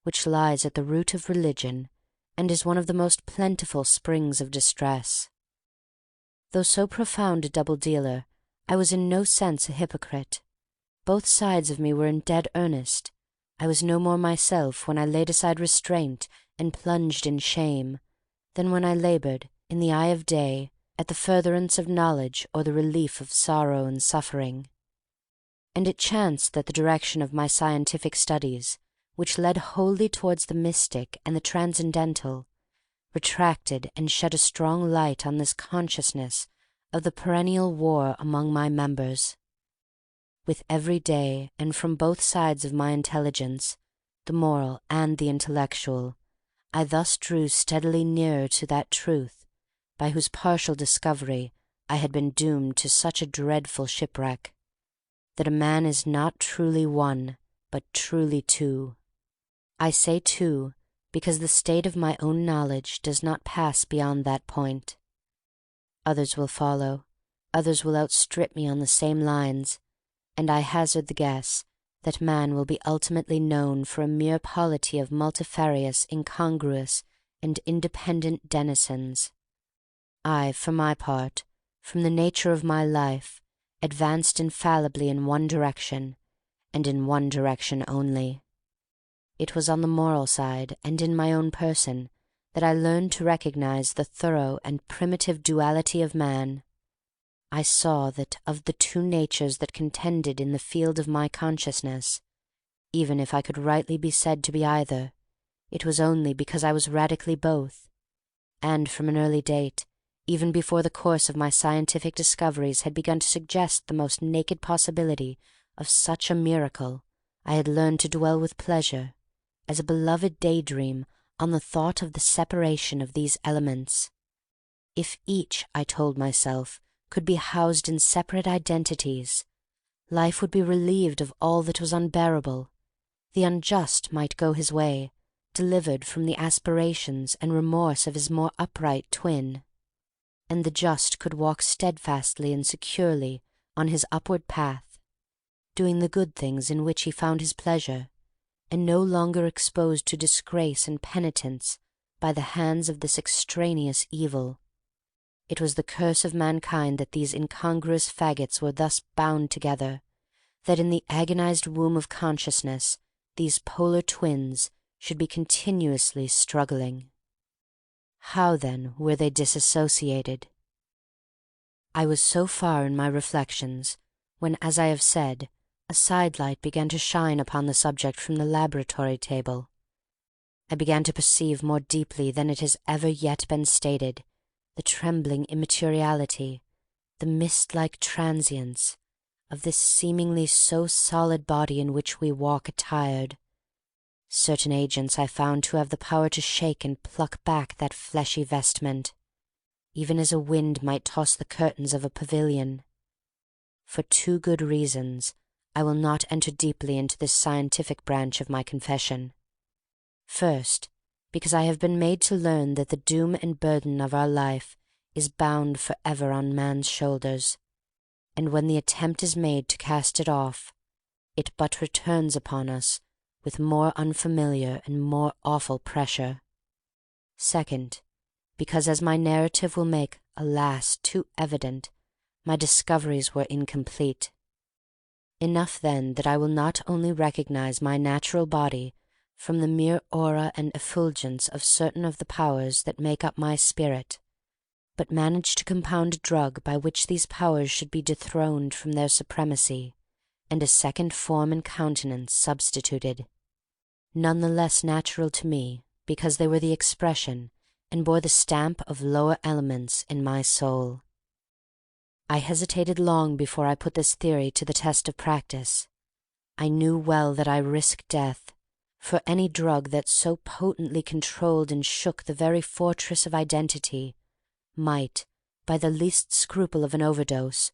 which lies at the root of religion, and is one of the most plentiful springs of distress. Though so profound a double-dealer, I was in no sense a hypocrite. Both sides of me were in dead earnest. I was no more myself when I laid aside restraint and plunged in shame, than when I labored, in the eye of day, at the furtherance of knowledge or the relief of sorrow and suffering. And it chanced that the direction of my scientific studies, which led wholly towards the mystic and the transcendental, retracted and shed a strong light on this consciousness of the perennial war among my members. With every day, and from both sides of my intelligence, the moral and the intellectual, I thus drew steadily nearer to that truth by whose partial discovery I had been doomed to such a dreadful shipwreck, that a man is not truly one, but truly two. I say two, because the state of my own knowledge does not pass beyond that point. Others will follow, others will outstrip me on the same lines, and I hazard the guess that man will be ultimately known for a mere polity of multifarious, incongruous, and independent denizens. I, for my part, from the nature of my life, advanced infallibly in one direction, and in one direction only. It was on the moral side, and in my own person, that I learned to recognize the thorough and primitive duality of man. I saw that of the two natures that contended in the field of my consciousness, even if I could rightly be said to be either, it was only because I was radically both, and from an early date, even before the course of my scientific discoveries had begun to suggest the most naked possibility of such a miracle, I had learned to dwell with pleasure, as a beloved day-dream, on the thought of the separation of these elements. If each, I told myself, could be housed in separate identities, life would be relieved of all that was unbearable. The unjust might go his way, delivered from the aspirations and remorse of his more upright twin, and the just could walk steadfastly and securely on his upward path, doing the good things in which he found his pleasure, and no longer exposed to disgrace and penitence by the hands of this extraneous evil. It was the curse of mankind that these incongruous faggots were thus bound together, that in the agonized womb of consciousness these polar twins should be continuously struggling. How, then, were they disassociated? I was so far in my reflections when, as I have said, a sidelight began to shine upon the subject from the laboratory table. I began to perceive more deeply than it has ever yet been stated the trembling immateriality, the mist-like transience, of this seemingly so solid body in which we walk attired. Certain agents I found to have the power to shake and pluck back that fleshy vestment, even as a wind might toss the curtains of a pavilion. For two good reasons I will not enter deeply into this scientific branch of my confession. First, because I have been made to learn that the doom and burden of our life is bound for ever on man's shoulders, and when the attempt is made to cast it off, it but returns upon us with more unfamiliar and more awful pressure. Second, because, as my narrative will make, alas, too evident, my discoveries were incomplete. Enough, then, that I will not only recognize my natural body from the mere aura and effulgence of certain of the powers that make up my spirit, but manage to compound a drug by which these powers should be dethroned from their supremacy, and a second form and countenance substituted, none the less natural to me because they were the expression and bore the stamp of lower elements in my soul. I hesitated long before I put this theory to the test of practice. I knew well that I risked death, for any drug that so potently controlled and shook the very fortress of identity might, by the least scruple of an overdose,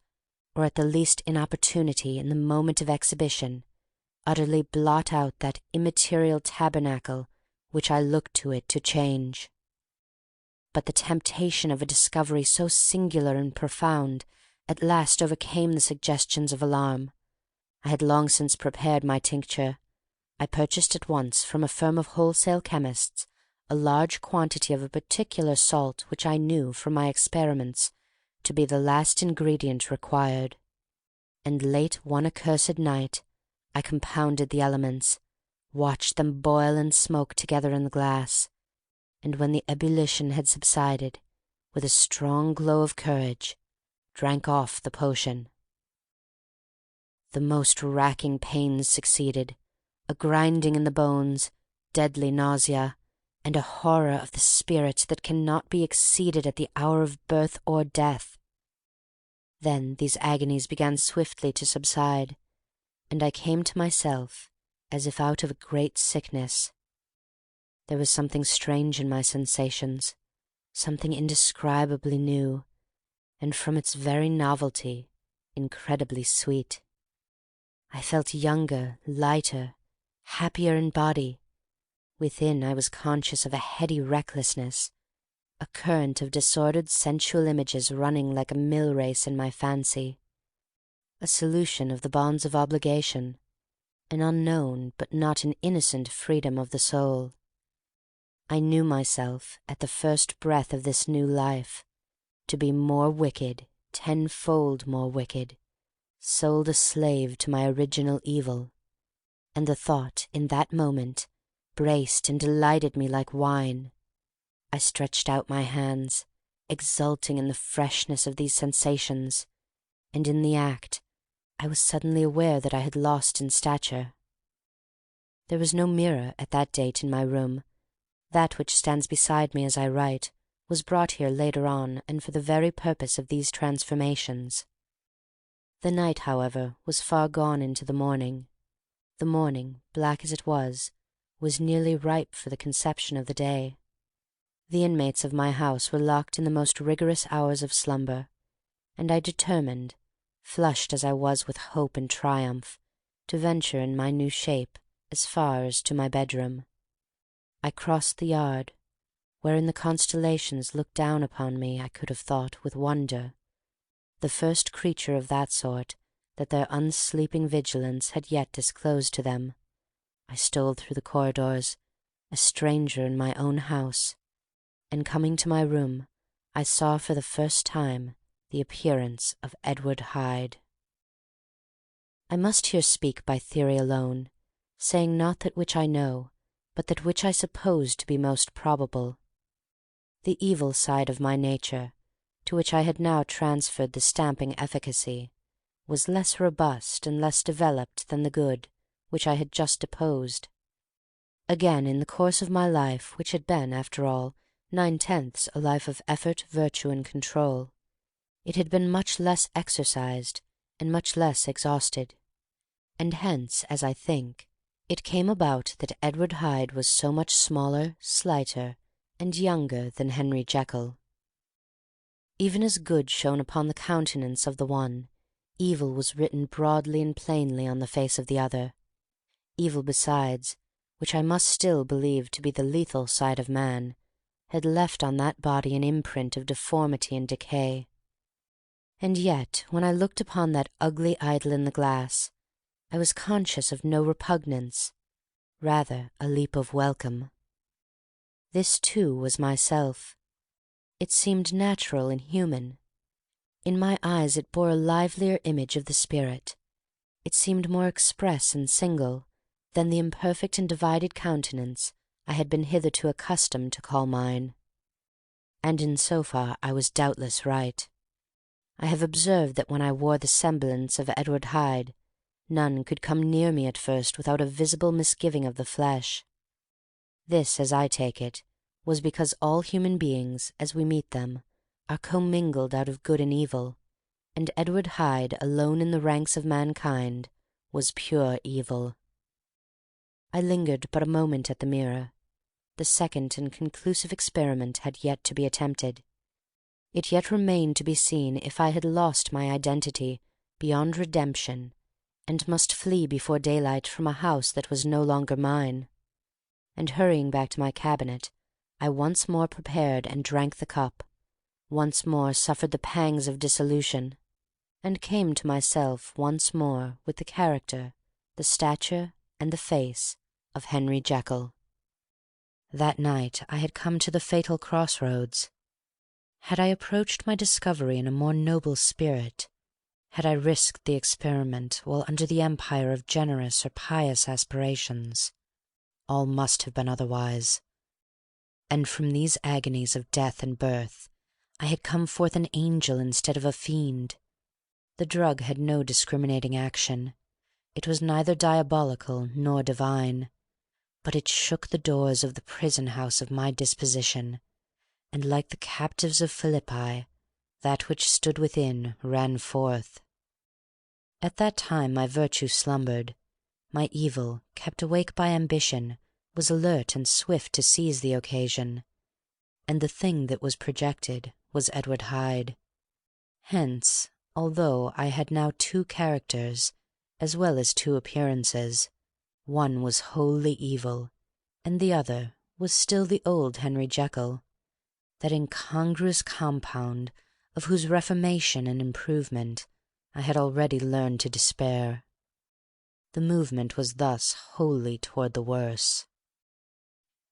or at the least inopportunity in the moment of exhibition, utterly blot out that immaterial tabernacle which I looked to it to change. But the temptation of a discovery so singular and profound at last overcame the suggestions of alarm. I had long since prepared my tincture. I purchased at once from a firm of wholesale chemists a large quantity of a particular salt which I knew from my experiments to be the last ingredient required, and late one accursed night I compounded the elements, watched them boil and smoke together in the glass, and when the ebullition had subsided, with a strong glow of courage, drank off the potion. The most racking pains succeeded, a grinding in the bones, deadly nausea, and a horror of the spirit that cannot be exceeded at the hour of birth or death. Then these agonies began swiftly to subside, and I came to myself as if out of a great sickness. There was something strange in my sensations, something indescribably new, and from its very novelty incredibly sweet. I felt younger, lighter, happier in body. Within I was conscious of a heady recklessness, a current of disordered sensual images running like a mill race in my fancy, a solution of the bonds of obligation, an unknown but not an innocent freedom of the soul. I knew myself, at the first breath of this new life, to be more wicked, tenfold more wicked, sold a slave to my original evil, and the thought in that moment braced and delighted me like wine. I stretched out my hands, exulting in the freshness of these sensations, and in the act I was suddenly aware that I had lost in stature. There was no mirror at that date in my room. That which stands beside me as I write was brought here later on and for the very purpose of these transformations. The night, however, was far gone into the morning. The morning, black as it was nearly ripe for the conception of the day. The inmates of my house were locked in the most rigorous hours of slumber, and I determined, flushed as I was with hope and triumph, to venture in my new shape as far as to my bedroom. I crossed the yard, wherein the constellations looked down upon me, I could have thought, with wonder, the first creature of that sort that their unsleeping vigilance had yet disclosed to them. I stole through the corridors, a stranger in my own house, and coming to my room, I saw for the first time the appearance of Edward Hyde. I must here speak by theory alone, saying not that which I know, but that which I suppose to be most probable. The evil side of my nature, to which I had now transferred the stamping efficacy, was less robust and less developed than the good, which I had just deposed. Again, in the course of my life, which had been, after all, 9/10 a life of effort, virtue, and control, it had been much less exercised and much less exhausted, and hence, as I think, it came about that Edward Hyde was so much smaller, slighter, and younger than Henry Jekyll. Even as good shone upon the countenance of the one, evil was written broadly and plainly on the face of the other. Evil besides, which I must still believe to be the lethal side of man, had left on that body an imprint of deformity and decay. And yet, when I looked upon that ugly idol in the glass, I was conscious of no repugnance, rather a leap of welcome. This, too, was myself. It seemed natural and human. In my eyes it bore a livelier image of the spirit. It seemed more express and single than the imperfect and divided countenance I had been hitherto accustomed to call mine. And in so far I was doubtless right. I have observed that when I wore the semblance of Edward Hyde, None could come near me at first without a visible misgiving of the flesh. This, as I take it, was because all human beings, as we meet them, are commingled out of good and evil, and Edward Hyde, alone in the ranks of mankind, was pure evil. I lingered but a moment at the mirror. The second and conclusive experiment had yet to be attempted. It yet remained to be seen if I had lost my identity beyond redemption, and must flee before daylight from a house that was no longer mine. And hurrying back to my cabinet, I once more prepared and drank the cup, once more suffered the pangs of dissolution, and came to myself once more with the character, the stature, and the face of Henry Jekyll. That night I had come to the fatal crossroads. Had I approached my discovery in a more noble spirit, had I risked the experiment while under the empire of generous or pious aspirations, all must have been otherwise. And from these agonies of death and birth I had come forth an angel instead of a fiend. The drug had no discriminating action. It was neither diabolical nor divine, but it shook the doors of the prison-house of my disposition, and like the captives of Philippi, that which stood within ran forth. At that time my virtue slumbered. My evil, kept awake by ambition, was alert and swift to seize the occasion, and the thing that was projected was Edward Hyde. Hence, although I had now two characters, as well as two appearances, one was wholly evil, and the other was still the old Henry Jekyll, that incongruous compound of whose reformation and improvement I had already learned to despair. The movement was thus wholly toward the worse.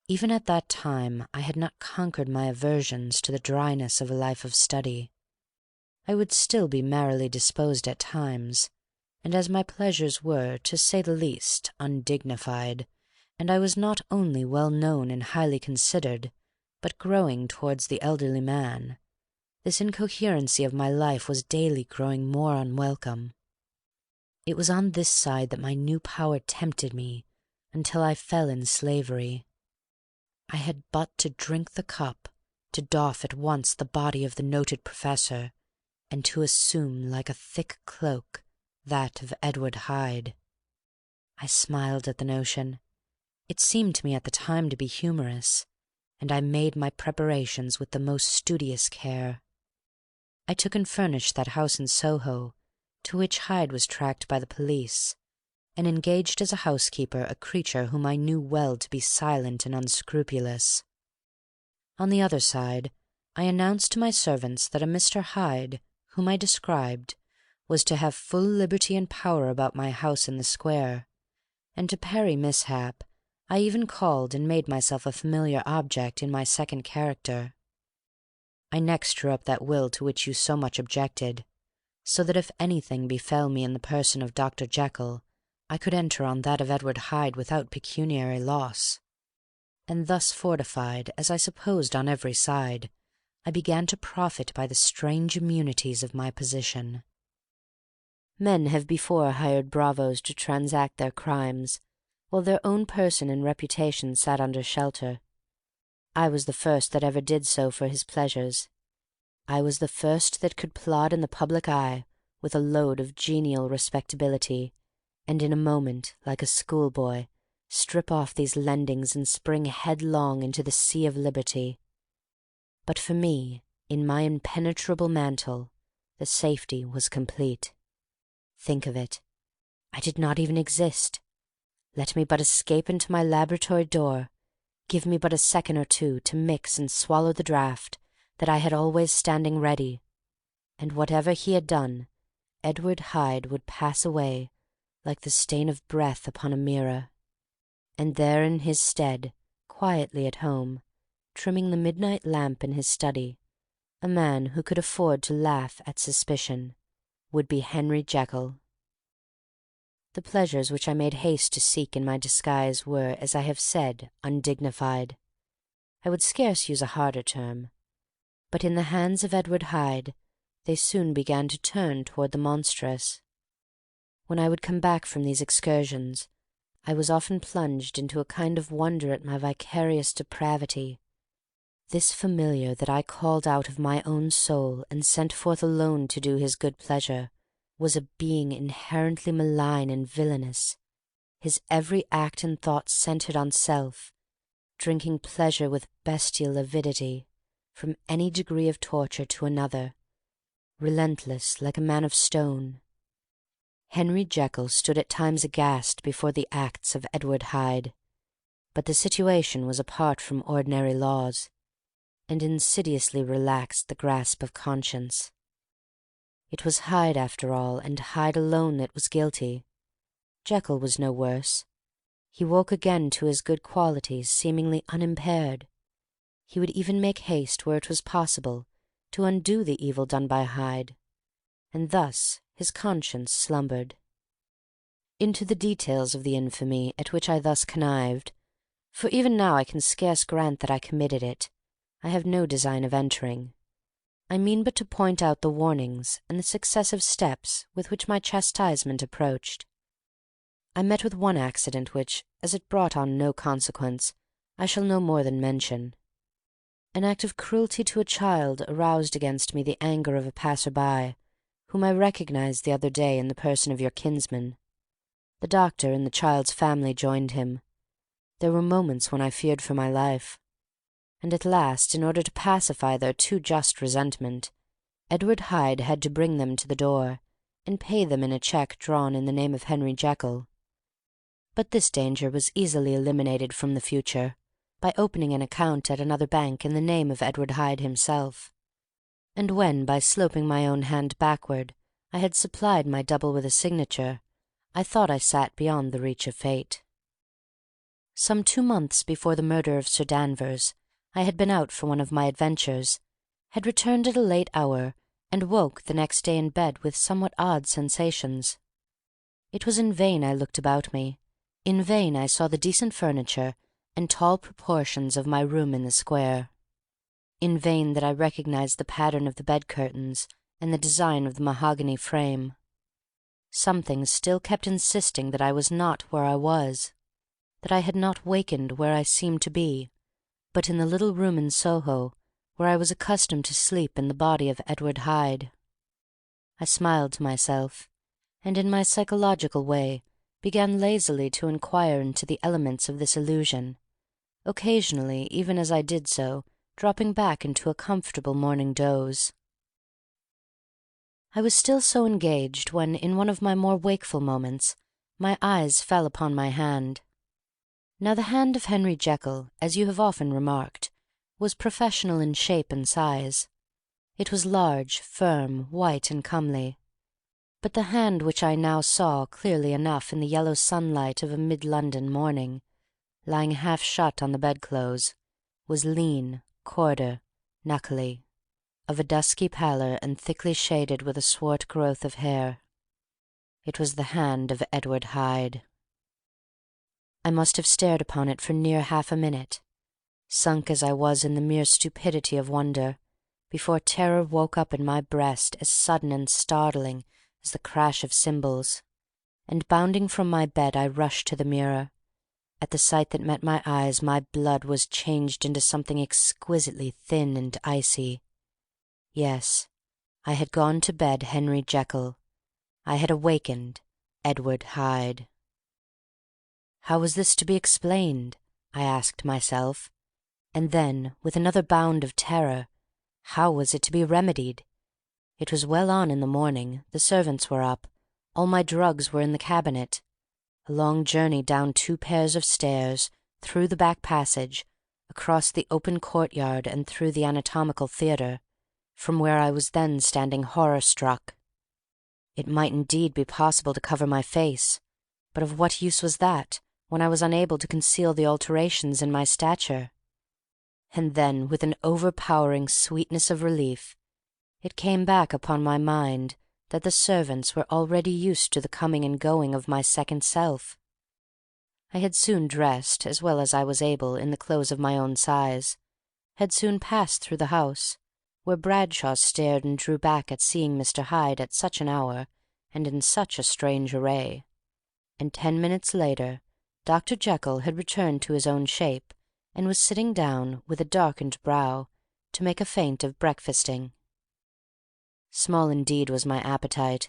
Even at that time I had not conquered my aversions to the dryness of a life of study. I would still be merrily disposed at times, and as my pleasures were, to say the least, undignified, and I was not only well known and highly considered, but growing towards the elderly man, this incoherency of my life was daily growing more unwelcome. It was on this side that my new power tempted me until I fell in slavery. I had but to drink the cup, to doff at once the body of the noted professor, and to assume like a thick cloak that of Edward Hyde. I smiled at the notion. It seemed to me at the time to be humorous, and I made my preparations with the most studious care. I took and furnished that house in Soho, to which Hyde was tracked by the police, and engaged as a housekeeper a creature whom I knew well to be silent and unscrupulous. On the other side, I announced to my servants that a Mr. Hyde, whom I described, was to have full liberty and power about my house in the square, and to parry mishap, I even called and made myself a familiar object in my second character. I next drew up that will to which you so much objected, so that if anything befell me in the person of Dr. Jekyll, I could enter on that of Edward Hyde without pecuniary loss. And thus fortified, as I supposed on every side, I began to profit by the strange immunities of my position. Men have before hired bravos to transact their crimes, while their own person and reputation sat under shelter. I was the first that ever did so for his pleasures. I was the first that could plod in the public eye with a load of genial respectability, and in a moment, like a schoolboy, strip off these lendings and spring headlong into the sea of liberty. But for me, in my impenetrable mantle, the safety was complete. Think of it. I did not even exist. Let me but escape into my laboratory door, give me but a second or two to mix and swallow the draught that I had always standing ready, and whatever he had done, Edward Hyde would pass away like the stain of breath upon a mirror, and there in his stead, quietly at home, trimming the midnight lamp in his study, a man who could afford to laugh at suspicion, would be Henry Jekyll. The pleasures which I made haste to seek in my disguise were, as I have said, undignified. I would scarce use a harder term. But in the hands of Edward Hyde they soon began to turn toward the monstrous. When I would come back from these excursions, I was often plunged into a kind of wonder at my vicarious depravity. This familiar that I called out of my own soul and sent forth alone to do his good pleasure was a being inherently malign and villainous, his every act and thought centred on self, drinking pleasure with bestial avidity from any degree of torture to another, relentless like a man of stone. Henry Jekyll stood at times aghast before the acts of Edward Hyde, but the situation was apart from ordinary laws, and insidiously relaxed the grasp of conscience. It was Hyde after all, and Hyde alone, that was guilty. Jekyll was no worse. He woke again to his good qualities, seemingly unimpaired. He would even make haste, where it was possible, to undo the evil done by Hyde, and thus his conscience slumbered. Into the details of the infamy at which I thus connived, for even now I can scarce grant that I committed it, I have no design of entering. I mean but to point out the warnings and the successive steps with which my chastisement approached. I met with one accident which, as it brought on no consequence, I shall no more than mention. An act of cruelty to a child aroused against me the anger of a passer-by, whom I recognized the other day in the person of your kinsman. The doctor and the child's family joined him. There were moments when I feared for my life, and at last, in order to pacify their too just resentment, Edward Hyde had to bring them to the door, and pay them in a cheque drawn in the name of Henry Jekyll. But this danger was easily eliminated from the future, by opening an account at another bank in the name of Edward Hyde himself, and when, by sloping my own hand backward, I had supplied my double with a signature, I thought I sat beyond the reach of fate. Some 2 months before the murder of Sir Danvers, I had been out for one of my adventures, had returned at a late hour, and woke the next day in bed with somewhat odd sensations. It was in vain I looked about me, in vain I saw the decent furniture and tall proportions of my room in the square, in vain that I recognized the pattern of the bed-curtains and the design of the mahogany frame. Something still kept insisting that I was not where I was, that I had not wakened where I seemed to be, but in the little room in Soho where I was accustomed to sleep in the body of Edward Hyde. I smiled to myself, and in my psychological way began lazily to inquire into the elements of this illusion, occasionally, even as I did so, dropping back into a comfortable morning doze. I was still so engaged when, in one of my more wakeful moments, my eyes fell upon my hand. Now the hand of Henry Jekyll, as you have often remarked, was professional in shape and size. It was large, firm, white, and comely. But the hand which I now saw clearly enough in the yellow sunlight of a mid-London morning, lying half shut on the bedclothes, was lean, coarder, knuckly, of a dusky pallor and thickly shaded with a swart growth of hair. It was the hand of Edward Hyde. I must have stared upon it for near half a minute, sunk as I was in the mere stupidity of wonder, before terror woke up in my breast as sudden and startling as the crash of cymbals, and bounding from my bed I rushed to the mirror. At the sight that met my eyes my blood was changed into something exquisitely thin and icy. Yes, I had gone to bed Henry Jekyll. I had awakened Edward Hyde. How was this to be explained? I asked myself, and then, with another bound of terror, how was it to be remedied? It was well on in the morning, the servants were up, all my drugs were in the cabinet. A long journey down 2 pairs of stairs, through the back passage, across the open courtyard and through the anatomical theatre, from where I was then standing horror-struck. It might indeed be possible to cover my face, but of what use was that, when I was unable to conceal the alterations in my stature? And then, with an overpowering sweetness of relief, it came back upon my mind that the servants were already used to the coming and going of my second self. I had soon dressed, as well as I was able, in the clothes of my own size, had soon passed through the house, where Bradshaw stared and drew back at seeing Mr. Hyde at such an hour, and in such a strange array, and 10 minutes later Dr. Jekyll had returned to his own shape, and was sitting down, with a darkened brow, to make a feint of breakfasting. Small indeed was my appetite.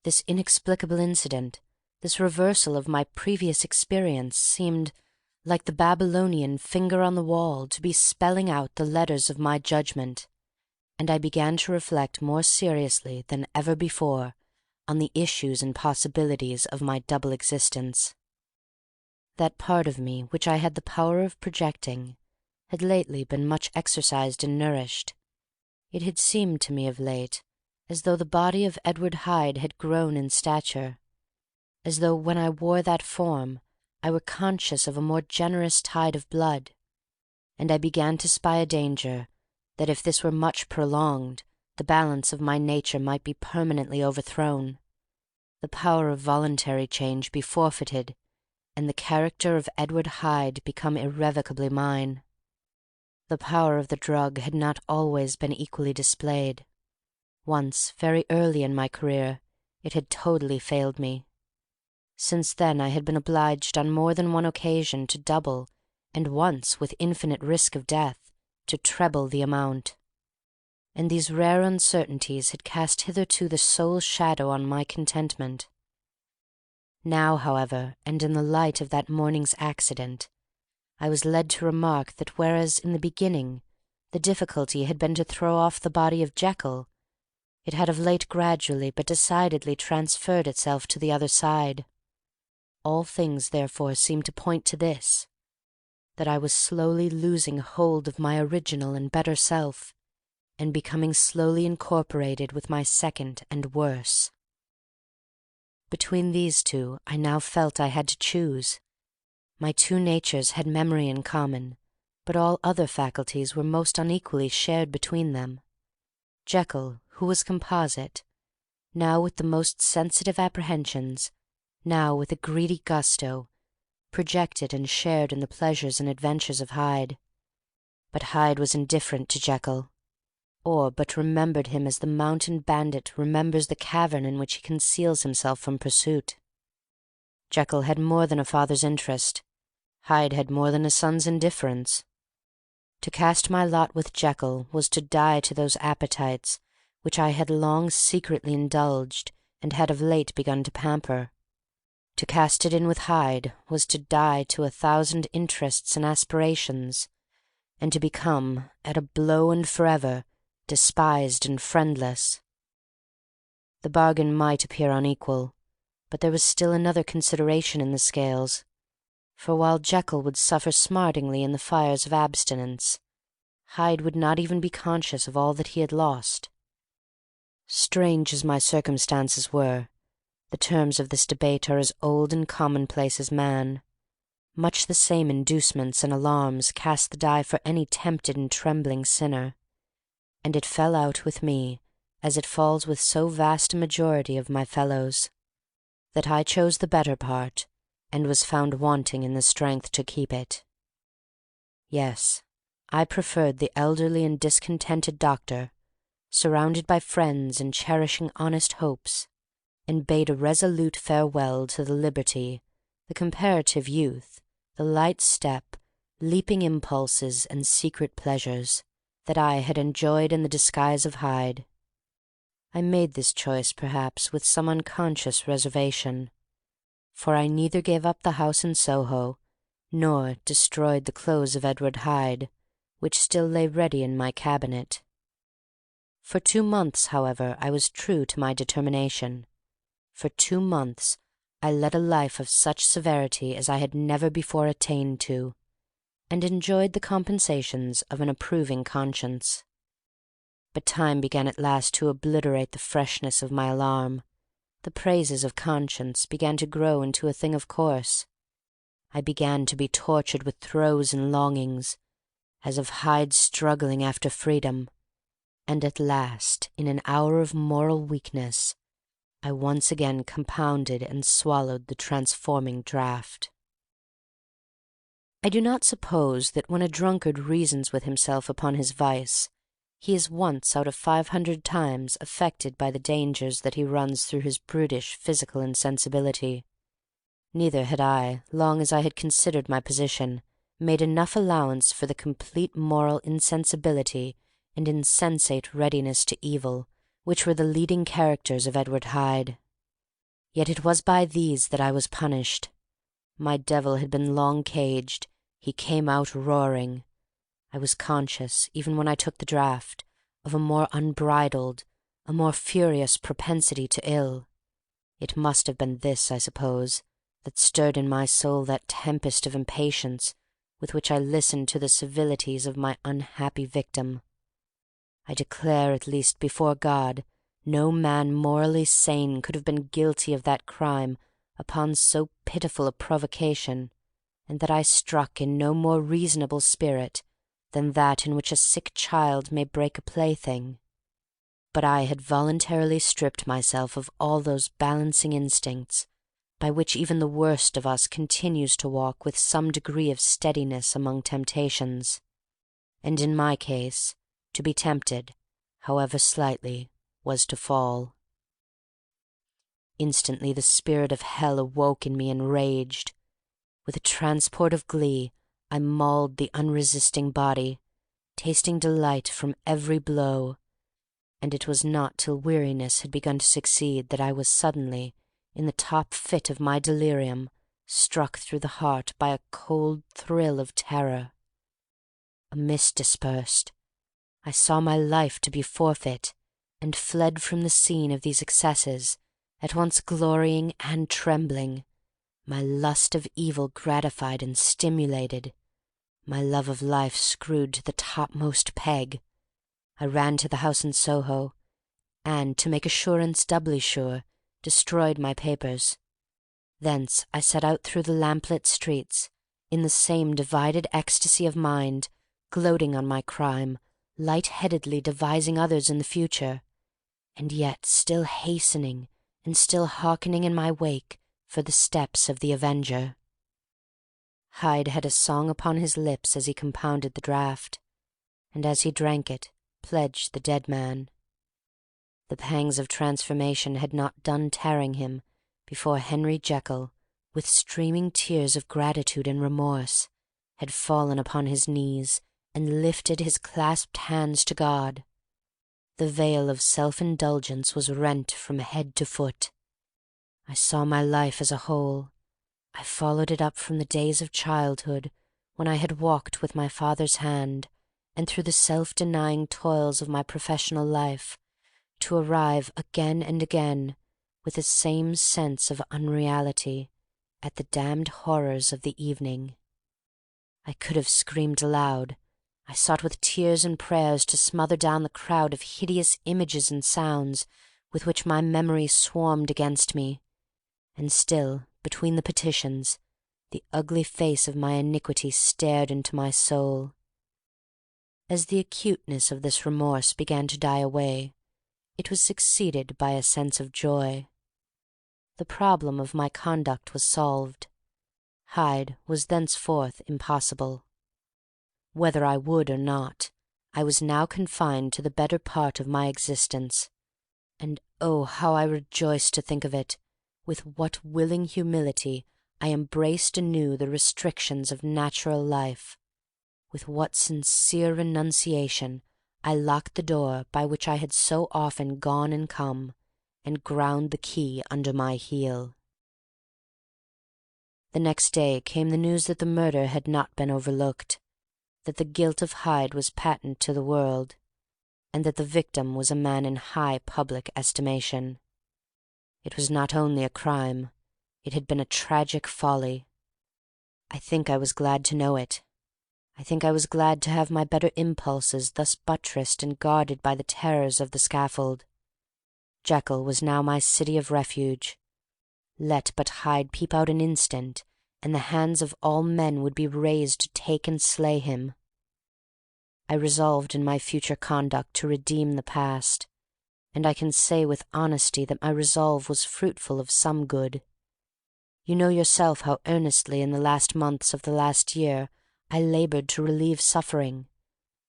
This inexplicable incident, this reversal of my previous experience, seemed, like the Babylonian finger on the wall, to be spelling out the letters of my judgment, and I began to reflect more seriously than ever before on the issues and possibilities of my double existence. That part of me which I had the power of projecting had lately been much exercised and nourished. It had seemed to me of late as though the body of Edward Hyde had grown in stature, as though when I wore that form I were conscious of a more generous tide of blood, and I began to spy a danger that if this were much prolonged the balance of my nature might be permanently overthrown, the power of voluntary change be forfeited, and the character of Edward Hyde become irrevocably mine. The power of the drug had not always been equally displayed. Once, very early in my career, it had totally failed me. Since then I had been obliged on more than one occasion to double, and once, with infinite risk of death, to treble the amount. And these rare uncertainties had cast hitherto the sole shadow on my contentment. Now, however, and in the light of that morning's accident, I was led to remark that whereas in the beginning the difficulty had been to throw off the body of Jekyll, it had of late gradually but decidedly transferred itself to the other side. All things therefore seemed to point to this, that I was slowly losing hold of my original and better self, and becoming slowly incorporated with my second and worse. Between these two I now felt I had to choose. My two natures had memory in common, but all other faculties were most unequally shared between them. Jekyll, who was composite, now with the most sensitive apprehensions, now with a greedy gusto, projected and shared in the pleasures and adventures of Hyde. But Hyde was indifferent to Jekyll, or but remembered him as the mountain bandit remembers the cavern in which he conceals himself from pursuit. Jekyll had more than a father's interest. Hyde had more than a son's indifference. To cast my lot with Jekyll was to die to those appetites which I had long secretly indulged and had of late begun to pamper. To cast it in with Hyde was to die to 1,000 interests and aspirations, and to become, at a blow and forever, despised and friendless. The bargain might appear unequal, but there was still another consideration in the scales, for while Jekyll would suffer smartingly in the fires of abstinence, Hyde would not even be conscious of all that he had lost. Strange as my circumstances were, the terms of this debate are as old and commonplace as man. Much the same inducements and alarms cast the die for any tempted and trembling sinner, and it fell out with me, as it falls with so vast a majority of my fellows, that I chose the better part, and was found wanting in the strength to keep it. Yes, I preferred the elderly and discontented doctor, surrounded by friends and cherishing honest hopes, and bade a resolute farewell to the liberty, the comparative youth, the light step, leaping impulses, and secret pleasures that I had enjoyed in the disguise of Hyde. I made this choice, perhaps, with some unconscious reservation, for I neither gave up the house in Soho, nor destroyed the clothes of Edward Hyde, which still lay ready in my cabinet. For 2 months, however, I was true to my determination. For 2 months I led a life of such severity as I had never before attained to, and enjoyed the compensations of an approving conscience. But time began at last to obliterate the freshness of my alarm. The praises of conscience began to grow into a thing of course. I began to be tortured with throes and longings, as of Hyde struggling after freedom, and at last, in an hour of moral weakness, I once again compounded and swallowed the transforming draught. I do not suppose that when a drunkard reasons with himself upon his vice, He is once out of 500 times affected by the dangers that he runs through his brutish physical insensibility. Neither had I, long as I had considered my position, made enough allowance for the complete moral insensibility and insensate readiness to evil which were the leading characters of Edward Hyde. Yet it was by these that I was punished. My devil had been long caged; he came out roaring. I was conscious, even when I took the draught, of a more unbridled, a more furious propensity to ill. It must have been this, I suppose, that stirred in my soul that tempest of impatience with which I listened to the civilities of my unhappy victim. I declare, at least before God, no man morally sane could have been guilty of that crime upon so pitiful a provocation, and that I struck in no more reasonable spirit than that in which a sick child may break a plaything. But I had voluntarily stripped myself of all those balancing instincts by which even the worst of us continues to walk with some degree of steadiness among temptations, and in my case, to be tempted, however slightly, was to fall. Instantly the spirit of hell awoke in me and raged. With a transport of glee I mauled the unresisting body, tasting delight from every blow, and it was not till weariness had begun to succeed that I was suddenly, in the top fit of my delirium, struck through the heart by a cold thrill of terror. A mist dispersed. I saw my life to be forfeit, and fled from the scene of these excesses, at once glorying and trembling, my lust of evil gratified and stimulated, my love of life screwed to the topmost peg. I ran to the house in Soho, and, to make assurance doubly sure, destroyed my papers. Thence I set out through the lamplit streets, in the same divided ecstasy of mind, gloating on my crime, light-headedly devising others in the future, and yet still hastening and still hearkening in my wake for the steps of the avenger. Hyde had a song upon his lips as he compounded the draught, and as he drank it pledged the dead man. The pangs of transformation had not done tearing him before Henry Jekyll, with streaming tears of gratitude and remorse, had fallen upon his knees and lifted his clasped hands to God. The veil of self-indulgence was rent from head to foot. I saw my life as a whole. I followed it up from the days of childhood, when I had walked with my father's hand, and through the self-denying toils of my professional life, to arrive again and again, with the same sense of unreality, at the damned horrors of the evening. I could have screamed aloud. I sought with tears and prayers to smother down the crowd of hideous images and sounds with which my memory swarmed against me, and still, between the petitions, the ugly face of my iniquity stared into my soul. As the acuteness of this remorse began to die away, it was succeeded by a sense of joy. The problem of my conduct was solved. Hyde was thenceforth impossible. Whether I would or not, I was now confined to the better part of my existence, and oh, how I rejoiced to think of it! With what willing humility I embraced anew the restrictions of natural life! With what sincere renunciation I locked the door by which I had so often gone and come, and ground the key under my heel! The next day came the news that the murder had not been overlooked, that the guilt of Hyde was patent to the world, and that the victim was a man in high public estimation. It was not only a crime, it had been a tragic folly. I think I was glad to know it. I think I was glad to have my better impulses thus buttressed and guarded by the terrors of the scaffold. Jekyll was now my city of refuge. Let but Hyde peep out an instant, and the hands of all men would be raised to take and slay him. I resolved in my future conduct to redeem the past, and I can say with honesty that my resolve was fruitful of some good. You know yourself how earnestly in the last months of the last year I labored to relieve suffering.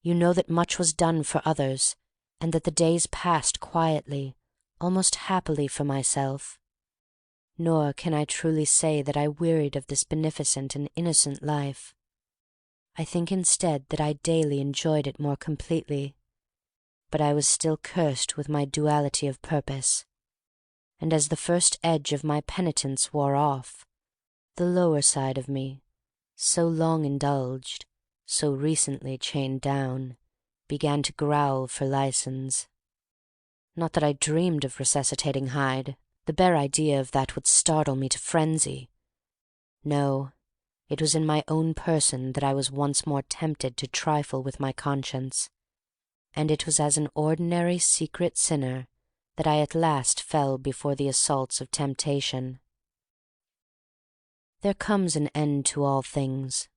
You know that much was done for others, and that the days passed quietly, almost happily for myself. Nor can I truly say that I wearied of this beneficent and innocent life. I think instead that I daily enjoyed it more completely. But I was still cursed with my duality of purpose, and as the first edge of my penitence wore off, the lower side of me, so long indulged, so recently chained down, began to growl for license. Not that I dreamed of resuscitating Hyde. The bare idea of that would startle me to frenzy. No, it was in my own person that I was once more tempted to trifle with my conscience, and it was as an ordinary secret sinner that I at last fell before the assaults of temptation. There comes an end to all things.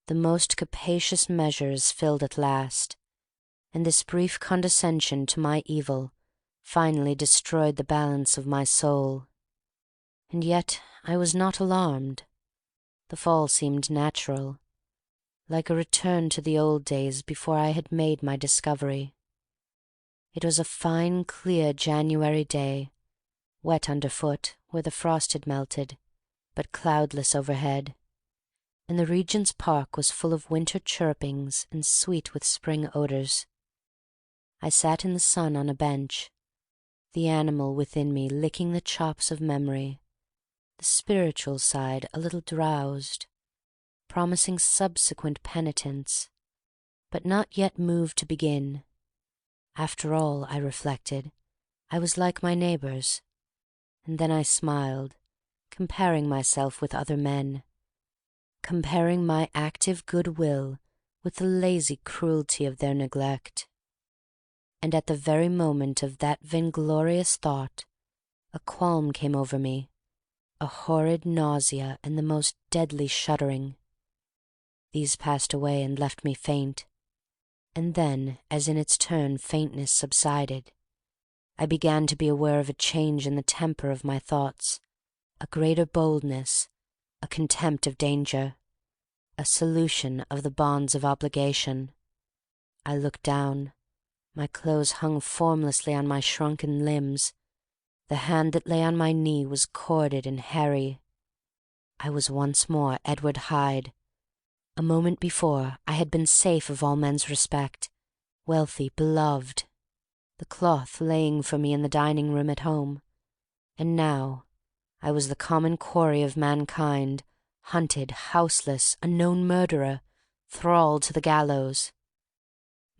The most capacious measure is filled at last, and this brief condescension to my evil finally destroyed the balance of my soul. And yet I was not alarmed. The fall seemed natural, like a return to the old days before I had made my discovery. It was a fine, clear January day, wet underfoot where the frost had melted, but cloudless overhead, and the Regent's Park was full of winter chirrupings and sweet with spring odors. I sat in the sun on a bench, the animal within me licking the chops of memory, the spiritual side a little drowsed, promising subsequent penitence, but not yet moved to begin. After all, I reflected, I was like my neighbors. And then I smiled, comparing myself with other men, comparing my active good will with the lazy cruelty of their neglect. And at the very moment of that vainglorious thought, a qualm came over me, a horrid nausea and the most deadly shuddering. These passed away and left me faint, and then, as in its turn faintness subsided, I began to be aware of a change in the temper of my thoughts, a greater boldness, a contempt of danger, a solution of the bonds of obligation. I looked down. My clothes hung formlessly on my shrunken limbs. The hand that lay on my knee was corded and hairy. I was once more Edward Hyde. A moment before I had been safe of all men's respect, wealthy, beloved, the cloth laying for me in the dining-room at home. And now I was the common quarry of mankind, hunted, houseless, a known murderer, thrall to the gallows.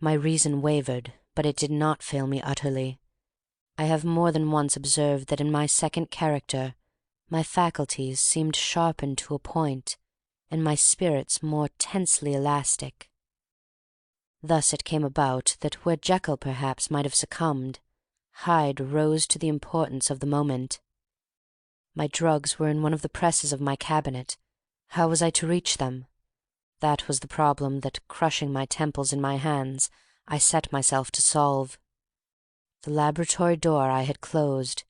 My reason wavered, but it did not fail me utterly. I have more than once observed that in my second character my faculties seemed sharpened to a point, and my spirits more tensely elastic. Thus it came about that where Jekyll perhaps might have succumbed, Hyde rose to the importance of the moment. My drugs were in one of the presses of my cabinet. How was I to reach them? That was the problem that, crushing my temples in my hands, I set myself to solve. The laboratory door I had closed.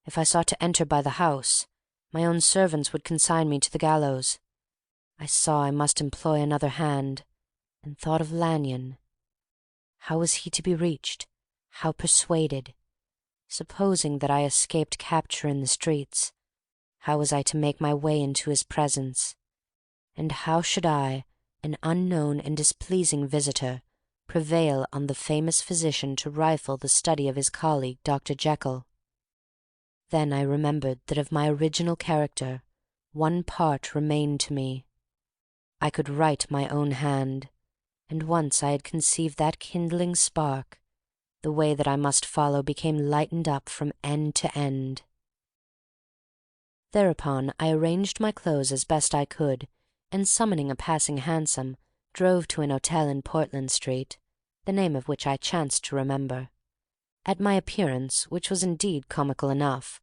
If I sought to enter by the house, my own servants would consign me to the gallows. I saw I must employ another hand, and thought of Lanyon. How was he to be reached? How persuaded? Supposing that I escaped capture in the streets, how was I to make my way into his presence? And how should I, an unknown and displeasing visitor, prevail on the famous physician to rifle the study of his colleague Dr. Jekyll? Then I remembered that of my original character one part remained to me. I could write my own hand, and once I had conceived that kindling spark, the way that I must follow became lightened up from end to end. Thereupon I arranged my clothes as best I could, and summoning a passing hansom, drove to an hotel in Portland Street, the name of which I chanced to remember. At my appearance, which was indeed comical enough,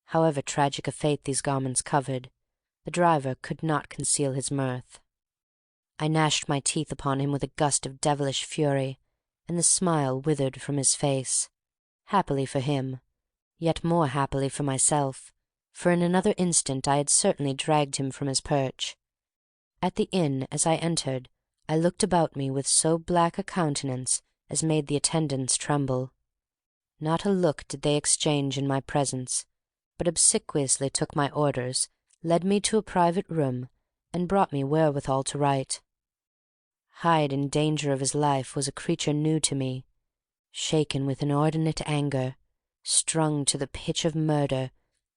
however tragic a fate these garments covered, the driver could not conceal his mirth. I gnashed my teeth upon him with a gust of devilish fury, and the smile withered from his face. Happily for him, yet more happily for myself, for in another instant I had certainly dragged him from his perch. At the inn, as I entered, I looked about me with so black a countenance as made the attendants tremble. Not a look did they exchange in my presence, but obsequiously took my orders, led me to a private room, and brought me wherewithal to write. Hyde in danger of his life was a creature new to me, shaken with inordinate anger, strung to the pitch of murder,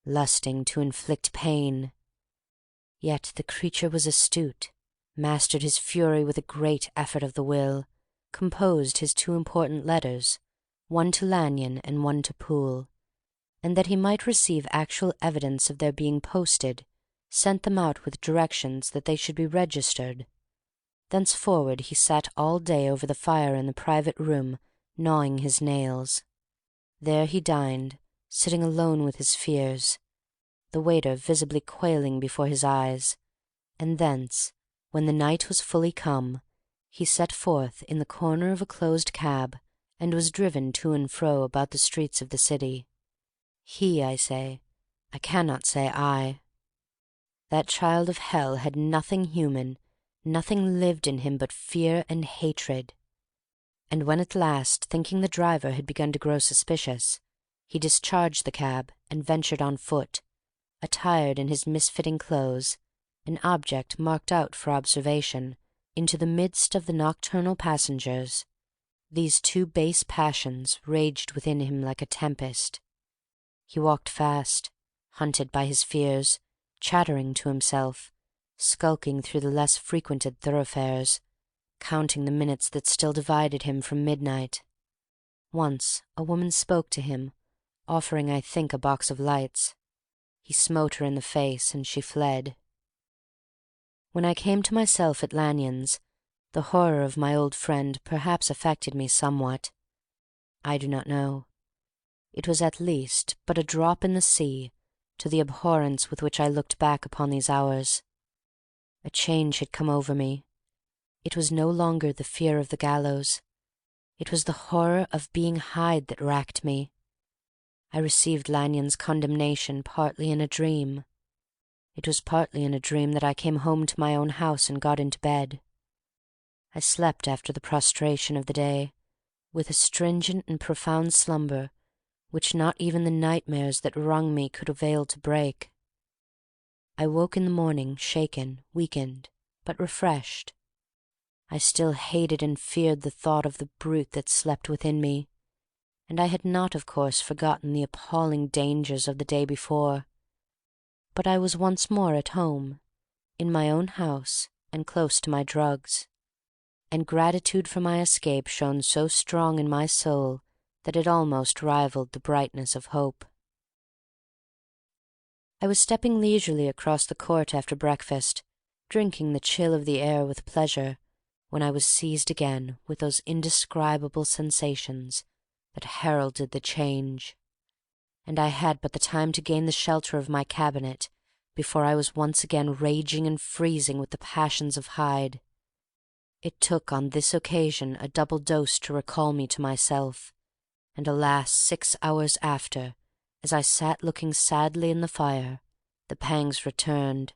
lusting to inflict pain. Yet the creature was astute, mastered his fury with a great effort of the will, composed his 2 important letters, one to Lanyon and one to Poole, and that he might receive actual evidence of their being posted, sent them out with directions that they should be registered. Thenceforward he sat all day over the fire in the private room, gnawing his nails. There he dined, sitting alone with his fears, the waiter visibly quailing before his eyes, and thence, when the night was fully come, he set forth in the corner of a closed cab, and was driven to and fro about the streets of the city. He, I say. I cannot say I. That child of hell had nothing human, nothing lived in him but fear and hatred. And when at last, thinking the driver had begun to grow suspicious, he discharged the cab and ventured on foot, attired in his misfitting clothes, an object marked out for observation, into the midst of the nocturnal passengers, these 2 base passions raged within him like a tempest. He walked fast, hunted by his fears, chattering to himself, skulking through the less frequented thoroughfares, counting the minutes that still divided him from midnight. Once a woman spoke to him, offering, I think, a box of lights. He smote her in the face, and she fled. When I came to myself at Lanyon's, the horror of my old friend perhaps affected me somewhat. I do not know. It was at least but a drop in the sea to the abhorrence with which I looked back upon these hours. A change had come over me. It was no longer the fear of the gallows. It was the horror of being Hyde that racked me. I received Lanyon's condemnation partly in a dream. It was partly in a dream that I came home to my own house and got into bed. I slept after the prostration of the day, with a stringent and profound slumber which not even the nightmares that wrung me could avail to break. I woke in the morning shaken, weakened, but refreshed. I still hated and feared the thought of the brute that slept within me, and I had not, of course, forgotten the appalling dangers of the day before. But I was once more at home, in my own house and close to my drugs, and gratitude for my escape shone so strong in my soul that it almost rivaled the brightness of hope. I was stepping leisurely across the court after breakfast, drinking the chill of the air with pleasure, when I was seized again with those indescribable sensations that heralded the change, and I had but the time to gain the shelter of my cabinet before I was once again raging and freezing with the passions of Hyde. It took on this occasion a double dose to recall me to myself, and alas, 6 hours after, as I sat looking sadly in the fire, the pangs returned,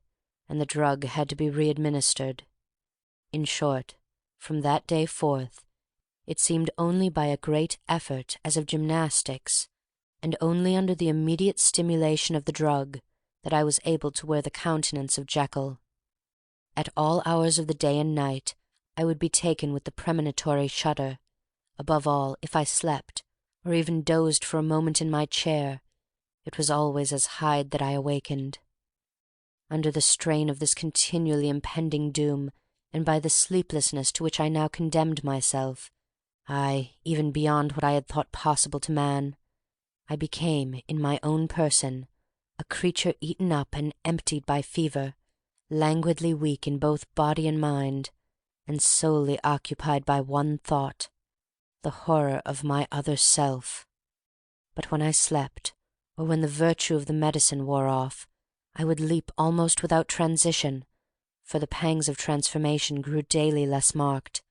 and the drug had to be re-administered. In short, from that day forth, it seemed only by a great effort as of gymnastics, and only under the immediate stimulation of the drug, that I was able to wear the countenance of Jekyll. At all hours of the day and night I would be taken with the premonitory shudder. Above all, if I slept, or even dozed for a moment in my chair, it was always as Hyde that I awakened. Under the strain of this continually impending doom, and by the sleeplessness to which I now condemned myself, aye, even beyond what I had thought possible to man, I became, in my own person, a creature eaten up and emptied by fever, languidly weak in both body and mind, and solely occupied by one thought, the horror of my other self. But when I slept, or when the virtue of the medicine wore off, I would leap almost without transition, for the pangs of transformation grew daily less marked,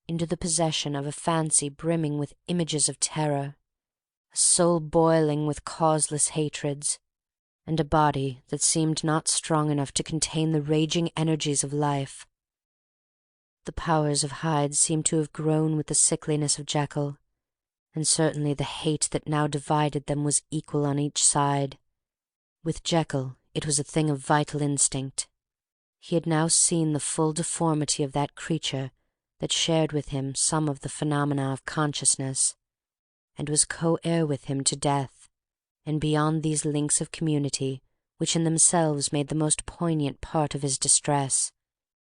into the possession of a fancy brimming with images of terror, a soul boiling with causeless hatreds, and a body that seemed not strong enough to contain the raging energies of life. The powers of Hyde seemed to have grown with the sickliness of Jekyll, and certainly the hate that now divided them was equal on each side. With Jekyll it was a thing of vital instinct. He had now seen the full deformity of that creature that shared with him some of the phenomena of consciousness, and was co-heir with him to death, and beyond these links of community, which in themselves made the most poignant part of his distress,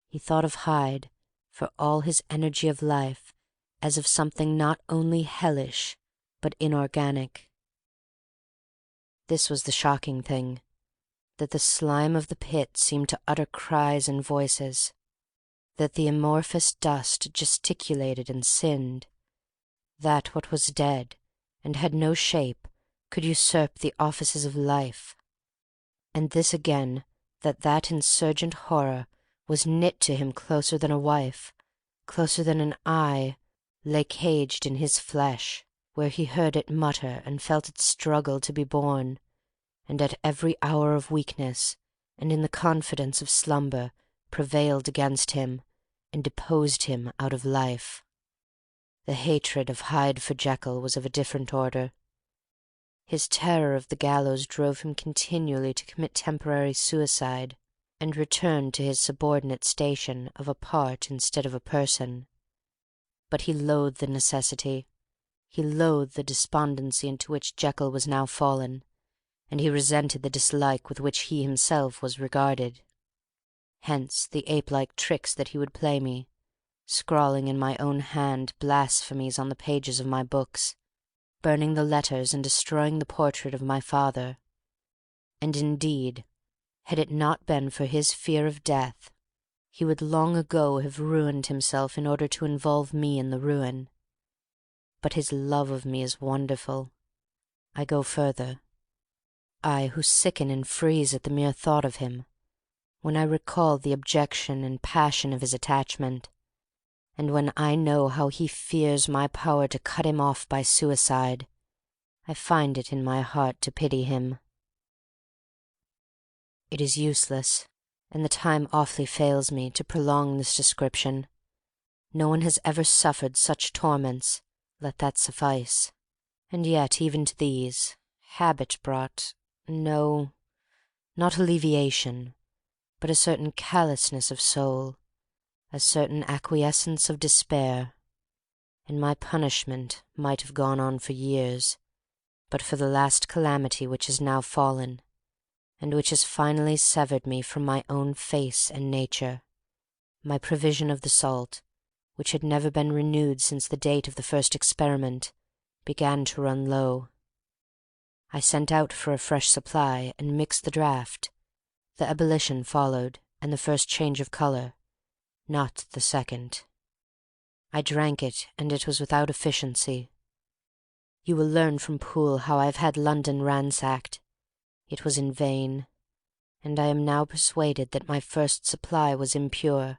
he thought of Hyde, for all his energy of life, as of something not only hellish but inorganic. This was the shocking thing, that the slime of the pit seemed to utter cries and voices, that the amorphous dust gesticulated and sinned, that what was dead and had no shape could usurp the offices of life, and this again, that that insurgent horror was knit to him closer than a wife, closer than an eye, lay caged in his flesh, where he heard it mutter and felt it struggle to be born, and at every hour of weakness and in the confidence of slumber prevailed against him and deposed him out of life. The hatred of Hyde for Jekyll was of a different order. His terror of the gallows drove him continually to commit temporary suicide, and return to his subordinate station of a part instead of a person. But he loathed the necessity, he loathed the despondency into which Jekyll was now fallen, and he resented the dislike with which he himself was regarded. Hence the ape-like tricks that he would play me, scrawling in my own hand blasphemies on the pages of my books, burning the letters and destroying the portrait of my father. And indeed, had it not been for his fear of death, he would long ago have ruined himself in order to involve me in the ruin. But his love of me is wonderful. I go further. I, who sicken and freeze at the mere thought of him, when I recall the abjection and passion of his attachment, and when I know how he fears my power to cut him off by suicide, I find it in my heart to pity him. It is useless, and the time awfully fails me, to prolong this description. No one has ever suffered such torments, let that suffice. And yet even to these, habit brought, no, not alleviation, but a certain callousness of soul, a certain acquiescence of despair, and my punishment might have gone on for years, but for the last calamity which has now fallen, and which has finally severed me from my own face and nature, my provision of the salt, which had never been renewed since the date of the first experiment, began to run low. I sent out for a fresh supply and mixed the draught. The ebullition followed, and the first change of colour, not the second. I drank it, and it was without efficiency. You will learn from Poole how I have had London ransacked. It was in vain, and I am now persuaded that my first supply was impure,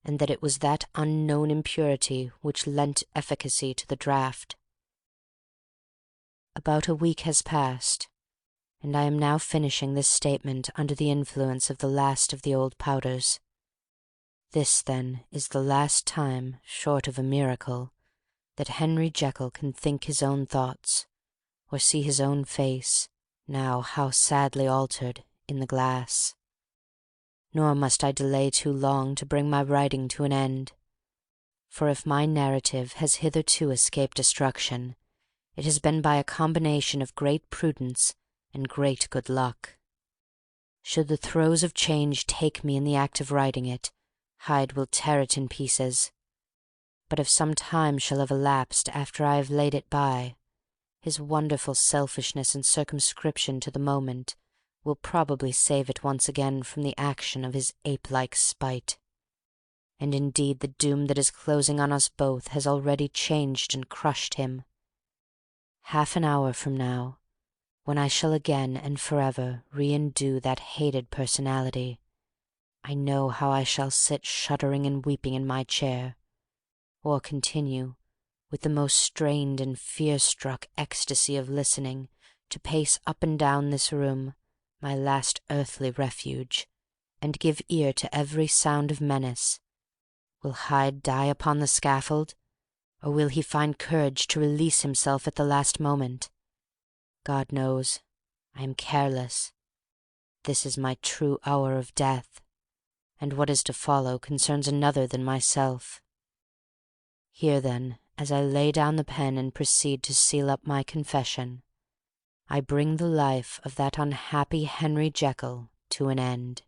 and that it was that unknown impurity which lent efficacy to the draught. About a week has passed, and I am now finishing this statement under the influence of the last of the old powders. This, then, is the last time, short of a miracle, that Henry Jekyll can think his own thoughts, or see his own face, now how sadly altered, in the glass. Nor must I delay too long to bring my writing to an end, for if my narrative has hitherto escaped destruction, it has been by a combination of great prudence and great good luck. Should the throes of change take me in the act of writing it, Hyde will tear it in pieces. But if some time shall have elapsed after I have laid it by, his wonderful selfishness and circumscription to the moment will probably save it once again from the action of his ape-like spite. And indeed the doom that is closing on us both has already changed and crushed him. Half an hour from now, when I shall again and forever re-endue that hated personality, I know how I shall sit shuddering and weeping in my chair, or continue, with the most strained and fear-struck ecstasy of listening, to pace up and down this room, my last earthly refuge, and give ear to every sound of menace, Will Hyde die upon the scaffold, or will he find courage to release himself at the last moment? God knows, I am careless. This is my true hour of death, and what is to follow concerns another than myself. Here, then, as I lay down the pen and proceed to seal up my confession, I bring the life of that unhappy Henry Jekyll to an end.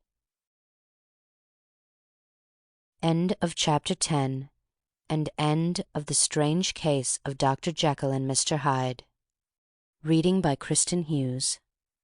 End of Chapter 10, and end of The Strange Case of Dr. Jekyll and Mr. Hyde. Reading by Kristen Hughes.